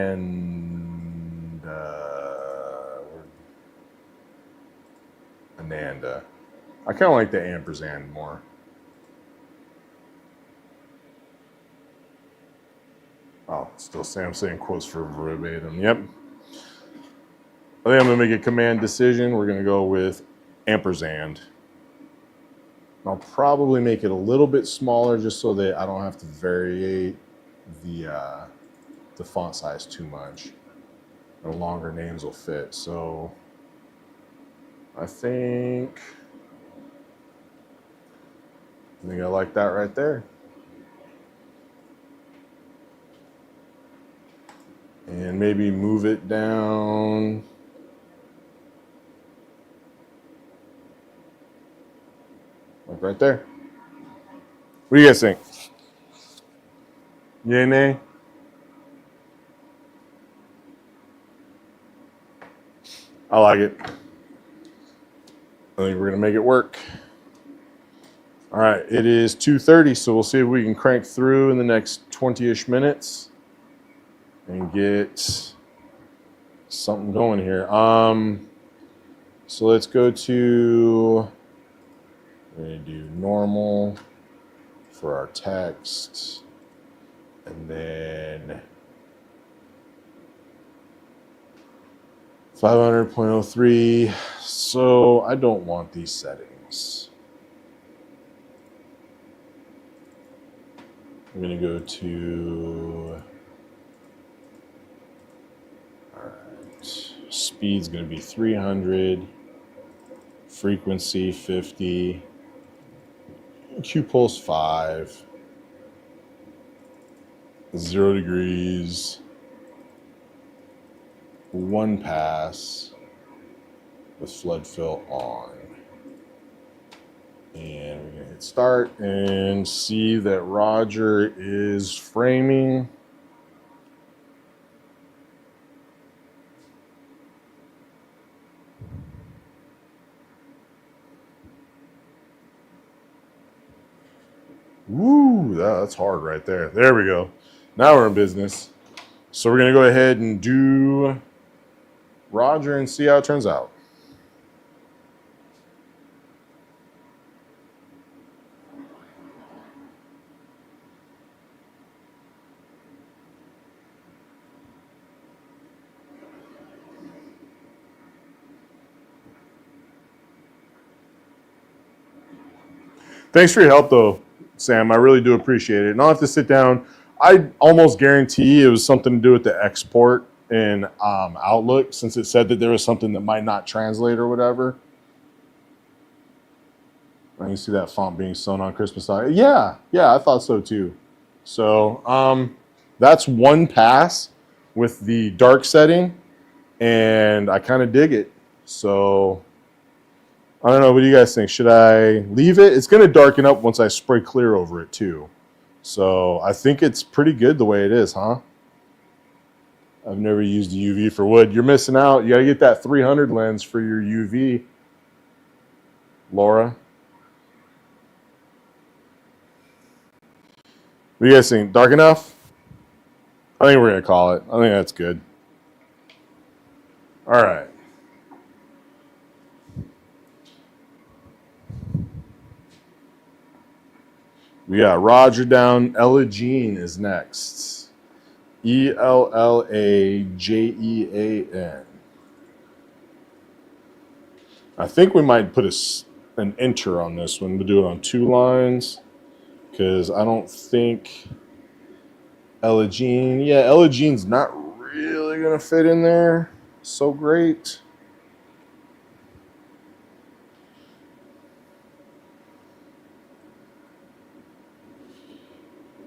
I kind of like the ampersand more. Oh, still I'm saying quotes for verbatim. Yep. I think I'm going to make a command decision. We're going to go with ampersand. I'll probably make it a little bit smaller just so that I don't have to vary the font size too much. The longer names will fit. So I think I like that right there. And maybe move it down. Like right there. What do you guys think? Yay, nay? I like it. I think we're going to make it work. All right, it is 2:30, so we'll see if we can crank through in the next 20-ish minutes and get something going here. So let's go to, we're going to do normal for our text, and then 500.03. So I don't want these settings. I'm going to go to, all right, speed's going to be 300, frequency 50, Q pulse 5, 0 degrees, 1 pass with flood fill on. And we're going to hit start and see that Roger is framing. Woo, that's hard right there. There we go. Now we're in business. So we're going to go ahead and do Roger and see how it turns out. Thanks for your help, though, Sam. I really do appreciate it. And I'll have to sit down. I almost guarantee it was something to do with the export in Outlook, since it said that there was something that might not translate or whatever. I can see that font being sewn on Christmas side. Yeah, I thought so too. So that's 1 pass with the dark setting, and I kind of dig it. So I don't know. What do you guys think? Should I leave it? It's going to darken up once I spray clear over it too. So I think it's pretty good the way it is, huh? I've never used a UV for wood. You're missing out. You got to get that 300 lens for your UV, Laura. What do you guys think? Dark enough? I think we're going to call it. I think that's good. All right. We got Roger down. Ella Jean is next. Ellajean. I think we might put an enter on this one. We'll do it on 2 lines because I don't think Ella Jean. Yeah, Ella Jean's not really going to fit in there so great.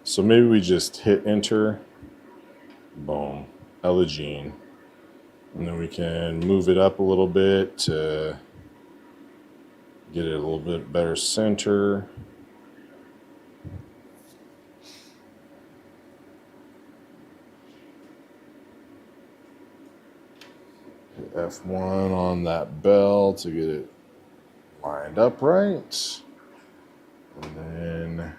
So maybe we just hit enter. Boom. Ella Jean. And then we can move it up a little bit to get it a little bit better center. Hit F1 on that bell to get it lined up right. And then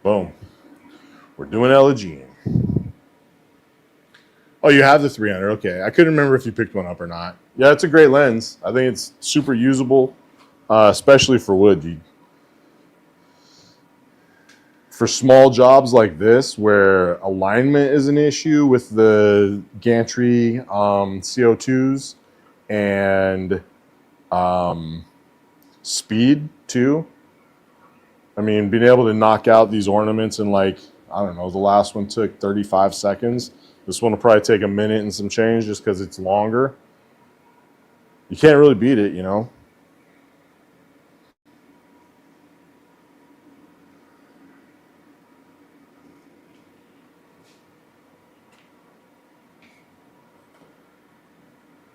boom. We're doing Ella Jean. Oh, you have the 300. Okay. I couldn't remember if you picked one up or not. Yeah, it's a great lens. I think it's super usable, especially for wood. For small jobs like this, where alignment is an issue with the gantry CO2s and speed too. I mean, being able to knock out these ornaments in I don't know, the last one took 35 seconds. This one will probably take a minute and some change just because it's longer. You can't really beat it, you know.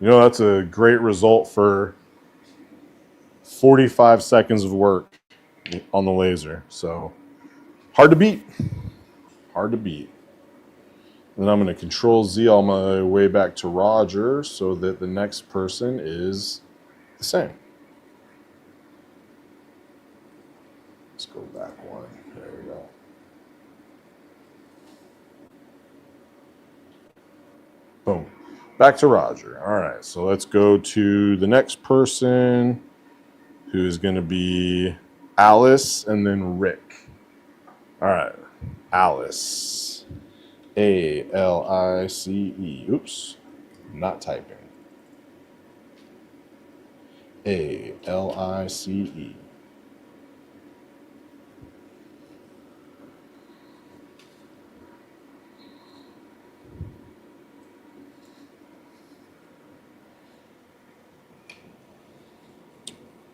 You know, that's a great result for 45 seconds of work on the laser. So hard to beat. Hard to beat. Then I'm going to Control Z all my way back to Roger so that the next person is the same. Let's go back one. There we go. Boom. Back to Roger. All right, so let's go to the next person, who's going to be Alice and then Rick. All right, Alice. A-L-I-C-E. Oops, not typing. A-L-I-C-E.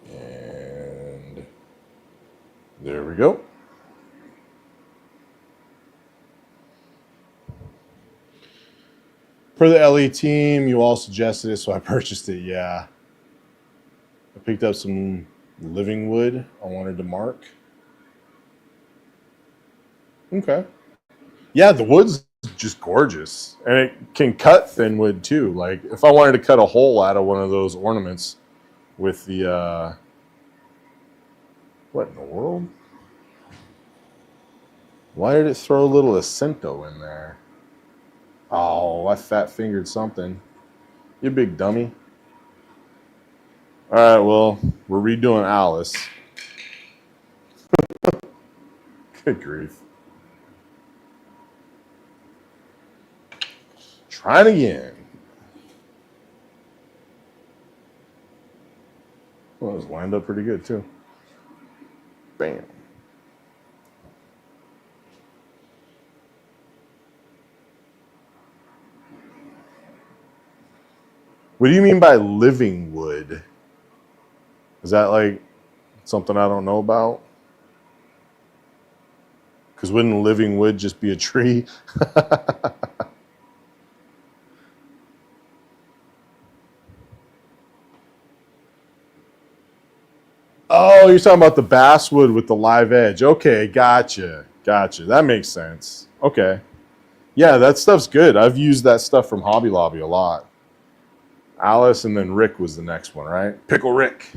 And there we go. For the LE team, you all suggested it, so I purchased it. Yeah. I picked up some living wood I wanted to mark. Okay. Yeah, the wood's just gorgeous. And it can cut thin wood too. Like if I wanted to cut a hole out of one of those ornaments with the what in the world? Why did it throw a little acento in there? Oh, I fat fingered something. You big dummy. All right, well, we're redoing Alice. Good grief. Trying again. Well, it was lined up pretty good too. Bam. What do you mean by living wood? Is that like something I don't know about? Because wouldn't living wood just be a tree? Oh, you're talking about the basswood with the live edge. Okay, gotcha. Gotcha. That makes sense. Okay. Yeah, that stuff's good. I've used that stuff from Hobby Lobby a lot. Alice and then Rick was the next one, right? Pickle Rick.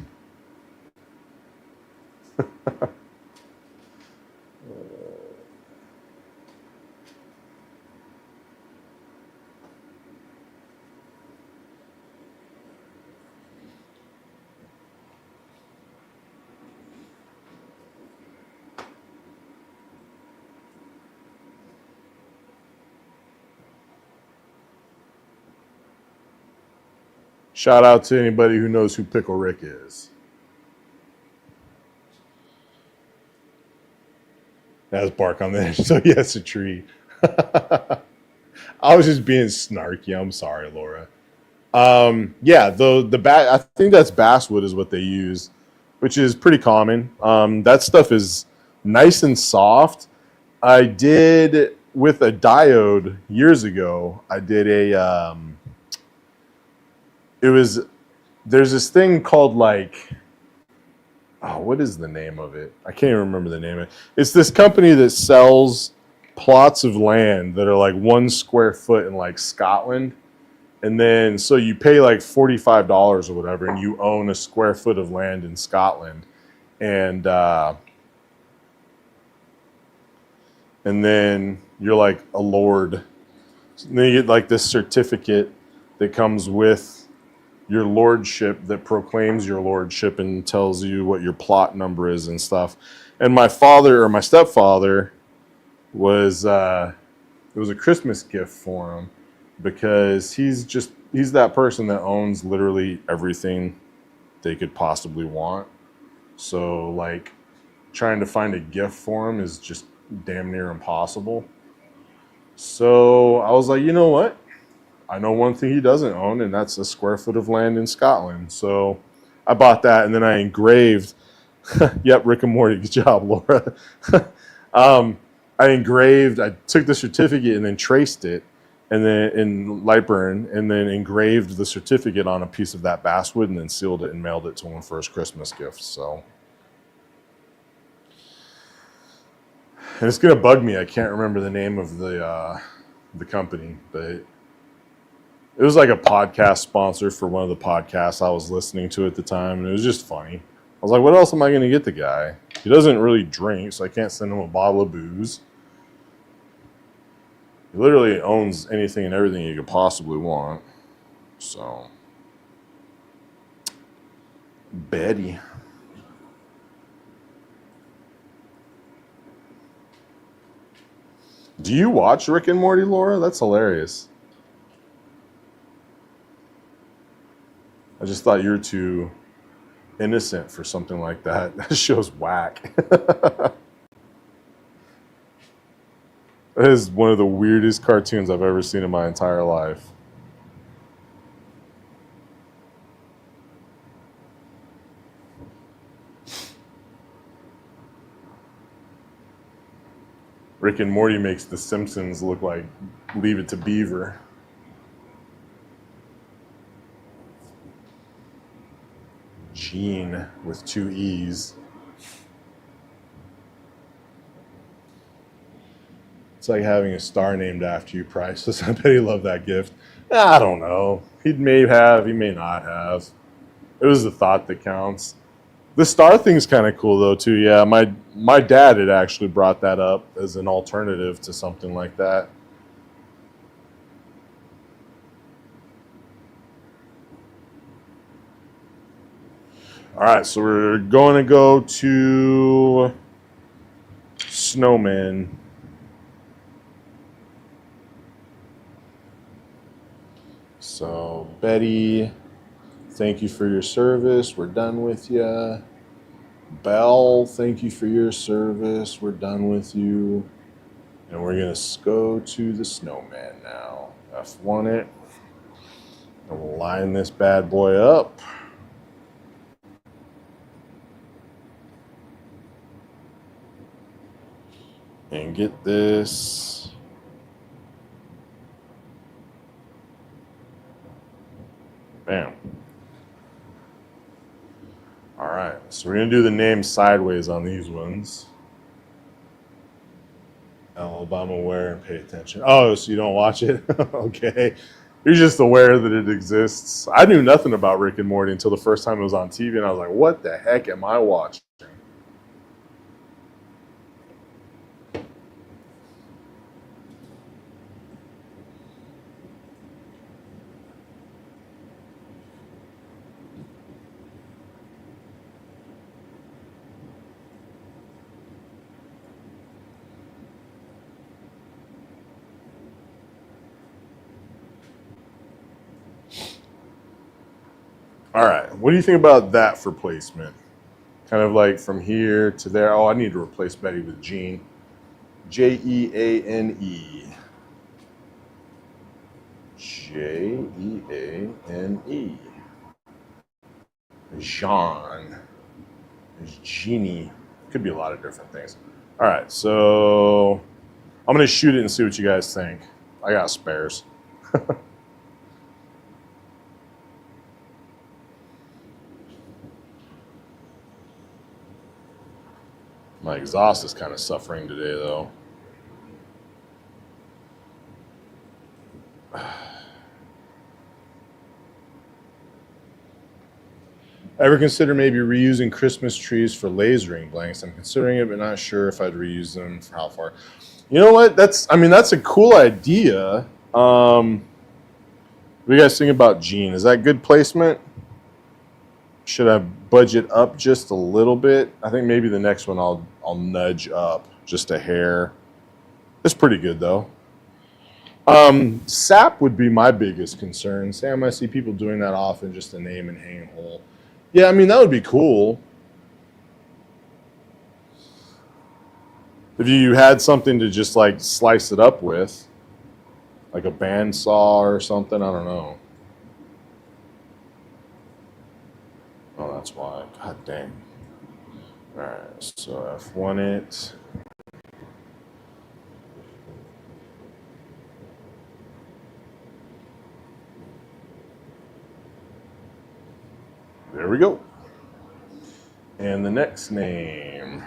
Shout out to anybody who knows who Pickle Rick is. That's bark on the edge. So yeah, it's a tree. I was just being snarky. I'm sorry, Laura. Yeah, the bat. I think that's basswood is what they use, which is pretty common. That stuff is nice and soft. I did with a diode years ago. I did a. It was there's this thing called like. Oh, what is the name of it? I can't even remember the name of it. It's this company that sells plots of land that are like 1 square foot in like Scotland. And then, so you pay like $45 or whatever, and you own a square foot of land in Scotland. And then you're like a lord. And then you get like this certificate that comes with your lordship that proclaims your lordship and tells you what your plot number is and stuff. And my father or my stepfather was, it was a Christmas gift for him because he's that person that owns literally everything they could possibly want. So like trying to find a gift for him is just damn near impossible. So I was like, you know what? I know one thing he doesn't own, and that's a square foot of land in Scotland. So I bought that, and then I engraved. Yep, Rick and Morty. Good job, Laura. I took the certificate and then traced it, and then in Lightburn, and then engraved the certificate on a piece of that basswood, and then sealed it and mailed it to him for his Christmas gift. So, and it's gonna bug me. I can't remember the name of the company, but it was like a podcast sponsor for one of the podcasts I was listening to at the time, and it was just funny. I was like, what else am I going to get the guy? He doesn't really drink, so I can't send him a bottle of booze. He literally owns anything and everything you could possibly want. So, Betty. Do you watch Rick and Morty, Laura? That's hilarious. I just thought you're too innocent for something like that. That show's whack. That is one of the weirdest cartoons I've ever seen in my entire life. Rick and Morty makes The Simpsons look like Leave It to Beaver. Gene with 2 E's. It's like having a star named after you, Priceless. I bet he loved that gift. I don't know. He may have, he may not have. It was the thought that counts. The star thing's kind of cool though too. Yeah, my dad had actually brought that up as an alternative to something like that. All right, so we're going to go to Snowman. So Betty, thank you for your service. We're done with you. Belle, thank you for your service. We're done with you. And we're going to go to the Snowman now. F1 it. And we'll line this bad boy up. And get this. Bam. All right, so we're going to do the name sideways on these ones. Alabama, aware and pay attention. Oh, so you don't watch it? Okay. You're just aware that it exists. I knew nothing about Rick and Morty until the first time it was on TV, and I was like, what the heck am I watching? All right, what do you think about that for placement? Kind of like from here to there. Oh, I need to replace Betty with Jean. Jeane. Jeane. Jean. There's Genie. Could be a lot of different things. All right, so I'm going to shoot it and see what you guys think. I got spares. My exhaust is kind of suffering today, though. Ever consider maybe reusing Christmas trees for lasering blanks? I'm considering it, but not sure if I'd reuse them for how far. You know what? That's a cool idea. What do you guys think about Gene? Is that good placement? Should I budget up just a little bit? I think maybe the next one I'll nudge up just a hair. It's pretty good though. Sap would be my biggest concern. Sam, I see people doing that often, just a name and hanging hole. Yeah, I mean that would be cool. If you had something to just like slice it up with, like a bandsaw or something, I don't know. Oh, that's why. God dang. All right, so F1 it. There we go. And the next name.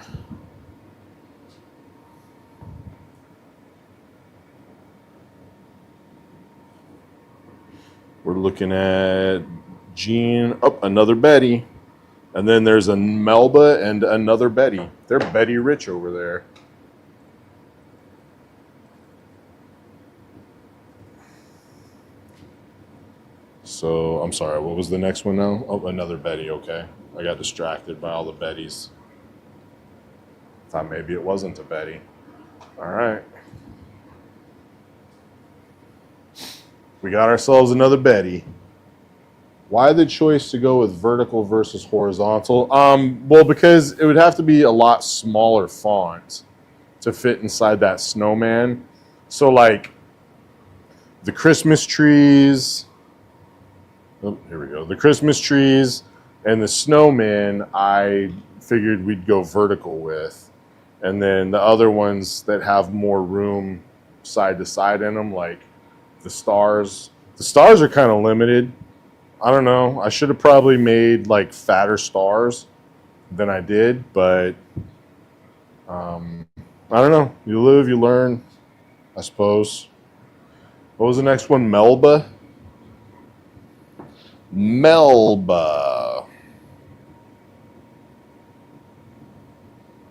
We're looking at Jean. Oh, another Betty. And then there's a Melba and another Betty. They're Betty Rich over there. So, I'm sorry, what was the next one now? Oh, another Betty, okay. I got distracted by all the Bettys. Thought maybe it wasn't a Betty. All right. We got ourselves another Betty. Why the choice to go with vertical versus horizontal? Well, because it would have to be a lot smaller font to fit inside that snowman. So like the Christmas trees, oh, here we go. The Christmas trees and the snowman, I figured we'd go vertical with. And then the other ones that have more room side to side in them, like the stars. The stars are kind of limited. I don't know. I should have probably made like fatter stars than I did, but I don't know. You live, you learn, I suppose. What was the next one? Melba? Melba.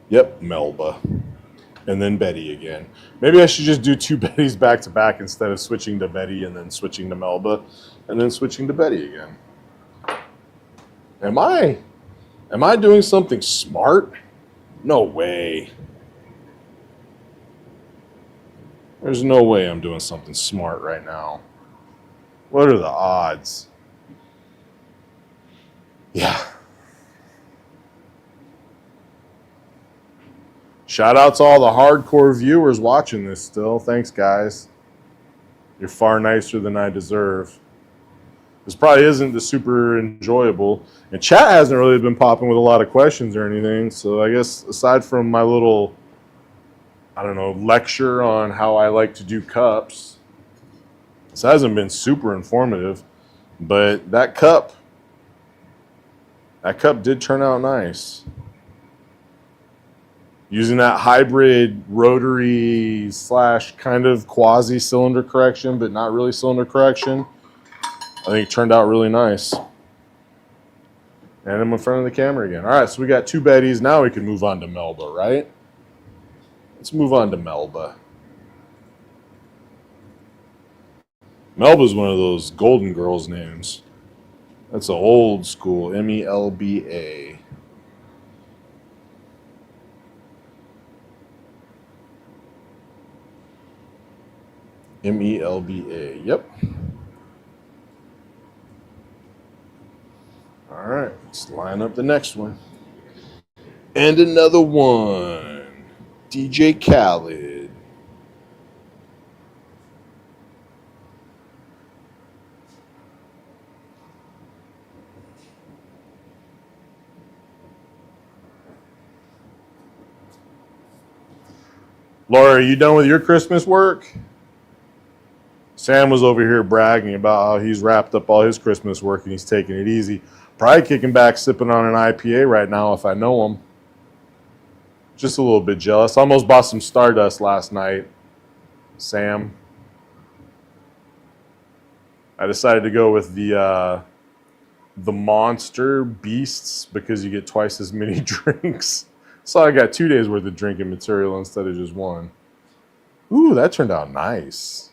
Yep, Melba. And then Betty again. Maybe I should just do two Bettys back to back instead of switching to Betty and then switching to Melba and then switching to Betty again. Am I doing something smart? No way. There's no way I'm doing something smart right now. What are the odds? Yeah. Shout out to all the hardcore viewers watching this still. Thanks, guys. You're far nicer than I deserve. This probably isn't the super enjoyable. And chat hasn't really been popping with a lot of questions or anything. So I guess aside from my little, I don't know, lecture on how I like to do cups, this hasn't been super informative. But that cup did turn out nice. Using that hybrid rotary / kind of quasi cylinder correction, but not really cylinder correction, I think it turned out really nice. And I'm in front of the camera again. All right, so we got two Bettys. Now we can move on to Melba, right? Let's move on to Melba. Melba's one of those Golden Girls names. That's an old school, Melba. Melba, yep. All right, let's line up the next one. And another one. DJ Khaled. Laura, are you done with your Christmas work? Sam was over here bragging about how he's wrapped up all his Christmas work and he's taking it easy. Probably kicking back, sipping on an IPA right now if I know him. Just a little bit jealous. Almost bought some Stardust last night, Sam. I decided to go with the Monster Beasts because you get twice as many drinks. So I got 2 days worth of drinking material instead of just one. Ooh, that turned out nice.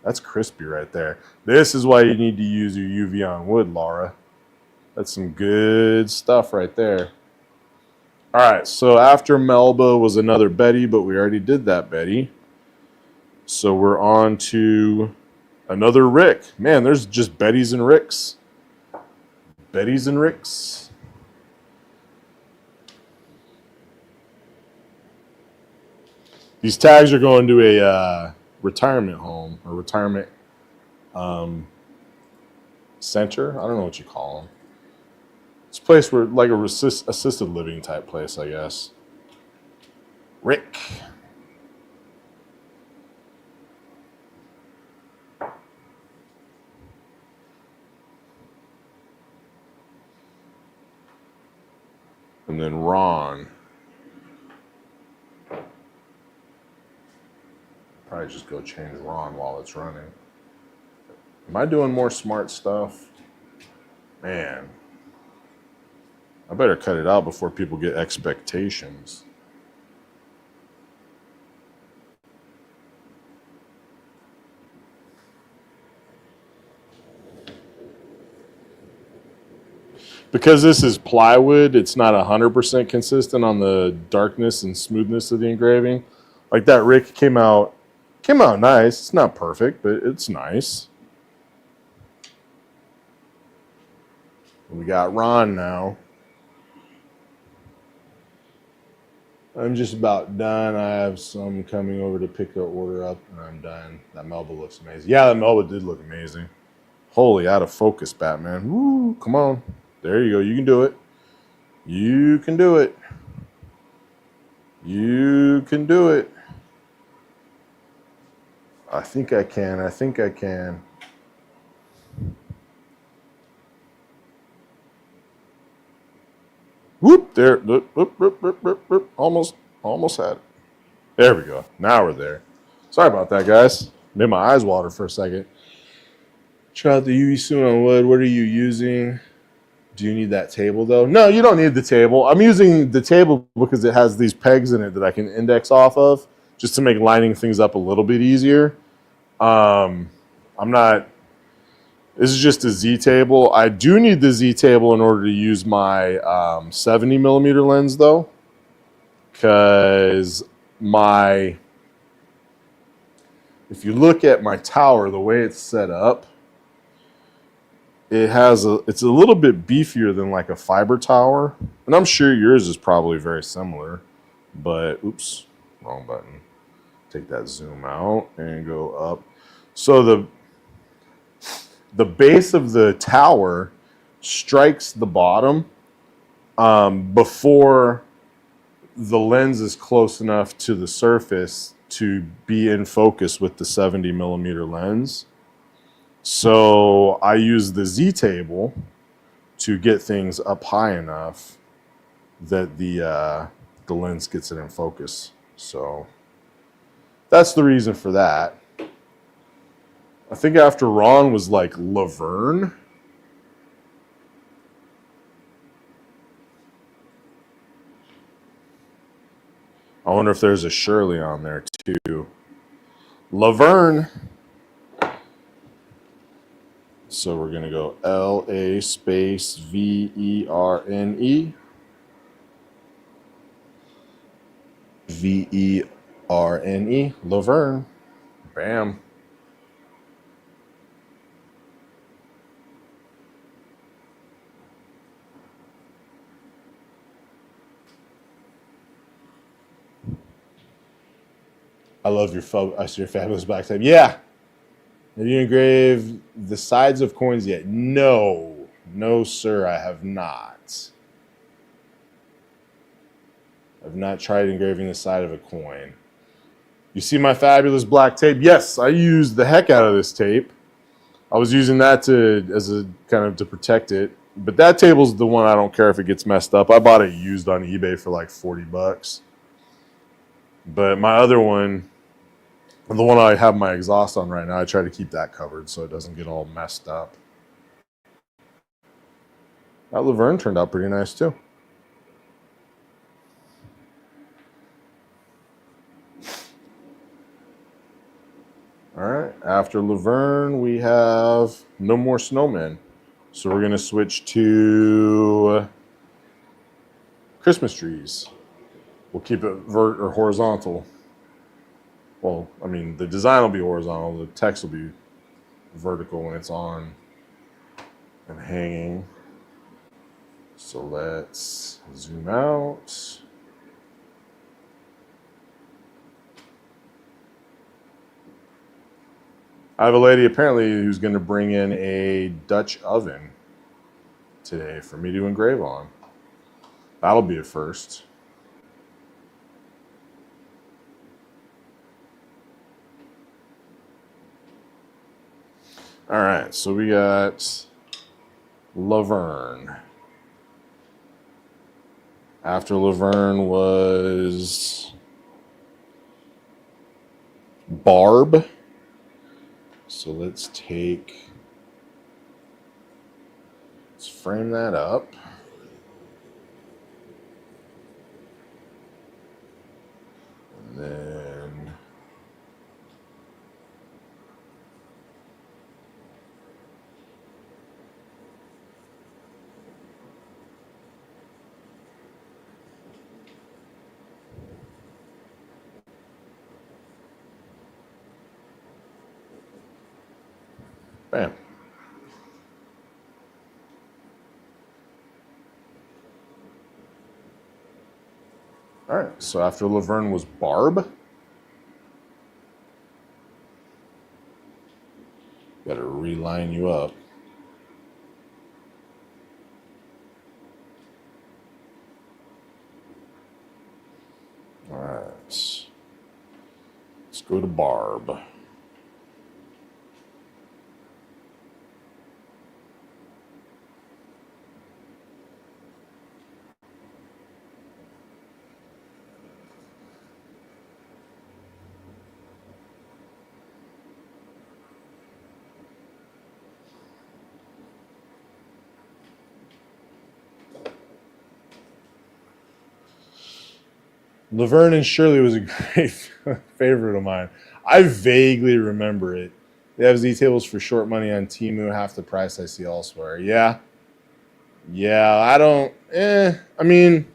That's crispy right there. This is why you need to use your UV on wood, Laura. That's some good stuff right there. All right, so after Melba was another Betty, but we already did that Betty. So we're on to another Rick. Man, there's just Bettys and Ricks. Bettys and Ricks. These tags are going to a retirement home or retirement center. I don't know what you call them. It's a place where, like a assisted living type place, I guess. Rick. And then Ron. Probably just go change Ron while it's running. Am I doing more smart stuff? Man. I better cut it out before people get expectations. Because this is plywood, it's not 100% consistent on the darkness and smoothness of the engraving. Like that Rick came out nice. It's not perfect, but it's nice. We got Ron now. I'm just about done. I have some coming over to pick their order up, and I'm done. That Melba looks amazing. Yeah, that Melba did look amazing. Holy, out of focus, Batman. Woo, come on. There you go. You can do it. You can do it. You can do it. I think I can. I think I can. Whoop, there. Whoop, whoop, whoop, whoop, whoop, whoop. Almost had it. There we go. Now we're there. Sorry about that, guys. Made my eyes water for a second. Try out the UV soon on wood. What are you using? Do you need that table, though? No, you don't need the table. I'm using the table because it has these pegs in it that I can index off of just to make lining things up a little bit easier. I'm not... This is just a Z table. I do need the Z table in order to use my 70 millimeter lens, though, because if you look at my tower, the way it's set up, it's a little bit beefier than like a fiber tower, and I'm sure yours is probably very similar. But oops, wrong button. Take that zoom out and go up. So the base of the tower strikes the bottom before the lens is close enough to the surface to be in focus with the 70 millimeter lens. So I use the Z table to get things up high enough that the lens gets it in focus. So that's the reason for that. I think after Ron was like Laverne. I wonder if there's a Shirley on there too. Laverne. So we're going to go LA space VERNE. VERNE. Laverne. Bam. I love your fabulous black tape. Yeah. Have you engraved the sides of coins yet? No. No, sir, I have not. I've not tried engraving the side of a coin. You see my fabulous black tape? Yes, I used the heck out of this tape. I was using that to protect it. But that table's the one I don't care if it gets messed up. I bought it used on eBay for like $40. But my other one, the one I have my exhaust on right now, I try to keep that covered so it doesn't get all messed up. That Laverne turned out pretty nice too. All right, after Laverne, we have No More Snowmen. So we're going to switch to Christmas trees. We'll keep it vert or horizontal. Well, I mean, the design will be horizontal. The text will be vertical when it's on and hanging. So let's zoom out. I have a lady apparently who's going to bring in a Dutch oven today for me to engrave on. That'll be a first. All right, so we got Laverne. After Laverne was Barb. So let's frame that up. And then bam. All right, so after Laverne was Barb. Got to reline you up. All right. Let's go to Barb. Laverne and Shirley was a great favorite of mine. I vaguely remember it. They have Z-tables for short money on Temu, half the price I see elsewhere. Yeah. Yeah, I don't I mean,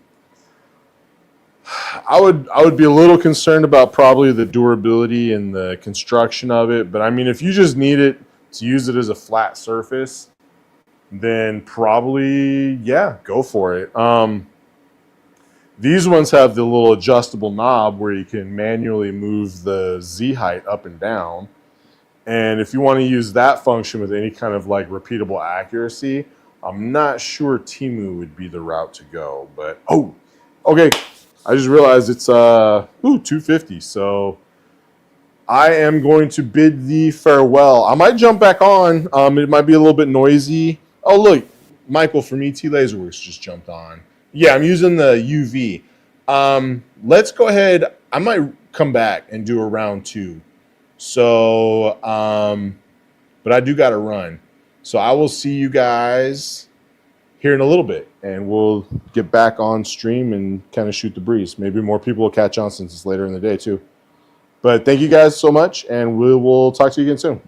I would be a little concerned about probably the durability and the construction of it, but I mean if you just need it to use it as a flat surface, then probably yeah, go for it. These ones have the little adjustable knob where you can manually move the Z height up and down. And if you want to use that function with any kind of like repeatable accuracy, I'm not sure Temu would be the route to go. But oh, okay. I just realized it's 250. So I am going to bid thee farewell. I might jump back on. It might be a little bit noisy. Oh look, Michael from ET Laserworks just jumped on. Yeah, I'm using the UV. Let's go ahead. I might come back and do a round 2. So, but I do got to run. So I will see you guys here in a little bit, and we'll get back on stream and kind of shoot the breeze. Maybe more people will catch on since it's later in the day too. But thank you guys so much, and we will talk to you again soon.